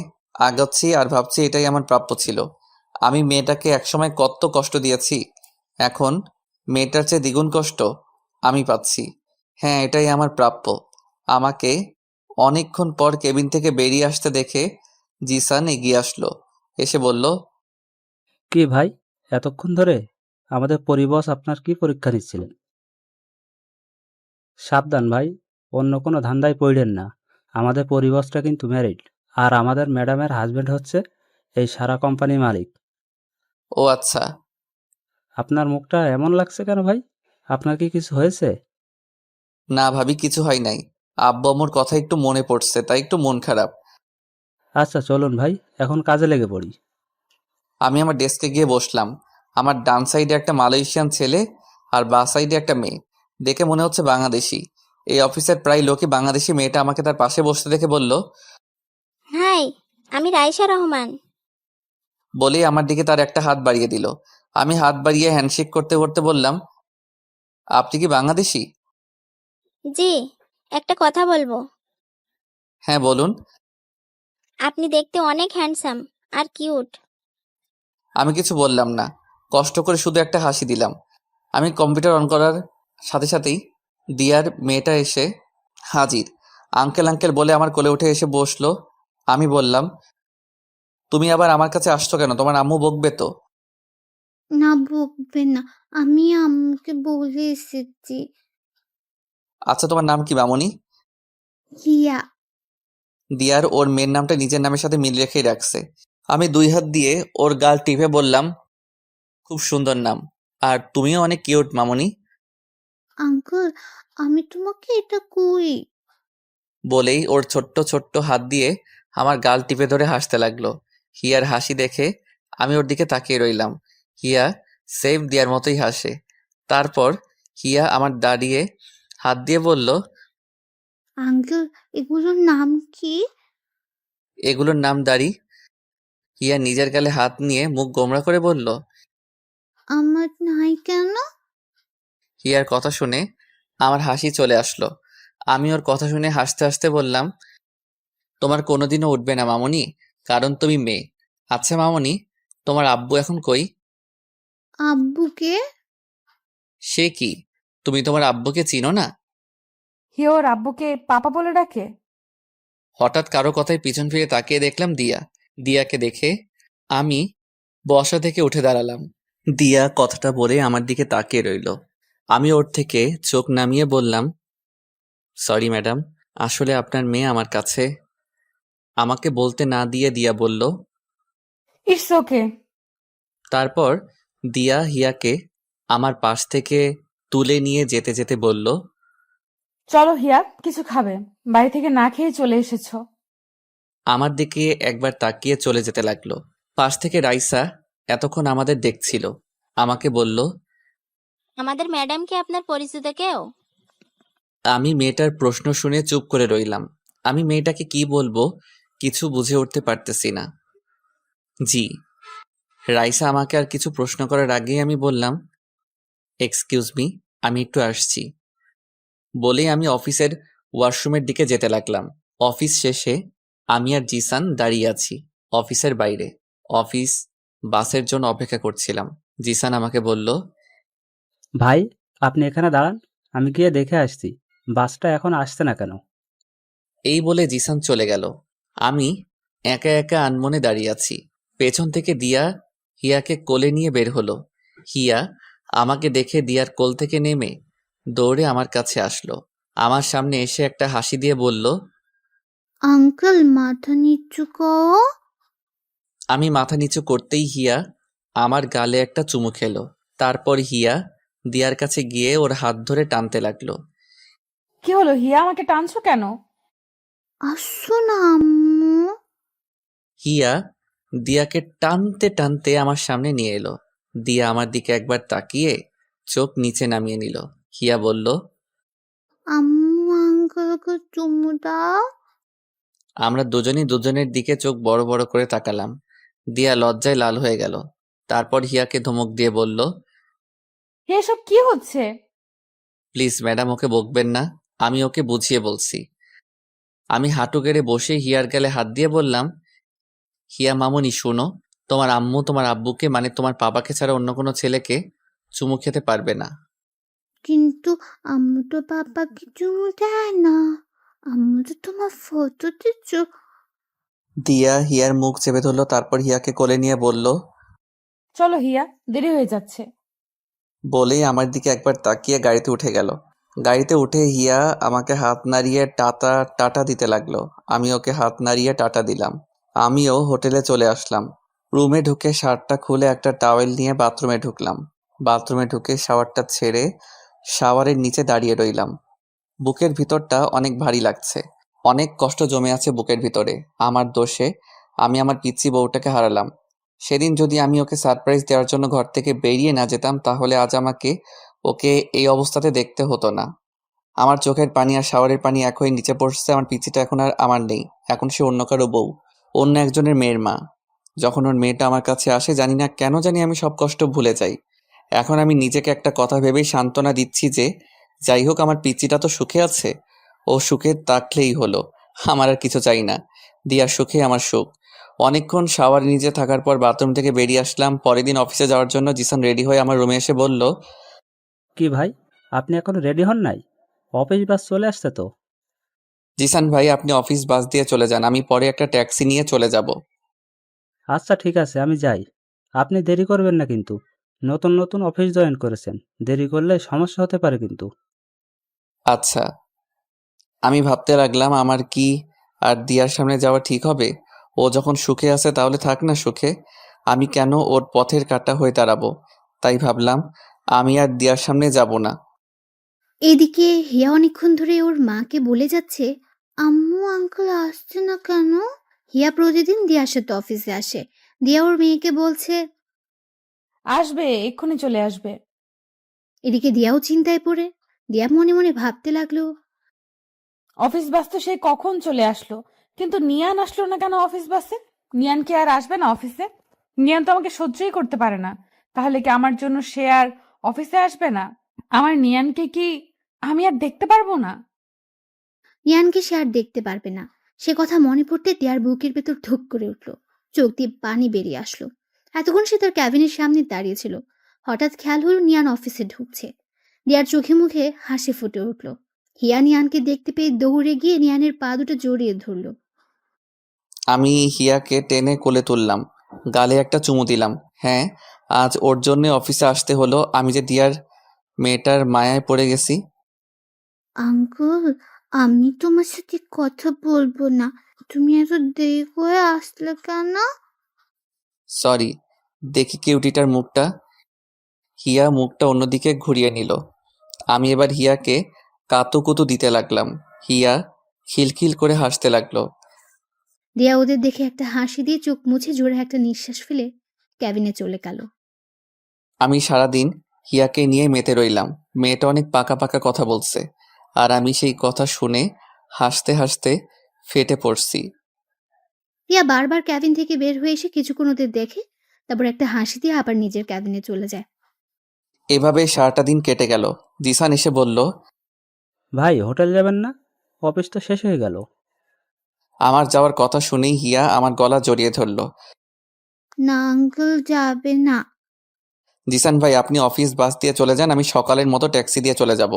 আগাচ্ছি আর ভাবছি এটাই আমার প্রাপ্য ছিল। আমি মেয়েটাকে একসময় কত কষ্ট দিয়েছি, এখন মেয়েটার চেয়ে দ্বিগুণ কষ্ট আমি পাচ্ছি। হ্যাঁ, এটাই আমার প্রাপ্য। আমাকে অনেকক্ষণ পর কেবিন থেকে বেরিয়ে আসতে দেখে জিসান এগিয়ে আসলো, এসে বলল, কি ভাই, এতক্ষণ ধরে? আমাদের পরিবস আপনার কি পরীক্ষা নিচ্ছিলেন? সাবধান ভাই, অন্য কোনো ধান্দায় পড়েন না। আমাদের পরিবসটা কিন্তু ম্যারিড, আর আমাদের ম্যাডামের হাজবেন্ড হচ্ছে এই সারা কোম্পানির মালিক। ও আচ্ছা। আপনার মুখটা এমন লাগছে কেন ভাই? আপনার কি কিছু হয়েছে? না ভাবি, কিছু হয় নাই। আব্বু আম্মুর কথা একটু মনে পড়ছে, তাই একটু মন খারাপ। আচ্ছা চলুন ভাই, এখন কাজে লেগে পড়ি। আমি আমার ডেস্কে গিয়ে বসলাম। আমার ডান সাইডে একটা মালয়েশিয়ান ছেলে আর বাঁ সাইডে একটা মেয়ে, দেখে মনে হচ্ছে বাংলাদেশি। এই অফিসের প্রায় লোকই বাংলাদেশি। মেয়েটা আমাকে তার পাশে বসতে দেখে বলল, হাই, আমি রাইসা রহমান। বলেই আমার দিকে তার একটা হাত বাড়িয়ে দিল। আমি হাত বাড়িয়ে হ্যান্ডশেক করতে করতে বললাম, আপনি কি বাংলাদেশি? জি, একটা কথা বলবো। হ্যাঁ বলুন। আপনি দেখতে অনেক হ্যান্ডসাম আর কিউট। আমি কিছু বললাম না, কষ্ট করে শুধু একটা হাসি দিলাম। আমি কম্পিউটার অন করার সাথে সাথেই দিয়ার মেয়েটা এসে হাজির। আঙ্কেল আঙ্কেল বলে আমার কোলে উঠে এসে বসলো। আমি বললাম, তুমি আবার আমার কাছে আসছো কেন? তোমার আম্মু বকবে তো। না, বকবে না, আমি আম্মুকে বলে এসেছি। আচ্ছা, তোমার নাম কি মামুনি? হিয়া। দিয়ার ওর মেয়ের নামটা নিজের নামের সাথে মিল রেখেই রাখছে। আমি 2 হাত দিয়ে ওর গাল টিপে বললাম, খুব সুন্দর নাম, আর তুমিও অনেক কিউট মামুনি। আঙ্কেল, আমি তোমাকে এটা কই? বলেই ওর ছোট্ট ছোট্ট হাত দিয়ে আমার গাল টিপে ধরে হাসতে লাগলো। হিয়ার হাসি দেখে আমি ওর দিকে তাকিয়ে রইলাম। হিয়া সেম দিয়ার মতোই হাসে। তারপর হিয়া আমার দাঁড়িয়ে হাত দিয়ে বলল, আঙ্কেল, এগুলোর নাম কি? এগুলোর নাম দাড়ি। হিয়া নিজের গালে হাত নিয়ে মুখ গোমড়া করে বলল। আমার নাই কেন? হিয়ার কথা শুনে আমার হাসি চলে আসলো। আমি ওর কথা শুনে হাসতে হাসতে বললাম, তোমার কোনোদিনও উঠবে না মামুনি, কারণ তুমি মেয়ে। আচ্ছা মামুনি, তোমার আব্বু এখন কই? আব্বুকে? সে কি, তুমি তোমার আব্বুকে চিনো না? হিয়া ওর আব্বুকে পাপা বলে ডাকে। হঠাৎ কারো কথায় পিছন ফিরে তাকিয়ে দেখলাম দিয়া। দিয়াকে দেখে আমি বসা থেকে উঠে দাঁড়ালাম। দিয়া কথাটা বলে আমার দিকে তাকিয়ে রইল। আমি ওর থেকে চোখ নামিয়ে বললাম, সরি ম্যাডাম, আসলে আপনার মেয়ে আমার কাছে। আমাকে বলতে না দিয়ে দিয়া বলল। It's okay. তারপর দিয়া হিয়াকে আমার পাশ থেকে তুলে নিয়ে যেতে যেতে বলল, চলো হিয়া, কিছু খাবে? বাড়ি থেকে না খেয়ে চলে এসেছো। আমার দিকে একবার তাকিয়ে চলে যেতে লাগলো। পাশ থেকে রাইসা এতক্ষণ আমাদের দেখছিল। আমাকে বলল, আমাদের ম্যাডাম কি আপনার পরিচিত কেউ? আমি মেয়েটার প্রশ্ন শুনে চুপ করে রইলাম। আমি মেয়েটাকে কি বলবো কিছু বুঝে উঠতে পারতেছি না। জি। রাইসা আমাকে আর কিছু প্রশ্ন করার আগেই আমি বললাম, এক্সকিউজ মি, আমি একটু আসছি। বলেই আমি অফিসের ওয়াশরুমের দিকে যেতে লাগলাম। অফিস শেষে আমি আর জিসান দাঁড়িয়ে আছি অফিসের বাইরে। অফিস বাসের জন্য অপেক্ষা করছিলাম। জিসান আমাকে বলল, ভাই, আপনি এখানে দাঁড়ান, আমি গিয়ে দেখে আসছি বাসটা এখন আসছে না কেন। এই বলে জিসান চলে গেল। আমি একা একা আনমনে দাঁড়িয়ে আছি। পেছন থেকে দিয়া হিয়াকে কোলে নিয়ে বের হলো। হিয়া আমাকে দেখে দিয়ার কোল থেকে নেমে দৌড়ে আমার কাছে আসলো। আমার সামনে এসে একটা হাসি দিয়ে বলল, আঙ্কেল মাথা নিচু করো। আমি মাথা নিচু করতেই হিয়া আমার গালে একটা চুমু খেলো। তারপর হিয়া দিয়ার কাছে গিয়ে ওর হাত ধরে টানতে লাগলো। কি হলো হিয়া, আমাকে টানছো কেন? আসো না আম্মু। হিয়া দিয়াকে টানতে টানতে আমার সামনে নিয়ে এলো। দিয়া আমার দিকে একবার তাকিয়ে চোখ নিচে নামিয়ে নিল। হিয়া বলল, আম্মু আঙ্কেলকে চুমু দাও। আমরা দুজনই দুজনের দিকে চোখ বড় বড় করে তাকালাম। দিয়া লজ্জায় লাল হয়ে গেল। তারপর হিয়াকে ধমক দিয়ে বলল, হে, এসব কি হচ্ছে? প্লিজ ম্যাডাম, ওকে বকবেন না, আমি ওকে বুঝিয়ে বলছি। আমি হাঁটু গেড়ে বসে হিয়ার গালে হাত দিয়ে বললাম, হিয়া মামুনি শোনো, তোমার আম্মু তোমার আব্বুকে মানে তোমার পাপাকে ছাড়া অন্য কোনো ছেলেকে চুমু খেতে পারবে না। কিন্তু আম্মু তো পাপাকে চুমু দেয় না। আম্মু তো তোমার ফটো দিচ্ছ। দিয়া হিয়ার মুখ চেপে ধরলো। তারপর হিয়াকে কোলে নিয়ে বলল, চলো হিয়া, দেরি হয়ে যাচ্ছে। বলেই আমার দিকে একবার তাকিয়ে গাড়িতে উঠে গেল। গাড়িতে উঠে হিয়া আমাকে হাত নাড়িয়ে টাটা টাটা দিতে লাগলো। আমি ওকে হাত নাড়িয়ে টাটা দিলাম। আমিও হোটেলে চলে আসলাম। রুমে ঢুকে শার্টটা খুলে একটা টাওয়েল নিয়ে বাথরুমে ঢুকলাম। বাথরুমে ঢুকে শাওয়ারটা ছেড়ে শাওয়ারের নিচে দাঁড়িয়ে রইলাম। বুকের ভিতরটা অনেক ভারী লাগছে। অনেক কষ্ট জমে আছে বুকের ভিতরে। আমার দোষে আমি আমার পিচ্চি বউটাকে হারালাম। সেদিন যদি আমি ওকে সারপ্রাইজ দেওয়ার জন্য ঘর থেকে বেরিয়ে না যেতাম, তাহলে আজ আমাকে ওকে এই অবস্থাতে দেখতে হতো না। আমার চোখের পানি আর শাওয়ারের পানি এক হয়ে নিচে পড়ছে। আমার পিচ্চিটা এখন আর আমার নেই। এখন সে অন্য কারো বউ, অন্য একজনের মেয়ের মা। যখন ওর মেয়েটা আমার কাছে আসে, জানি না কেন জানি আমি সব কষ্ট ভুলে যাই। এখন আমি নিজেকে একটা কথা ভেবেই সান্ত্বনা দিচ্ছি যে, যাই হোক, আমার পিচ্চিটা তো সুখে আছে। ও সুখে থাকলেই হলো, আমার আর কিছু চাই না। দিয়ার সুখে আমার সুখ। অনেকক্ষণ শাওয়ার নিচে থাকার পর বাথরুম থেকে বেরিয়ে আসলাম। পরের দিন অফিসে যাওয়ার জন্য জিসান রেডি হয়ে আমার রুমে এসে বলল, কি ভাই, আপনি এখনো রেডি হন নাই? অফিস বাস চলে আসছে তো। জিসান ভাই, আপনি অফিস বাস দিয়ে চলে যান, আমি পরে একটা ট্যাক্সি নিয়ে চলে যাব। আচ্ছা ঠিক আছে, আমি যাই। আপনি দেরি করবেন না কিন্তু। নতুন নতুন অফিস জয়েন করেছেন, দেরি করলে সমস্যা হতে পারে কিন্তু। আচ্ছা। আমি ভাবতে লাগলাম, আমার কি আর দিয়ার সামনে যাওয়া ঠিক হবে? ও যখন সুখে আছে তাহলে থাক না সুখে। আমি কেন ওর পথের কাঁটা হয়ে দাঁড়াবো? তাই ভাবলাম আমি আর দিয়ার সামনে যাব না। এদিকে হিয়া অনেকক্ষণ ধরে ওর মাকে বলে যাচ্ছে, আম্মু আঙ্কেল আসছে না কেন। হিয়া প্রতিদিন দিয়ার সাথে অফিসে আসে। দিয়া ওর মেয়েকে বলছে। আসবে, এক্ষুনি চলে আসবে। এদিকে দিয়াও চিন্তায় পড়ে। দিয়া মনে মনে ভাবতে লাগলো, অফিস বাস তো সেই কখন চলে আসলো, কিন্তু নিয়ান আসলো না কেন অফিস বাসে? নিয়ান কি আর আসবে না অফিসে? নিয়ান তো আমাকে সহ্যই করতে পারে না। তাহলে কি আমার জন্য সে আর অফিসে আসবে না? আমার নিয়ানকে কি আমি আর দেখতে পারবো না? নিয়ানকে সে আর দেখতে পারবে না। সে কথা মনে পড়তে দিয়ার বুকের ভেতর ধুক করে উঠল। চোখ দিয়ে পানি বেরিয়ে আসলো। এতক্ষণ সে তার ক্যাবিনের সামনে দাঁড়িয়েছিল। হঠাৎ খেয়াল হলো নিয়ান অফিসে ঢুকছে। দিয়ার চোখে মুখে হাসি ফুটে উঠল। হিয়া নিয়ানকে দেখতে পেয়ে দৌড়ে গিয়ে নিয়ানের পা দুটো জড়িয়ে ধরল। আমি হিয়াকে টেনে কোলে তুললাম, গালে একটা চুমু দিলাম। হ্যাঁ, আজ ওর জন্য অফিসে আসতে হলো। আমি যে দিয়ার মেয়েটার মায়ায় পড়ে গেছি। আঙ্কেল, আমি তোমার সাথে কথা বলবো না। তুমি এত দেরি করে আসলে কেন? সরি। দেখি কিউটিটার মুখটা। হিয়া মুখটা অন্যদিকে ঘুরিয়ে নিল। আমি এবার হিয়াকে কাতুকুতু দিতে লাগলাম। হিয়া খিলখিল করে হাসতে লাগলো। দিয়া ওদের দেখে একটা হাসি দিয়ে চোখ মুছে জোরে একটা নিঃশ্বাস ফেলে ক্যাবিনে চলে গেল। আমি সারাদিন হিয়াকে নিয়ে মেতে রইলাম। মেয়েটা অনেক পাকা পাকা কথা বলছে, আর আমি সেই কথা শুনে হাসতে হাসতে ফেটে পড়ছি। দিয়া বারবার ক্যাবিন থেকে বের হয়ে এসে কিছুক্ষণ ওদের দেখে, তারপর একটা হাসি দিয়ে আবার নিজের ক্যাবিনে চলে যায়। এভাবে সারাটা দিন কেটে গেল। জিসান এসে বলল, ভাই হোটেল যাবেন না? অফিস তো শেষ হয়ে গেল। আমার যাওয়ার কথা শুনেই হিয়া আমার গলা জড়িয়ে ধরল। না আঙ্কেল, যাবে না। জিসান ভাই, আপনি অফিস বাস দিয়ে চলে যান, আমি সকালের মতো ট্যাক্সি দিয়ে চলে যাব।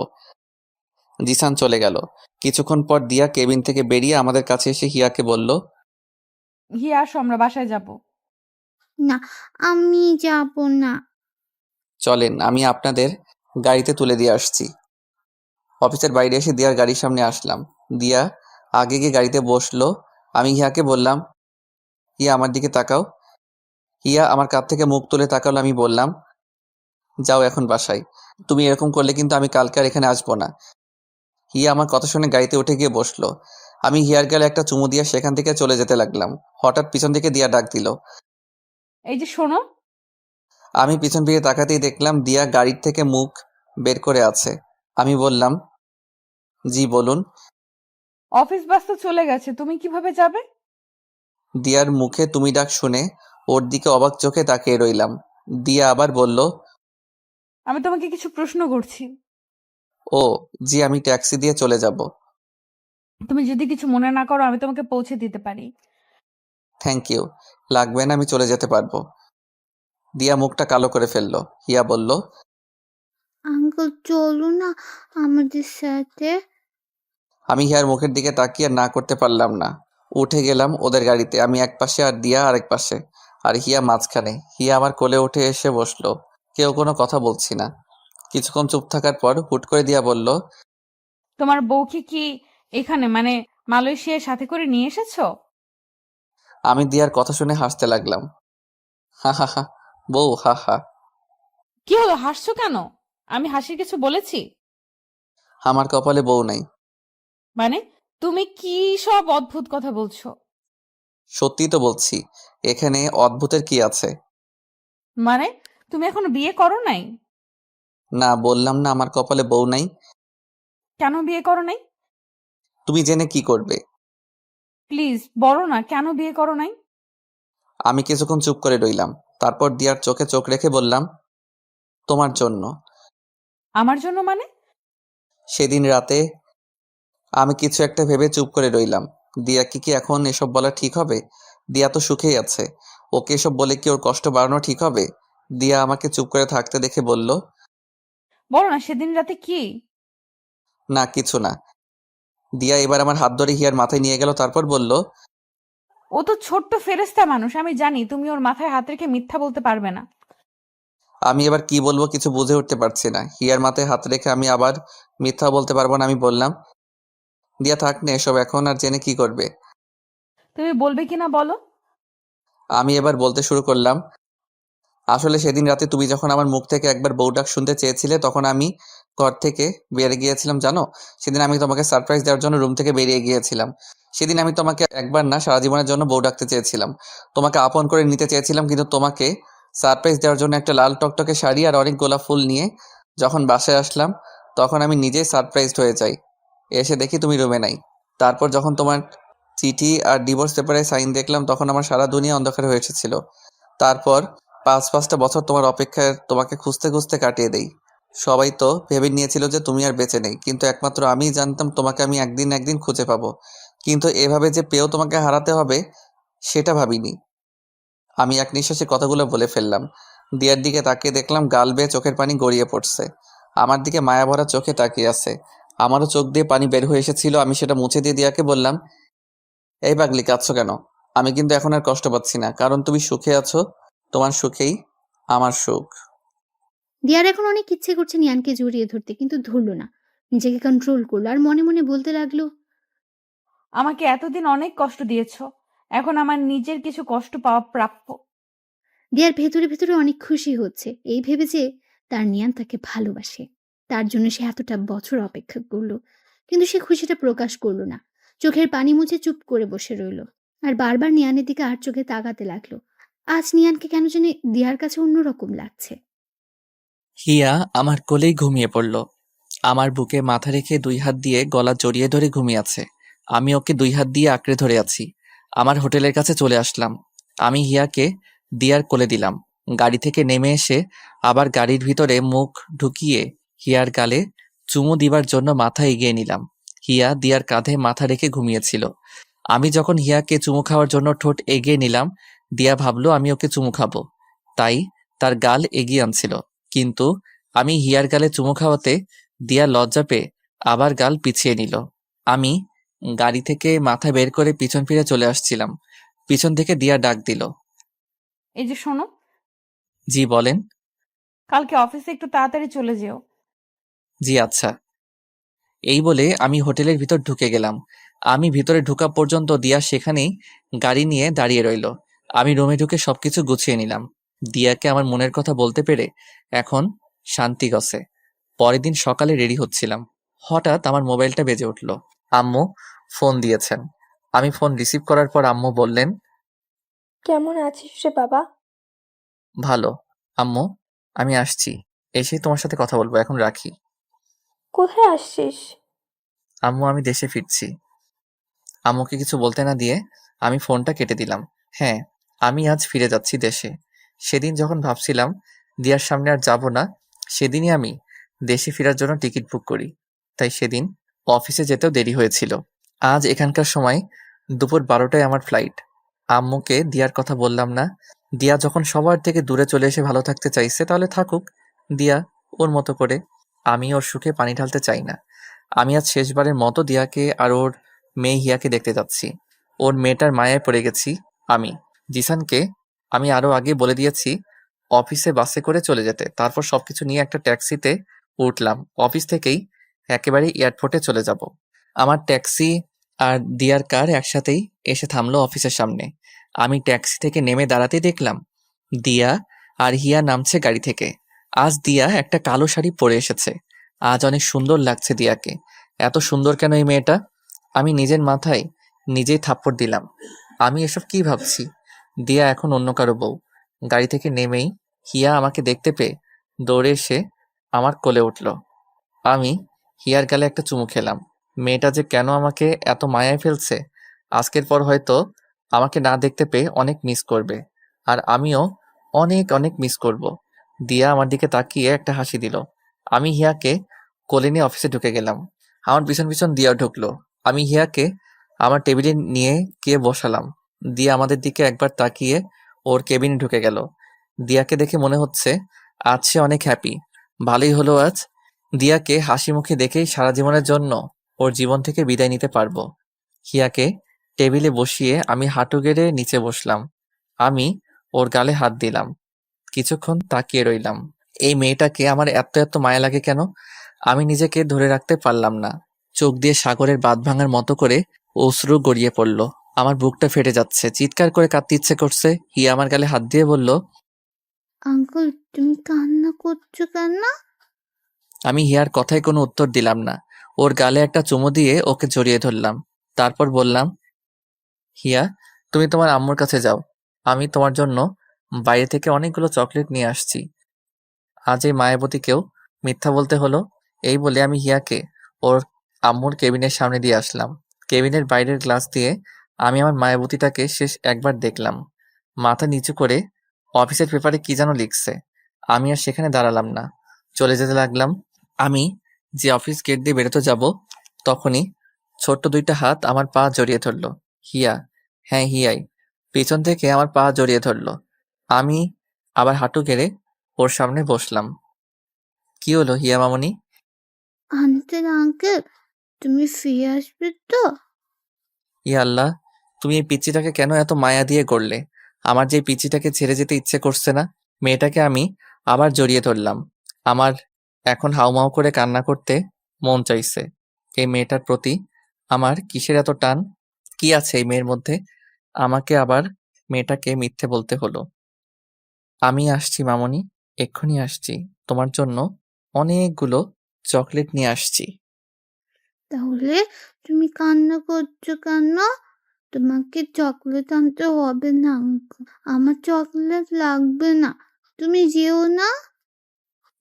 জিসান চলে গেল। কিছুক্ষণ পর দিয়া কেবিন থেকে বেরিয়ে আমাদের কাছে এসে হিয়াকে বলল, হিয়া আসো, আমরা বাসায় যাব। না, আমি যাব না। চলেন, আমি আপনাদের গাড়িতে তুলে দিয়ে আসছি। অফিসের বাইরে এসে দিয়ার গাড়ির সামনে আসলাম। দিয়া আগে গিয়ে গাড়িতে বসলো। আমি হিয়াকে বললাম, হিয়া আমার দিকে তাকাও। হিয়া আমার কাছ থেকে মুখ তুলে তাকালো। আমি বললাম, যাও এখন বাসায়। তুমি এরকম করলে কিন্তু আমি কালকে আর এখানে আসবো না। হিয়া আমার কথা শুনে গাড়িতে উঠে গিয়ে বসলো। আমি হিয়ার গালে একটা চুমু দিয়ে সেখান থেকে চলে যেতে লাগলাম। হঠাৎ পিছন থেকে দিয়া ডাক দিল। এই যে শোনো। আমি পিছন ফিরে তাকাতেই দেখলাম দিয়া গাড়ির থেকে মুখ বের করে আছে। আমি বললাম, জি বলুন। অফিস বাস তো চলে গেছে, তুমি কিভাবে যাবে? দিয়ার মুখে তুমি ডাক শুনে ওর দিকে অবাক চোখে তাকিয়ে রইলাম। দিয়া আবার বলল, আমি তোমাকে কিছু প্রশ্ন করছি। ও জি, আমি ট্যাক্সি দিয়ে চলে যাব। তুমি যদি কিছু মনে না করো, আমি তোমাকে পৌঁছে দিতে পারি। Thank you. লাগবে না, আমি চলে যেতে পারবো। দিয়া মুখটা কালো করে ফেললো। হিয়া বলল, আঙ্কেল চলো না আমাদের সাথে। আমি হিয়ার মুখের দিকে তাকিয়ে না করতে পারলাম না। উঠে গেলাম ওদের গাড়িতে। আমি এক পাশে আর দিয়া আরেক পাশে, আর হিয়া মাঝখানে। হিয়া আমার কোলে উঠে এসে বসলো। কেউ কোনো কথা বলছি না। কিছুক্ষণ চুপ থাকার পর হুট করে দিয়া বলল, তোমার বউকে কি এখানে মানে মালয়েশিয়ার সাথে করে নিয়ে এসেছো? আমি দিয়ার কথা শুনে হাসতে লাগলাম। হা হা হা, বউ হা হা। কি হলো, হাসছো কেন? আমি হাসির কিছু বলেছি? আমার কপালে বউ নাই। মানে তুমি কি সব অদ্ভুত কথা বলছো? সত্যি তো বলছি, এখানে অদ্ভুতের কি আছে? মানে তুমি এখনো বিয়ে করো নাই? না, বললাম না আমার কপালে বউ নাই। কেন বিয়ে করো নাই? তুমি জেনে কি করবে? প্লিজ বলো না, কেন বিয়ে করো নাই? আমি কিছুক্ষণ চুপ করে রইলাম। তারপর দিয়ার চোখে চোখ রেখে বললাম, তোমার জন্য। আমার জন্য মানে? সেদিন রাতে আমি কিছু একটা ভেবে চুপ করে রইলাম। দিয়া কি এখন এসব বলা ঠিক হবে? দিয়া তো সুখেই আছে। ওকে এসব বলে কি ওর কষ্ট বাড়ানো ঠিক হবে? দিয়া আমাকে চুপ করে থাকতে দেখে বলল, বলো না, সেদিন রাতে কি? না কিছু না। দিয়া এবার আমার হাত ধরে হিয়ার মাথায় নিয়ে গেল। তারপর বলল, ও তো ছোট্ট ফেরেশতা মানুষ, আমি জানি তুমি ওর মাথায় হাত রেখে মিথ্যা বলতে পারবে না। আমি এবার কি বলবো কিছু বুঝে উঠতে পারছি না। হিয়ার মাথায় হাত রেখে আমি আবার মিথ্যা বলতে পারবো না। আমি বললাম, দিয়া থাক না এসব, এখন আর জেনে কি করবে? তুমি বলবে কিনা বলো। আমি এবার বলতে শুরু করলাম, আসলে সেদিন রাতে তুমি যখন আমার মুখ থেকে একবার বউ ডাক শুনতে চেয়েছিলে, তখন আমি ঘর থেকে বেরিয়ে গিয়েছিলাম জানো। সেদিন আমি তোমাকে সারপ্রাইজ দেওয়ার জন্য রুম থেকে বেরিয়ে গিয়েছিলাম। সেদিন আমি তোমাকে একবার না সারা জীবনের জন্য বউ ডাকতে চেয়েছিলাম। তোমাকে আপন করে নিতে চেয়েছিলাম, কিন্তু তোমাকে সারপ্রাইজ দেওয়ার জন্য একটা লাল টকটকে শাড়ি আর অনেক গোলাপ ফুল নিয়ে যখন বাসায় আসলাম, তখন আমি নিজেই সারপ্রাইজড হয়ে যাই। এসে দেখি তুমি রুমে নাই। তারপর যখন তোমার চিঠি আর ডিভোর্স পেপারে সাইন দেখলাম, তখন আমার সারা দুনিয়া অন্ধকার হয়ে এসেছিল। তারপর 5-5টা বছর তোমার অপেক্ষায় তোমাকে খুঁজতে খুঁজতে কাটিয়ে দেই। সবাই তো ভেবে নিয়েছিল যে তুমি আর বেঁচে নেই, কিন্তু একমাত্র আমিই জানতাম তোমাকে আমি একদিন একদিন খুঁজে পাবো। কিন্তু এভাবে যে পেয়েও তোমাকে হারাতে হবে, সেটা ভাবিনি। আমি এক নিঃশ্বাসে কথাগুলো বলে ফেললাম। দিয়ার দিকে তাকিয়ে দেখলাম গাল বেয়ে চোখের পানি গড়িয়ে পড়ছে। আমার দিকে মায়া ভরা চোখে তাকিয়ে আছে। আমারও চোখ দিয়ে পানি বের হয়ে এসেছিল। আমি সেটা মুছে দিয়ে দিয়াকে বললাম, এই পাগলি, কাঁদছো কেন? আমি কিন্তু এখন আর কষ্ট পাচ্ছি না, কারণ তুমি সুখে আছো। তোমার সুখেই আমার সুখ। দিয়ার এখন অনেক ইচ্ছে করছে নিয়ানকে জড়িয়ে ধরতে, কিন্তু ধরলো না। নিজেকে কন্ট্রোল করলো আর মনে মনে বলতে লাগলো, আমাকে এতদিন অনেক কষ্ট দিয়েছো, এখন আমার নিজের কিছু কষ্ট পাওয়া প্রাপ্য। দিয়ার ভেতরে ভেতরে অনেক খুশি হচ্ছে এই ভেবে যে তার নিয়ান তাকে ভালোবাসে। তার জন্য সে এতটা বছর অপেক্ষা করলো, কিন্তু সে খুশিটা প্রকাশ করলো না। চোখের পানি মুছে চুপ করে বসে রইল আর বারবার নিয়ানের দিকে আর চোখে তাকাতে লাগলো। আজ নিয়ানকে কেন জানি দিয়ার কাছে অন্যরকম লাগছে। হিয়া আমার কোলেই ঘুমিয়ে পড়ল। আমার বুকে মাথা রেখে 2 হাত দিয়ে গলা জড়িয়ে ধরে ঘুমিয়ে আছে। আমি ওকে 2 হাত দিয়ে আঁকড়ে ধরে আছি। আমার হোটেলের কাছে চলে আসলাম। আমি হিয়াকে দিয়ার কোলে দিলাম। গাড়ি থেকে নেমে এসে আবার গাড়ির ভিতরে মুখ ঢুকিয়ে হিয়ার গালে চুমু দিবার জন্য মাথা এগিয়ে নিলাম। হিয়া দিয়ার কাঁধে মাথা রেখে ঘুমিয়েছিল। আমি যখন হিয়াকে চুমু খাওয়ার জন্য ঠোঁট এগিয়ে নিলাম, দিয়া ভাবলো আমি ওকে চুমু খাবো, তাই তার গাল এগিয়ে আনছিল। কিন্তু আমি হিয়ার গালে চুমু খাওয়াতে দিয়া লজ্জা পেয়ে আবার গাল পিছিয়ে নিল। আমি গাড়ি থেকে মাথা বের করে পিছন ফিরে চলে আসছিলাম। পিছন থেকে দিয়া ডাক দিল। এই যে শোনো, জি বলেন। কালকে অফিসে একটু তাড়াতাড়ি চলে যেও। জি আচ্ছা। এই বলে আমি হোটেলের ভিতর ঢুকে গেলাম। আমি ভিতরে ঢোকা পর্যন্ত দিয়া সেখানেই গাড়ি নিয়ে দাঁড়িয়ে রইল। আমি রুমে ঢুকে সবকিছু গুছিয়ে নিলাম। দিয়াকে আমার মনের কথা বলতে পেরে এখন শান্তি গছে। পরের দিন সকালে রেডি হচ্ছিলাম, হঠাৎ আমার মোবাইলটা বেজে উঠল। আম্মু ফোন দিয়েছেন। আমি ফোন রিসিভ করার পর আম্মু বললেন, কেমন আছিস রে বাবা? ভালো আম্মু, আমি আসছি, এসেই তোমার সাথে কথা বলবো, এখন রাখি। কোথায় আসছিস? আম্মু আমি দেশে ফিরছি। আম্মুকে কিছু বলতে না দিয়ে আমি ফোনটা কেটে দিলাম। হ্যাঁ, আমি আজ ফিরে যাচ্ছি দেশে। সেদিন যখন ভাবছিলাম দিয়ার সামনে আর যাব না, সেদিনই আমি দেশে ফেরার জন্য টিকিট বুক করি। তাই সেদিন অফিসে যেতেও দেরি হয়েছিল। আজ এখানকার সময় দুপুর 12টায় আমার ফ্লাইট। আম্মুকে দিয়ার কথা বললাম না। দিয়া যখন সবার থেকে দূরে চলে এসে ভালো থাকতে চাইছে, তাহলে থাকুক দিয়া ওর মতো করে। আমি ওর সুখে পানি ঢালতে চাই না। আমি আজ শেষবারের মতো দিয়াকে আর ওর মেয়ে হিয়াকে দেখতে যাচ্ছি। ওর মেয়েটার মায়ায় পড়ে গেছি আমি। জিসানকে আমি আরো আগে বলে দিয়েছি অফিসে বাসে করে চলে যেতে। তারপর সবকিছু নিয়ে একটা ট্যাক্সিতে উঠলাম। অফিস থেকেই একেবারে এয়ারপোর্টে চলে যাব। আমার ট্যাক্সি আর দিয়ার কার একসাথেই এসে থামলো অফিসের সামনে। আমি ট্যাক্সি থেকে নেমে দাঁড়াতেই দেখলাম দিয়া আর হিয়া নামছে গাড়ি থেকে। আজ দিয়া একটা কালো শাড়ি পরে এসেছে। আজ অনেক সুন্দর লাগছে দিয়াকে। এত সুন্দর কেন এই মেয়েটা? আমি নিজের মাথায় নিজেই থাপ্পড় দিলাম। আমি এসব কি ভাবছি? দিয়া এখন অন্য কারো বউ। গাড়ি থেকে নেমেই হিয়া আমাকে দেখতে পেয়ে দৌড়ে এসে আমার কোলে উঠল। আমি হিয়ার গালে একটা চুমু খেলাম। মেয়েটা যে কেন আমাকে এত মায়ায় ফেলছে, আজকের পর হয়তো আমাকে না দেখতে পেয়ে অনেক মিস করবে, আর আমিও অনেক অনেক মিস করব। দিয়া আমার দিকে তাকিয়ে একটা হাসি দিল। আমি হিয়াকে কোলে নিয়ে অফিসে ঢুকে গেলাম। আমার পিছন পিছন দিয়াও ঢুকলো। আমি হিয়াকে আমার টেবিলে নিয়ে গিয়ে বসালাম। দিয়া আমাদের দিকে একবার তাকিয়ে ওর কেবিনে ঢুকে গেল। দিয়াকে দেখে মনে হচ্ছে আজ সে অনেক হ্যাপি। ভালোই হলো আজ। দিয়াকে হাসি মুখে দেখেই সারা জীবনের জন্য ওর জীবন থেকে বিদায় নিতে পারবো। হিয়াকে টেবিলে বসিয়ে আমি হাঁটু গেড়ে নিচে বসলাম। আমি ওর গালে হাত দিলাম। কিছুক্ষণ তাকিয়ে রইলাম। এই মেয়েটাকে আমার এত এত মায়া লাগে কেন? আমি নিজেকে ধরে রাখতে পারলাম না। চোখ দিয়ে সাগরের বাঁধ ভাঙার মতো করে অশ্রু গড়িয়ে পড়ল। আমার বুকটা ফেটে যাচ্ছে, চিৎকার করে কাঁদতে ইচ্ছে করছে। হিয়া আমার গালে হাত দিয়ে বলল, আঙ্কেল তুমি কান্না করছো কেন? আমি হিয়ার কথায় কোনো উত্তর দিলাম না। ওর গালে একটা চুমু দিয়ে ওকে জড়িয়ে ধরলাম। তারপর বললাম, হিয়া তুমি তোমার আম্মুর কাছে যাও, আমি তোমার জন্য বাইরে থেকে অনেকগুলো চকলেট নিয়ে আসছি। আজ এই মায়াবতীকেও মিথ্যা বলতে হলো। এই বলে আমি হিয়াকে ওর আম্মুর কেবিনের সামনে দিয়ে আসলাম। কেবিনের বাইরের গ্লাস দিয়ে আমি আমার মায়াবতীটাকে শেষ একবার দেখলাম। মাথা নিচু করে অফিসের পেপারে কি যেন লিখছে। আমি আর সেখানে দাঁড়ালাম না, চলে যেতে লাগলাম। আমি যে অফিস গেট দিয়ে বেরোতে যাব, তখনই ছোট্ট দুইটা হাত আমার পা জড়িয়ে ধরলো। হিয়া, হ্যাঁ হিয়াই, পিছন থেকে আমার পা জড়িয়ে ধরলো। আমি আবার হাঁটু গেড়ে ওর সামনে বসলাম। কি হলো হিয়া মামনি? আঙ্কেল তুমি ফিরে আসবে তো? ইয়া আল্লাহ, তুমি এই পিচ্চিটাকে কেন এত মায়া দিয়ে গড়লে? আমার যে পিচ্চিটাকে ছেড়ে যেতে ইচ্ছে করছে না। মেয়েটাকে আমি আবার জড়িয়ে ধরলাম। আমার এখন হাউমাউ করে কান্না করতে মন চাইছে। এই মেয়েটার প্রতি আমার কিসের এত টান? কি আছে এই মেয়ের মধ্যে? আমাকে আবার মেয়েটাকে মিথ্যে বলতে হলো। আমি আসছি মামনি, এক্ষুনি আসছি। তোমার জন্য অনেকগুলো চকলেট নিয়ে আসছি। তাহলে তুমি কান্না করছো কেন? তোমাকে চকলেট আনতে হবে না আঙ্কেল, আমার চকলেট লাগবে না, তুমি যেও না।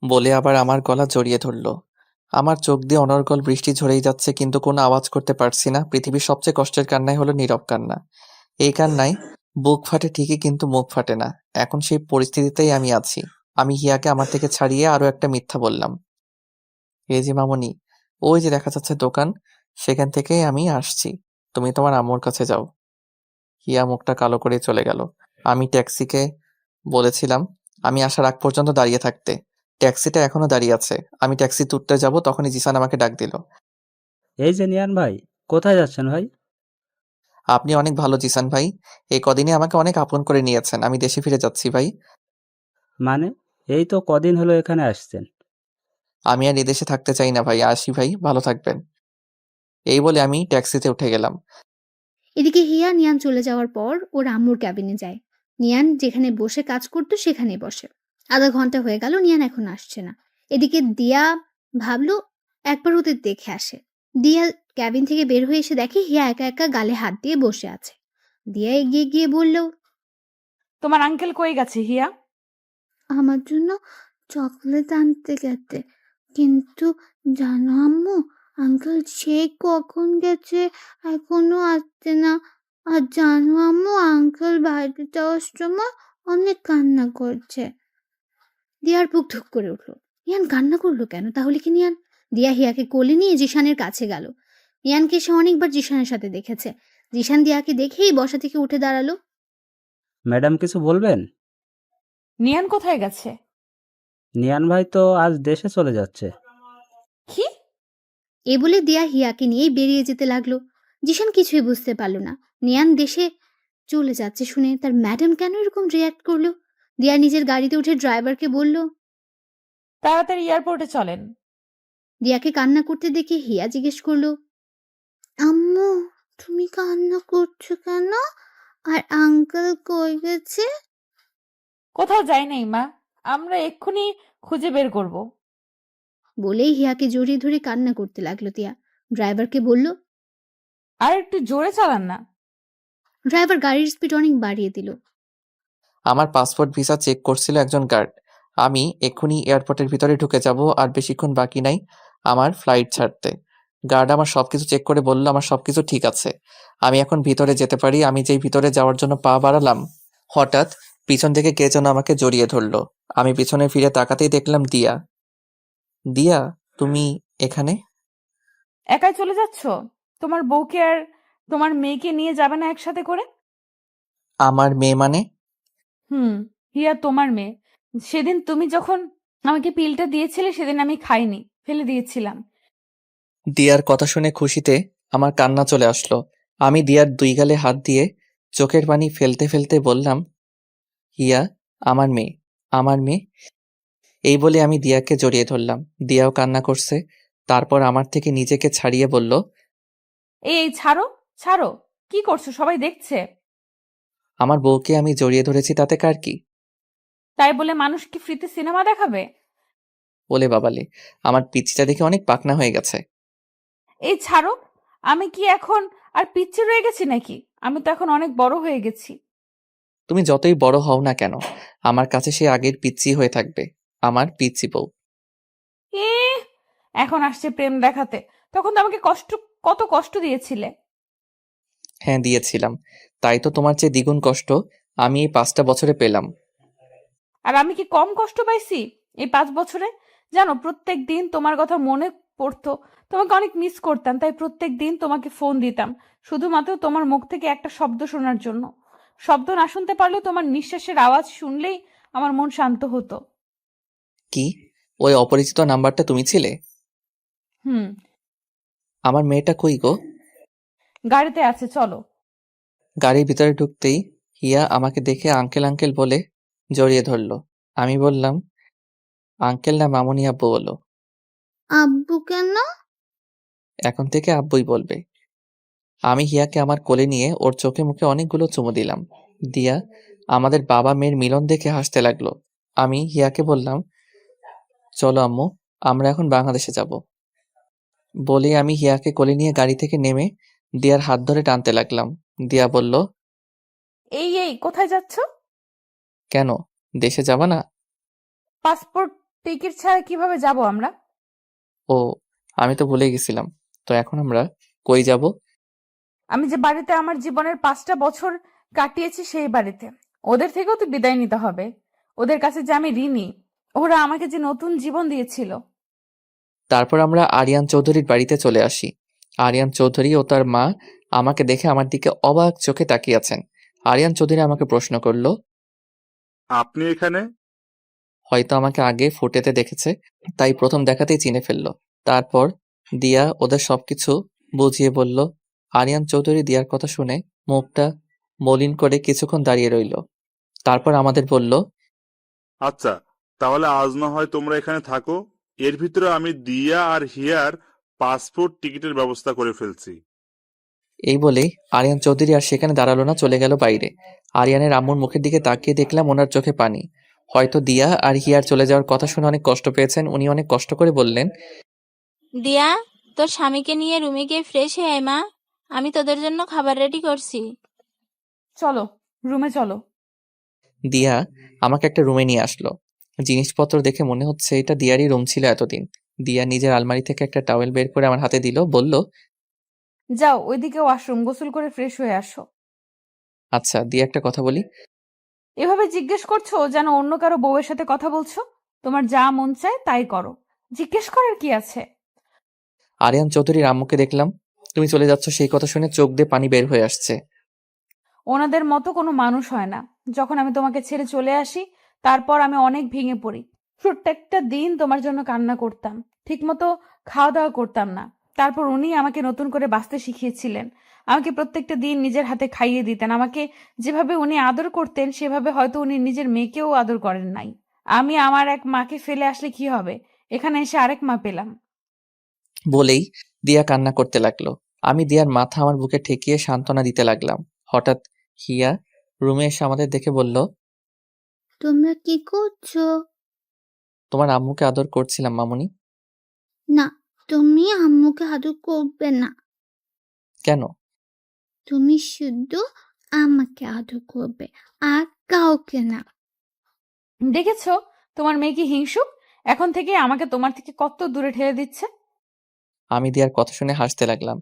বলে আবার আমার গলা জড়িয়ে ধরলো। আমার চোখ দিয়ে অনর্গল বৃষ্টি ঝরেই যাচ্ছে, কিন্তু কোনো আওয়াজ করতে পারছি না। পৃথিবীর সবচেয়ে কষ্টের কান্নাই হলো নীরব কান্না। এই কান্নায় বুক ফাটে ঠিকই, কিন্তু মুখ ফাটে না। এখন সেই পরিস্থিতিতেই আমি আছি। আমি হিয়াকে আমার থেকে ছাড়িয়ে আরো একটা মিথ্যা বললাম। এই যে মামুনি, ওই যে দেখা যাচ্ছে দোকান, সেখান থেকেই আমি আসছি। তুমি তোমার আম্মুর কাছে যাও। হিয়া মুখটা কালো করে চলে গেল। আমি ট্যাক্সিকে বলেছিলাম আমি আসার আগ পর্যন্ত দাঁড়িয়ে থাকতে। ট্যাক্সিটা এখনো দাঁড়িয়ে আছে। আমি ট্যাক্সি তুলতে যাব, তখনই জিসান আমাকে ডাক দিল। এই যে নিয়ান ভাই, কোথায় যাচ্ছেন ভাই? আপনি অনেক ভালো জিসান ভাই। এই কদিনে আমাকে অনেক আপন করে নিয়েছেন। আমি দেশে ফিরে যাচ্ছি ভাই। মানে, এই তো কদিন হলো এখানে আসছেন। আমি আর এদেশে থাকতে চাই না ভাই। আসি ভাই, ভালো থাকবেন। এই বলে আমি ট্যাক্সিতে উঠে গেলাম। এদিকে হিয়া নিয়ান চলে যাওয়ার পর ওর আম্মুর ক্যাবিনে যায়। নিয়ান যেখানে বসে কাজ করতো সেখানেই বসে। আধা ঘন্টা হয়ে গেল, নিয়ান এখন আসছে না। এদিকে দিয়া ভাবলো একবার ওদের দেখে আসে। দিয়া ক্যাবিন থেকে বের হয়ে এসে দেখে হিয়া একা একা গালে হাত দিয়ে বসে আছে। দিয়া এগিয়ে গিয়ে বলল, তোমার আঙ্কেল কই গেছে হিয়া? আমার জন্য চকলেট আনতে গেছে, কিন্তু জানো আম্মু, আঙ্কেল সেই কখন গেছে, এখনো আসছে না। আর জানো আম্মু, আঙ্কেল বাড়িতে যাওয়ার সময় অনেক কান্না করছে। দিয়ার বুক ধুক করে উঠলো। নিয়ান কান্না করলো কেন? তাহলে কি নিয়ান? দিয়া হিয়াকে কোলে নিয়ে জিশানের কাছে গেল। নিয়ানকে সে অনেকবার জিশানের সাথে দেখেছে। জিশান দিয়াকে দেখেই বসা থেকে উঠে দাঁড়ালো। ম্যাডাম কিছু বলবেন? নিয়ান কোথায় গেছে? নিয়ান ভাই তো আজ দেশে চলে যাচ্ছে। কি? এ বলে দিয়া হিয়াকে নিয়েই বেরিয়ে যেতে লাগলো। জিশান কিছুই বুঝতে পারলো না। নিয়ান দেশে চলে যাচ্ছে শুনে তার ম্যাডাম কেন এরকম রিয়াক্ট করলো। দিয়া নিজের গাড়িতে উঠে ড্রাইভারকে বলল, তাড়াতাড়ি এয়ারপোর্টে চলেন। দিয়াকে কান্না করতে দেখে হিয়া জিজ্ঞেস করলো, আম্মু তুমি কান্না করছো কেন? আর আঙ্কেল কই গেছে? কোথাও যাই নাই মা, আমরা এক্ষুনি খুঁজে বের করব। বলেই হিয়াকে জড়িয়ে ধরে কান্না করতে লাগলো দিয়া। ড্রাইভারকে বলল, আর একটু জোরে চালান না। ড্রাইভার গাড়ির স্পিড অনেক বাড়িয়ে দিল। আমার পাসপোর্ট ভিসা চেক করছিল একজন গার্ড। আমি এক্ষুনি এয়ারপোর্টের ভিতরে ঢুকে যাব, আর বেশিক্ষণ বাকি নাই আমার ফ্লাইট ছাড়তে। গার্ড আমার সবকিছু চেক করে বলল আমার সবকিছু ঠিক আছে, আমি এখন ভিতরে যেতে পারি। আমি যেই ভিতরে যাওয়ার জন্য পা বাড়ালাম, হঠাৎ পিছন থেকে কে যেন আমাকে জড়িয়ে ধরলো। আমি পিছনে ফিরে তাকাতেই দেখলাম দিয়া। দিয়া, তুমি এখানে? একাই চলে যাচ্ছ? তোমার বউকে আর তোমার মেয়েকে নিয়ে যাবে না একসাথে করে? আমার মেয়ে মানে? হিয়া তোমার মেয়ে। সেদিন তুমি যখন আমাকে পিলটা দিয়েছিলে সেদিন আমি খাইনি, ফেলে দিয়েছিলাম। দিয়ার কথা শুনে খুশিতে আমার কান্না চলে আসলো। আমি দিয়ার দুই গালে হাত দিয়ে চোখের পানি ফেলতে ফেলতে বললাম, হিয়া আমার মেয়ে, আমার মেয়ে। এই বলে আমি দিয়াকে জড়িয়ে ধরলাম। দিয়াও কান্না করছে। তারপর আমার থেকে নিজেকে ছাড়িয়ে বলল, এই ছাড়ো, ছাড়ো, কি করছো? সবাই দেখছে। আমার বউকে আমি জড়িয়ে ধরেছি, তাতে কার কি? তাই বলে মানুষ কি ফ্রিতে সিনেমা দেখাবে? বলে বাবালে, আমার পিচ্চিটা দেখে অনেক পাকনা হয়ে গেছে। এই ছাড়ো, আমি কি এখন আর পিচ্ছি রয়ে গেছি নাকি? আমি তো এখন অনেক বড় হয়ে গেছি। তুমি যতই বড় হও না কেন, আমার কাছে সে আগের পিচ্চি হয়ে থাকবে, আমার পিচ্চি বউ। এ এখন আসছে প্রেম দেখাতে। তখন তো আমাকে কত কষ্ট দিয়েছিলে। হ্যাঁ দিয়েছিলাম, তাই তো তোমার চেয়ে দ্বিগুণ কষ্ট আমি এই 5টা বছরে পেলাম। আর আমি কি কম কষ্ট পাইছি এই 5 বছরে? জানো, প্রত্যেক দিন তোমার কথা মনে পড়তো, তোমাকে অনেক মিস করতাম, তাই প্রত্যেক দিন তোমাকে ফোন দিতাম শুধুমাত্র তোমার মুখ থেকে একটা শব্দ শোনার জন্য। শব্দ না শুনতে পারলেও তোমার নিঃশ্বাসের আওয়াজ শুনলেই আমার মন শান্ত হতো। কি, ওই অপরিচিত নাম্বারটা তুমি ছিলে? হুম। আমার মেয়েটা কই গো? গাড়িতে আছে, চলো। গাড়ির ভিতরে ঢুকতেই হিয়া আমাকে দেখে আঙ্কেল আঙ্কেল বলে জড়িয়ে ধরলো। আমি বললাম, আঙ্কেল না মামুনি আব্বু বলো। আব্বু কেন? এখন থেকে আব্বুই বলবে। আমি হিয়াকে আমার কোলে নিয়ে ওর চোখে মুখে অনেকগুলো চুমু দিলাম। দিয়া আমাদের বাবা মেয়ের মিলন দেখে হাসতে লাগলো। আমি হিয়াকে বললাম, চলো আম্মু, আমরা এখন বাংলাদেশে যাব। বলে আমি হিয়াকে কোলে নিয়ে গাড়ি থেকে নেমে দিয়ার হাত ধরে টানতে লাগলাম। দিয়া বলল, এই কোথায় যাচ্ছ? কেন, দেশে যাবা না? পাসপোর্ট টিকিট ছাড়া কিভাবে যাব আমরা? ও, আমি তো ভুলে গেছিলাম। তো এখন আমরা কই যাব? আমি যে বাড়িতে আমার জীবনের 5টা বছর কাটিয়েছি সেই বাড়িতে। ওদের থেকেও তো বিদায় নিতে হবে। ওদের কাছে যে আমি ঋণী, ওরা আমাকে যে নতুন জীবন দিয়েছিল। তারপর আমরা আরিয়ান চৌধুরীর বাড়িতে চলে আসি। আরিয়ান চৌধুরী ও তার মা আমাকে দেখে আমার দিকে অবাক চোখে তাকিয়ে আছেন। আরিয়ান চৌধুরী আমাকে প্রশ্ন করলো, আপনি এখানে? হয়তো আমাকে আগে ফুটেতে দেখেছে, তাই প্রথম দেখাতেই চিনে ফেললো। তারপর দিয়া ওদের সবকিছু বুঝিয়ে বলল। আরিয়ান চৌধুরী দিয়ার কথা শুনে মুখটা মলিন করে কিছুক্ষণ দাঁড়িয়ে রইল। তারপর আমাদের বলল, আচ্ছা, তাহলে আজ না হয় তোমরা এখানে থাকো। এর ভিতরে আমি দিয়া আর হিয়ার পাসপোর্ট টিকিটের ব্যবস্থা করে ফেলছি। এই বলেই আরিয়ান চৌধুরী আর সেখানে দাঁড়ালো না, চলে গেল বাইরে। আরিয়ানের আম্মুর মুখের দিকে তাকিয়ে দেখলাম ওনার চোখে পানি। হয়তো দিয়া আর হিয়ার চলে যাওয়ার কথা শুনে অনেক কষ্ট পেয়েছেন। উনি অনেক কষ্ট করে বললেন, দিয়া, তোর স্বামীকে নিয়ে রুমে গিয়ে ফ্রেশ হয়ে আয় মা। আমি তোদের জন্য খাবার রেডি করছি। চলো, রুমে চলো। দিয়া আমাকে একটা রুমে নিয়ে আসলো। জিনিসপত্র দেখে মনে হচ্ছে এটা দিয়ারই রুম ছিল এতদিন। দিয়া নিজের আলমারি থেকে একটা টাওয়েল বের করে আমার হাতে দিল, বলল, যাও ওইদিকে ওয়াশরুম, গোসল করে ফ্রেশ হয়ে আসো। আচ্ছা দিয়া একটা কথা বলি। এভাবে জিজ্ঞেস করছো যেন অন্য কারো বউয়ের সাথে কথা বলছো। তোমার যা মন চায় তাই করো, জিজ্ঞেস করার কি আছে? আরিয়ান চৌধুরীর আম্মুকে দেখলাম তুমি চলে যাচ্ছ, সেই কথা শুনে চোখ দিয়ে পানি বের হয়ে আসছে। ওনাদের মতো কোনো মানুষ হয় না। যখন আমি তোমাকে ছেড়ে চলে আসি, তারপর আমি অনেক ভেঙে পড়ি। প্রত্যেকটা দিন তোমার জন্য কান্না করতাম, ঠিকমতো খাওয়া দাওয়া করতাম না। তারপর উনি আমাকে নতুন করে বাঁচতে শিখিয়েছিলেন। আমাকে প্রত্যেকটা দিন নিজের হাতে খাইয়ে দিতেন। আমাকে যেভাবে উনি আদর করতেন, সেভাবে হয়তো উনি নিজের মেয়েকেও আদর করেন নাই। আমি আমার এক মাকে ফেলে আসলে কি হবে, এখানে এসে আরেক মা পেলাম। বলেই দিয়া কান্না করতে লাগলো। আমি দিয়ার মাথা আমার বুকে ঠেকিয়ে সান্ত্বনা দিতে লাগলাম। হঠাৎ হিয়া রুমে এসে আমাদের দেখে বলল, তোমরা কি করছো? তোমার আম্মুকে আদর করছিলাম মামুনি। না, তুমি আম্মুকে আদর করবে না। কেন? তুমি শুধু আমাকে আদর করবে, আর কাউকে না। দেখেছো তোমার মেয়ে কি হিংসুক? এখন থেকে আমাকে তোমার থেকে কত দূরে ঠেলে দিচ্ছে। আমি দিয়ার কথা শুনে হাসতে লাগলাম।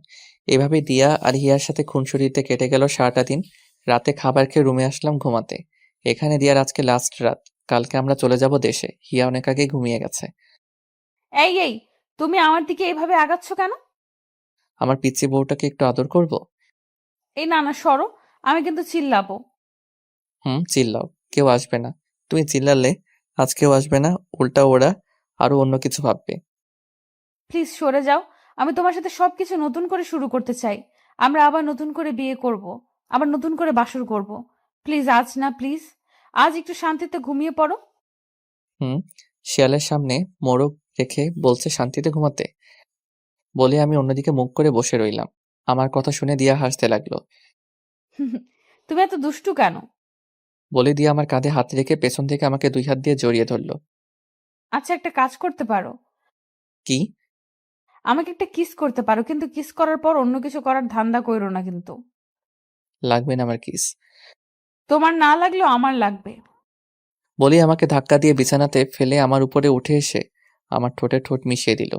এভাবে দিয়া আর হিয়ার সাথে খুনসুটিতে কেটে গেল সারাটা দিন। রাতে খাবার খেয়ে রুমে আসলাম ঘুমাতে। এখানে দিয়ার আজকে লাস্ট রাত। কালকে আমরা চলে যাব দেশে। হিয়া অনেক আগেই ঘুমিয়ে গেছে। এই তুমি আমার দিকে এভাবে আগাচ্ছ কেন? আমার পিচ্চি বউটাকে একটু আদর করব। এই না না, সরো, আমি কিন্তু চিল্লাবো। চিল্লাও, কেউ আসবে না। তুমি চিল্লালে আজ কেউ আসবে না, উল্টা ওরা আরো অন্য কিছু ভাববে। প্লিজ সরে যাও। আমি তোমার সাথে সবকিছু নতুন করে শুরু করতে চাই। আমরা আবার নতুন করে বিয়ে করব, আবার নতুন করে বাসর করব। প্লিজ আজ না, প্লিজ আজ একটু শান্তিতে ঘুমিয়ে পড়ো। শিয়ালের সামনে মোরগ রেখে বলছে শান্তিতে ঘুমাতে। বলে আমি অন্যদিকে মুখ করে বসে রইলাম। আমার কথা শুনে দিয়া হাসতে লাগলো। তুমি এত দুষ্টু কেন? বলে দিয়া আমার কাঁধে হাত রেখে পেছন থেকে আমাকে 2 হাত দিয়ে জড়িয়ে ধরলো। আচ্ছা, একটা কাজ করতে পারো। কি? আমাকে একটা কিস করতে পারো, কিন্তু কিস করার পর অন্য কিছু করার ধান্দা কইরো না কিন্তু। লাগবে না আমার কিস। তোমার না লাগলেও আমার লাগবে। বলে আমাকে ধাক্কা দিয়ে বিছানাতে ফেলে আমার উপরে উঠে এসে আমার ঠোঁটে ঠোঁট মিশিয়ে দিল।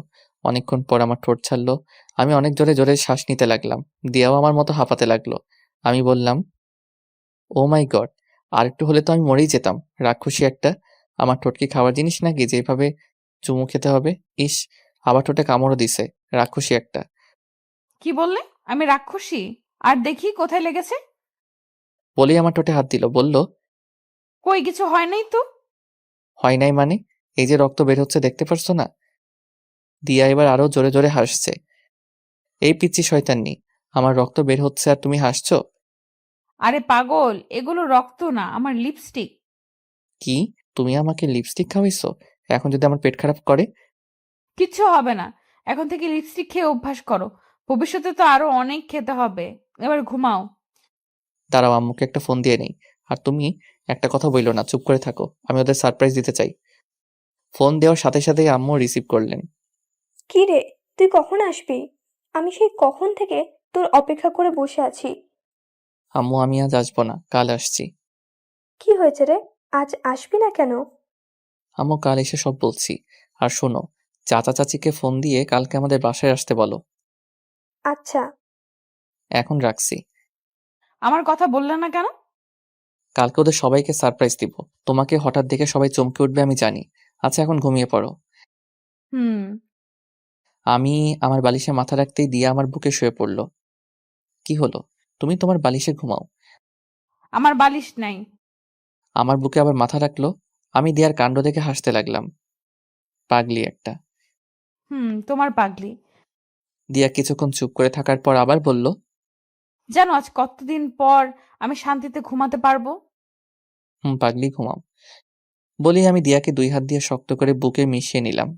অনেকক্ষণ পর আমার ঠোঁট ছাড়লো। আমি অনেক জোরে জোরে শ্বাস নিতে লাগলাম। দিয়াও আমার মতো হাঁপাতে লাগলো। আমি বললাম, ও মাই গড, আর একটু হলে তো আমি মরেই যেতাম। রাক্ষসী একটা। আমার ঠোঁট কি খাওয়ার জিনিস নাকি যেভাবে চুমু খেতে হবে? ইস, আবার ঠোঁটে কামড়ও দিছে। রাক্ষসী একটা। কি বললে? আমি রাক্ষসী? আর দেখি কোথায় লেগেছে। বলেই আমার ঠোঁটে হাত দিল, বলল, কই, কিছু হয় নাই তো। হয় নাই মানে? এই যে রক্ত বের হচ্ছে দেখতে পারছো না? দিয়া এবার আরো জোরে জোরে হাসছে। এই পিচ্চি শয়তান্নি, আমার রক্ত বের হচ্ছে আর তুমি হাসছো? আরে পাগল, এগুলো রক্ত না, আমার লিপস্টিক। কি? তুমি আমাকে লিপস্টিক খাওয়াইছো? এখন যদি আমার পেট খারাপ করে? কিচ্ছু হবে না। এখন থেকে লিপস্টিক খেয়ে অভ্যাস করো, ভবিষ্যতে তো আরো অনেক খেতে হবে। এবার ঘুমাও। দাঁড়াও, আম্মুকে একটা ফোন দিয়ে নেই। আর তুমি একটা কথা বইলো না, চুপ করে থাকো। আমি ওদের সারপ্রাইজ দিতে চাই। ফোন দেওয়ার সাথে সাথেই আম্মু রিসিভ করলেন। কি রে, তুই কখন আসবি? আমি সেই কখন থেকে তোর অপেক্ষা করে বসে আছি। আম্মু আমি আজ আসবো না, কাল আসছি। কি হয়েছে রে, আজ আসবি না কেন? আম্মু কাল এসে সব বলছি। আর শোনো, চাচা চাচিকে ফোন দিয়ে কালকে আমাদের বাসায় আসতে বলো। আচ্ছা। এখন রাখছি। আমার কথা বললে না কেন? কালকে ওদের সবাইকে সারপ্রাইজ দিব। তোমাকে হঠাৎ দেখে সবাই চমকে উঠবে আমি জানি। আচ্ছা এখন ঘুমিয়ে পড়ো। হুম। আমি আমার বালিশে মাথা রাখতেই দিয়া আমার বুকে শুয়ে পড়ল। কি হলো? তুমি তোমার বালিশে ঘুমাও। আমার বালিশ নাই। আমার বুকে আবার মাথা রাখলো। আমি দিয়ার কাণ্ড দেখে হাসতে লাগলাম। পাগলি একটা। তোমার পাগলি। দিয়া কিছুক্ষণ চুপ করে থাকার পর আবার বলল, জানো আজ কতদিন পর আমি শান্তিতে ঘুমাতে পারবো? পাগলি ঘুমাও। বলি আমি দিয়াকে 2 হাত দিয়ে শক্ত করে বুকে মিশিয়ে নিলাম।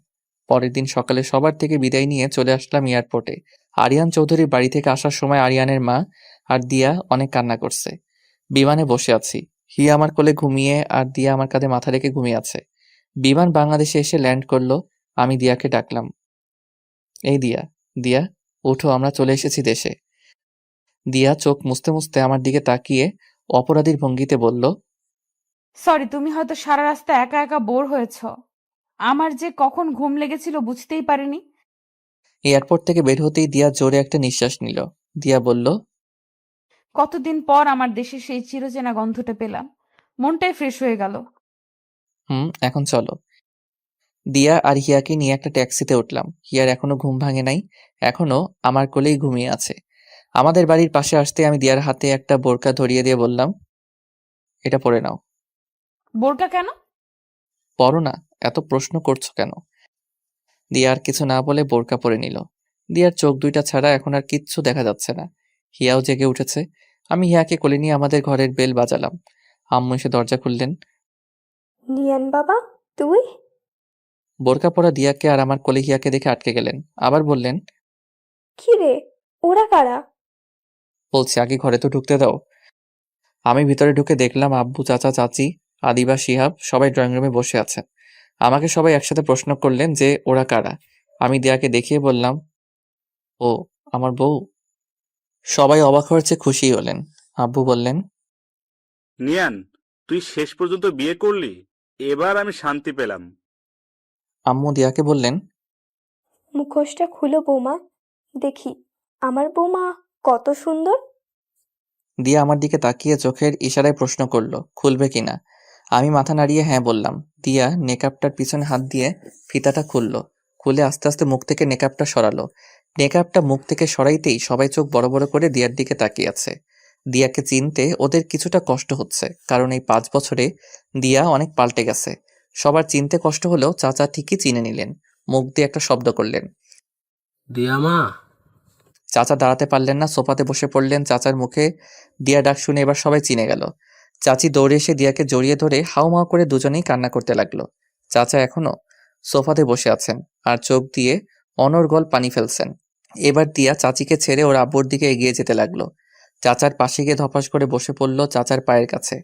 পরের দিন সকালে সবার থেকে বিদায় নিয়ে চলে আসলাম এয়ারপোর্টে। আরিয়ান চৌধুরীর বাড়ি থেকে আসার সময় আরিয়ানের মা আর দিয়া অনেক কান্না করছে। বিমানে বসে আছি। হিয়া আমার কোলে ঘুমিয়ে আর দিয়া আমার কাঁধে মাথা রেখে ঘুমিয়ে আছে। বিমান বাংলাদেশে এসে ল্যান্ড করলো। আমি দিয়াকে ডাকলাম, এই দিয়া, দিয়া ওঠো, আমরা চলে এসেছি দেশে। দিয়া চোখ মুছতে মুছতে আমার দিকে তাকিয়ে অপরাধীর ভঙ্গিতে বলল, সরি, তুমি হয়তো সারা রাস্তা একা একা বোর হয়েছ। আমার যে কখন ঘুম লেগেছিল বুঝতেই পারিনি। এয়ারপোর্ট থেকে বের হতেই দিয়া জোরে একটা নিঃশ্বাস নিল। দিয়া বলল, কতদিন পর আমার দেশের সেই চিরচেনা গন্ধটা পেলাম, মনটাই ফ্রেশ হয়ে গেল। এখন চলো। দিয়া আর হিয়াকে নিয়ে একটা ট্যাক্সিতে উঠলাম। হিয়ার এখনো ঘুম ভাঙে নাই, এখনো আমার কোলেই ঘুমিয়ে আছে। আমাদের বাড়ির পাশে আসতে আমি দিয়ার হাতে একটা বোরকা ধরিয়ে দিয়ে বললাম, এটা পরে নাও। বোরকা কেন? পরো না, এত প্রশ্ন করছো কেন? দিয়া আর কিছু না বলে বোরকা পরে নিল। দিয়ার চোখ দুইটা ছাড়া এখন আর কিচ্ছু দেখা যাচ্ছে না। হিয়াও জেগে উঠেছে। আমি হিয়াকে কোলে নিয়ে আমাদের ঘরের বেল বাজালাম। আম্মু এসে দরজা খুললেন। নিয়ান বাবা, তুই? বোরকা পরা দিয়াকে আর আমার কোলে হিয়াকে দেখে আটকে গেলেন। আবার বললেন, কি রে, ওরা কারা? বলছি আগে ঘরে তো ঢুকতে দাও। আমি ভিতরে ঢুকে দেখলাম আব্বু, চাচা, চাচি, আদিবা, শিহাব সবাই ড্রয়িং রুমে বসে আছেন। আমাকে সবাই একসাথে প্রশ্ন করলেন যে ওরা কারা। আমি দিয়াকে দেখিয়ে বললাম, ও আমার বউ। সবাই অবাক হয়েছে, খুশি হলেন। আব্বু বললেন, নিয়ান, তুই শেষ পর্যন্ত বিয়ে করলি, এবার আমি শান্তি পেলাম। আম্মু দিয়াকে বললেন, মুখোশটা খুলো বৌমা, দেখি আমার বৌমা কত সুন্দর। দিয়া আমার দিকে তাকিয়ে চোখের ইশারায় প্রশ্ন করলো খুলবে কিনা। আমি মাথা নাড়িয়ে হ্যাঁ বললাম। দিয়া নেকআপটার পিছনে হাত দিয়ে ফিতাটা খুললো। খুলে আস্তে আস্তে মুখ থেকে নেকআপটা সরালো। নেকআপটা মুখ থেকে সরাইতেই সবাই চোখ বড় বড় করে দিয়ার দিকে তাকিয়ে আছে। দিয়াকে চিনতে ওদের কিছুটা কষ্ট হচ্ছে, কারণ এই 5 বছরে দিয়া অনেক পাল্টে গেছে। সবার চিনতে কষ্ট হলেও চাচা ঠিকই চিনে নিলেন। মুখ দিয়ে একটা শব্দ করলেন। দিয়া মা। চাচা দাঁড়াতে পারলেন না, সোফাতে বসে পড়লেন। চাচার মুখে দিয়া ডাক শুনে এবার সবাই চিনে গেল। চাচি দৌড়ে এসে দিয়াকে জড়িয়ে ধরে হাউমাউ করে দুজনেই কান্না করতে লাগলো। চাচা এখনো সোফাতে বসে আছেন আর চোখ দিয়ে অনর্গল পানি ফেলছেন। এবার দিয়া চাচিকে ছেড়ে ওর আব্বুর দিকে এগিয়ে যেতে লাগলো। চাচার পাশে গিয়ে ধপাস করে বসে পড়ল চাচার পায়ের কাছে।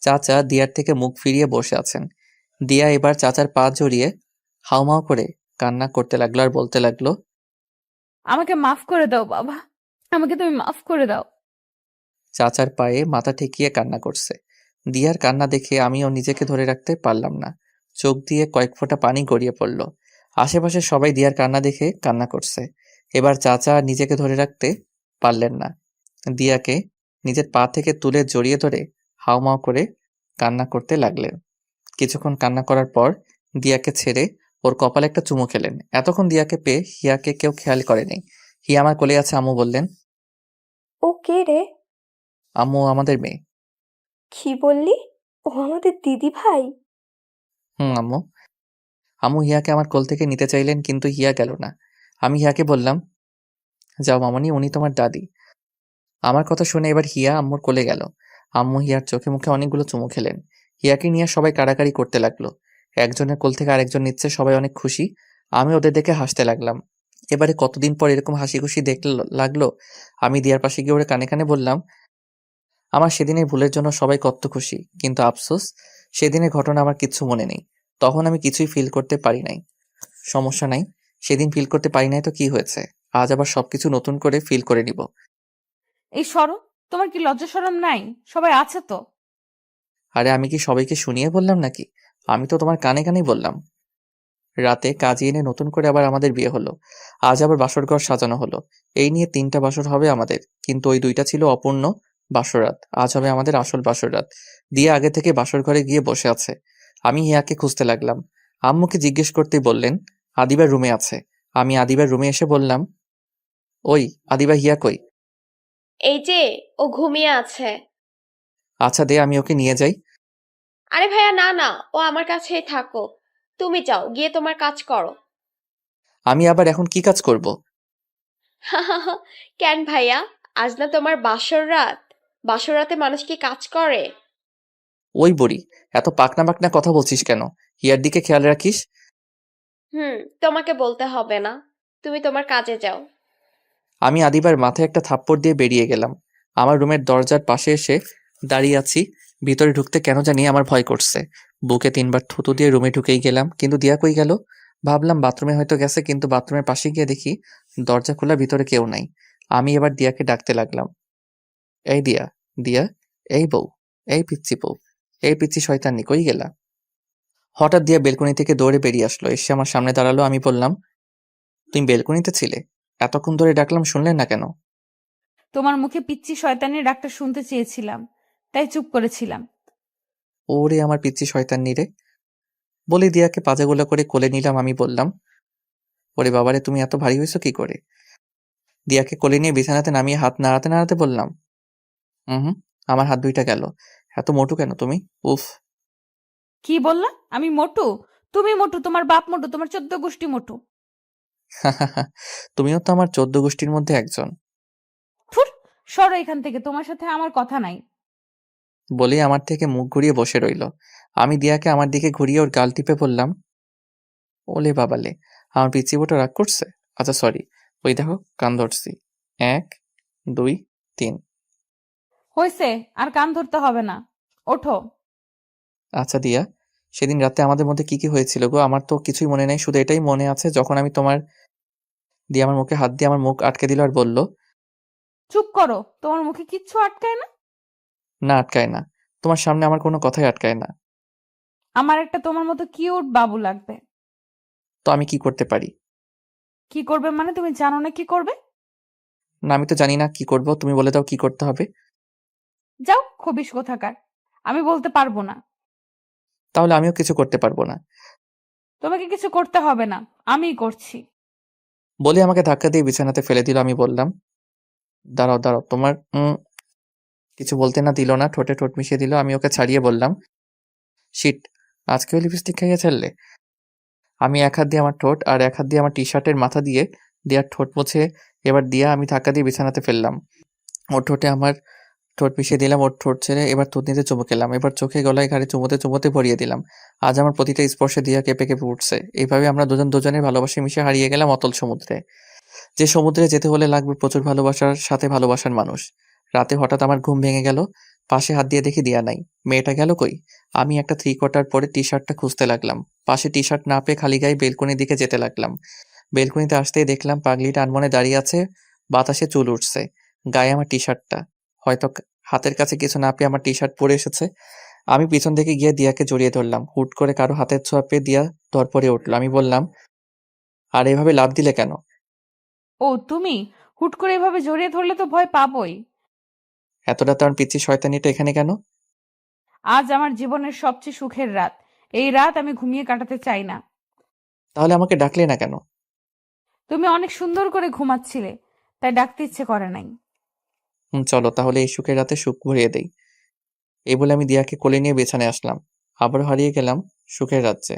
চাচা দিয়ার থেকে মুখ ফিরিয়ে বসে আছেন। দিয়া এবার চাচার পা জড়িয়ে হাউমাউ করে কান্না করতে লাগলো আর বলতে লাগলো, আমাকে মাফ করে দাও বাবা, আমাকে তুমি মাফ করে দাও। চাচার পায়ে মাথা ঠেকিয়ে কান্না করছে। দিয়ার কান্না দেখে আমিও নিজেকে ধরে রাখতে পারলাম না। চোখ দিয়ে কয়েক ফোঁটা পানি গড়িয়ে পড়ল। আশেপাশে সবাই দিয়ার কান্না দেখে কান্না করছে। এবার চাচা আর নিজেকে ধরে রাখতে পারলেন না। দিয়াকে নিজের পা থেকে তুলে জড়িয়ে ধরে হাউমাউ করে কান্না করতে লাগলেন। কিছুক্ষণ কান্না করার পর দিয়াকে ছেড়ে ওর কপালে একটা চুমু খেলেন। এতক্ষণ দিয়াকে পেয়ে হিয়াকে কেউ খেয়াল করেনি। হিয়া আমার কোলে আছে। আম্মু বললেন, ও কে রে? আম্মু আমাদের মেয়ে। কি বললি? ও আমাদের দিদি ভাই? আম্মু। আম্মু হিয়াকে আমার কোল থেকে নিতে চাইলেন, কিন্তু হিয়া গেল না। আমি হিয়াকে বললাম, যাও মামনি, উনি তোমার দাদি। আমার কথা শুনে এবার হিয়া আম্মুর কোলে গেল। আম্মু হিয়ার চোখে মুখে অনেকগুলো চুমু খেলেন। হিয়াকে নিয়ে সবাই কাড়াকাড়ি করতে লাগলো। একজনের কোল থেকে আরেকজন নিচ্ছে, সবাই অনেক খুশি। আমি ওদের দেখে হাসতে লাগলাম। এবারে কতদিন পর এরকম হাসি খুশি দেখতে লাগলো। আমি দিয়ার পাশে গিয়ে ওরে কানে কানে বললাম, আমার সেদিনের ভুলের জন্য সবাই কত খুশি, কিন্তু আফসোস সেদিনের ঘটনা আমার কিচ্ছু মনে নেই। তখন আমি কিছুই ফিল করতে পারি নাই। সমস্যা নাই, সেদিন ফিল করতে পারি নাই তো কি হয়েছে, আজ আবার সবকিছু নতুন করে ফিল করে নিব। এই সরো, তোমার কি লজ্জা শরম নাই? সবাই আছে তো। আরে আমি কি সবাইকে শুনিয়ে বললাম নাকি? আমি তো তোমার কানে কানেই বললাম। রাতে কাজে এনে নতুন করে আবার আমাদের বিয়ে হলো। আজ আবার বাসর ঘর সাজানো হলো। এই নিয়ে 3টা বাসর হবে আমাদের, কিন্তু ওই 2টা ছিল অপূর্ণ, বাসর রাত, আজ হবে আমাদের আসল বাসর রাত। দিয়া আগে থেকে বাসর ঘরে গিয়ে বসে আছে। আমি হিয়াকে খুঁজতে লাগলাম। আম্মুকে জিজ্ঞেস করতেই বললেন আদিবার রুমে আছে। আমি আদিবার রুমে এসে বললাম, ওই আদিবা, হিয়া কই? এই যে, ও ঘুমিয়ে আছে। আচ্ছা দে, আমি ওকে নিয়ে যাই। আরে ভাইয়া, না না, ও আমার কাছেই থাকো। তুমি যাও, গিয়ে তোমার কাজ করো। আমি আবার এখন কি কাজ করব? কেন ভাইয়া, আজ না তোমার বাসর রাত? বাসর রাতে মানুষ কি কাজ করে? ওই বুড়ি, এত পাকনা পাকনা কথা বলছিস কেন? হিয়ার দিকে খেয়াল রাখিস। তোমাকে বলতে হবে না, তুমি তোমার কাজে যাও। আমি আদিবার মাথায় একটা থাপ্পড় দিয়ে বেরিয়ে গেলাম। আমার রুমের দরজার পাশে এসে দাঁড়িয়ে আছি। ভিতরে ঢুকতে কেন জানি আমার ভয় করছে। বুকে 3বার থুতু দিয়ে রুমে ঢুকেই গেলাম, কিন্তু দিয়া কই গেল? ভাবলাম বাথরুমে হয়তো গেছে, কিন্তু বাথরুমের পাশে গিয়ে দেখি দরজা খোলা, ভিতরে কেউ নাই। আমি এবার দিয়াকে ডাকতে লাগলাম, এই দিয়া, দিয়া, এই বউ, এই পিচ্ছি বউ, এই পিচ্ছি শয়তানি, কই গেলা? হঠাৎ দিয়া বেলকনি থেকে দৌড়ে বেরিয়ে আসলো, এসে আমার সামনে দাঁড়ালো। আমি বললাম, তুমি বেলকনিতে ছিলে? এতক্ষণ ধরে ডাকলাম, শুনলেন না কেন? তোমার মুখে পিচ্চি শয়তানের ডাক্তার শুনতে চেয়েছিলাম, তাই চুপ করেছিলাম। ওরে আমার পিচ্ছি শয়তান্নি রে! বলে দিয়াকে পাজাগোলা করে কোলে নিলাম। আমি বললাম, ওরে বাবারে, তুমি এত ভারী হয়েছো কি করে? দিয়াকে কোলে নিয়ে বিছানাতে নামিয়ে হাত নাড়াতে নাড়াতে বললাম, হুম, আমার হাত 2টা গেল। এত মোটু কেন তুমি? উফ! কি বললা? আমি মোটু? তুমি মোটু, তোমার বাপ মোটু, তোমার 14 গোষ্ঠী মোটু। তুমিও তো আমার 14 গোষ্ঠীর মধ্যে একজন। ফুর, সরো এখান থেকে, তোমার সাথে আমার কথা নাই। বলেই আমার থেকে মুখ ঘুরিয়ে বসে রইল। আমি দিয়াকে আমার দিকে ঘুরিয়ে ওর গাল টিপে বললাম, ওলে বাবালে, আমার পিচ্চি বোটা রাগ করছে? আচ্ছা সরি, ওই দেখো কান ধরছি। 1, 2, 3। হয়েছে, আর কান ধরতে হবে না, ওঠো। আচ্ছা দিয়া, সেদিন রাতে আমাদের মধ্যে কি কি হয়েছিল গো? আমার তো কিছুই মনে নেই, শুধু এটাই মনে আছে যখন আমি তোমার দিয়ে আমার মুখে হাত দিয়ে আমার মুখ আটকে দিল আর বলল, চুপ করো, তোমার মুখে কিচ্ছু আটকায় না। না আটকায় না, তোমার সামনে আমার কোনো কথাই আটকায় না। আমার একটা তোমার মতো কিউট বাবু লাগবে। তো আমি কি করতে পারি? কি করবে মানে? তুমি জানো না কি করবে? না, আমি তো জানি না কি করব, তুমি বলে দাও কি করতে হবে। যাও, খবিস কোথাকার, আমি বলতে পারবো না। তাহলে আমিও কিছু করতে পারবো না। তোমাকে কিছু করতে হবে না, আমিই করছি। বলে আমাকে ধাক্কা দিয়ে বিছানাতে ফেলে দিল। আমি বললাম, দাঁড়াও দাঁড়াও, তোমার কিছু বলতে না দিল না, ঠোঁটে ঠোঁট মিশিয়ে দিল। আমি ওকে ছাড়িয়ে বললাম, শিট, আজকেও লিপস্টিক খাইয়ে ছাড়লে? আমি এক হাত দিয়ে আমার ঠোঁট আর এক হাত দিয়ে আমার টি-শার্টের মাথা দিয়ে দিয়ার ঠোঁট মুছে এবার দিয়া আমি ধাক্কা দিয়ে বিছানাতে ফেললাম। ওর ঠোঁটে আমার ঠোঁট মিশিয়ে দিলাম, ওর ঠোঁট ছেড়ে এবার থুতনিতে চুমু খেলাম, এবার চোখে গলায় ঘাড়ে চুমোতে চুমোতে ভরিয়ে দিলাম। আজ আমার প্রতিটা স্পর্শে দিয়া কেঁপে কেঁপে উঠছে। এইভাবে আমরা দুজন দুজনের ভালোবাসা মিশে হারিয়ে গেলাম অতল সমুদ্রে। যে সমুদ্রে যেতে হলে লাগবে প্রচুর ভালোবাসার সাথে ভালোবাসার মানুষ। রাতে হঠাৎ আমার ঘুম ভেঙে গেল। পাশে হাত দিয়ে দেখি দিয়া নাই। মেয়েটা গেল কই? আমি একটা 3/4 পরে টি-শার্টটা খুঁজতে লাগলাম। পাশে টি-শার্ট না পেয়ে খালি গায়ে বেলকনির দিকে যেতে লাগলাম। বেলকনিতে আসতেই দেখলাম পাগলিটা আনমনে দাঁড়িয়ে আছে, বাতাসে চুল উঠছে, গায়ে আমার টি-শার্টটা। হয়তো হাতের কাছে কিছু না পেয়ে আমার টি-শার্ট পরে এসেছে। আমি পিছন থেকে গিয়ে দিয়াকে জড়িয়ে ধরলাম। হুট করে কারো হাতের ছোঁয়া পেয়ে দিয়া ধরপড়ে উঠল। আমি বললাম, আর এভাবে লাফ দিলে কেন? ও তুমি? হুট করে এভাবে জড়িয়ে ধরলে তো ভয় পাবোই। এত রাতে আমার পিচ্চি শয়তানিটা এখানে কেন? আজ আমার জীবনের সবচেয়ে সুখের রাত। এই রাত আমি ঘুমিয়ে কাটাতে চাই না। তাহলে আমাকে ডাকলে না কেন? তুমি অনেক সুন্দর করে ঘুমাচ্ছিলে, তাই ডাকতে ইচ্ছে করে নাই। চলো তাহলে এই সুখের রাতে সুখ ভরিয়ে দেই। এই বলে আমি দিয়াকে কোলে নিয়ে বিছানায় আসলাম। আবারও হারিয়ে গেলাম সুখের রাজ্যে।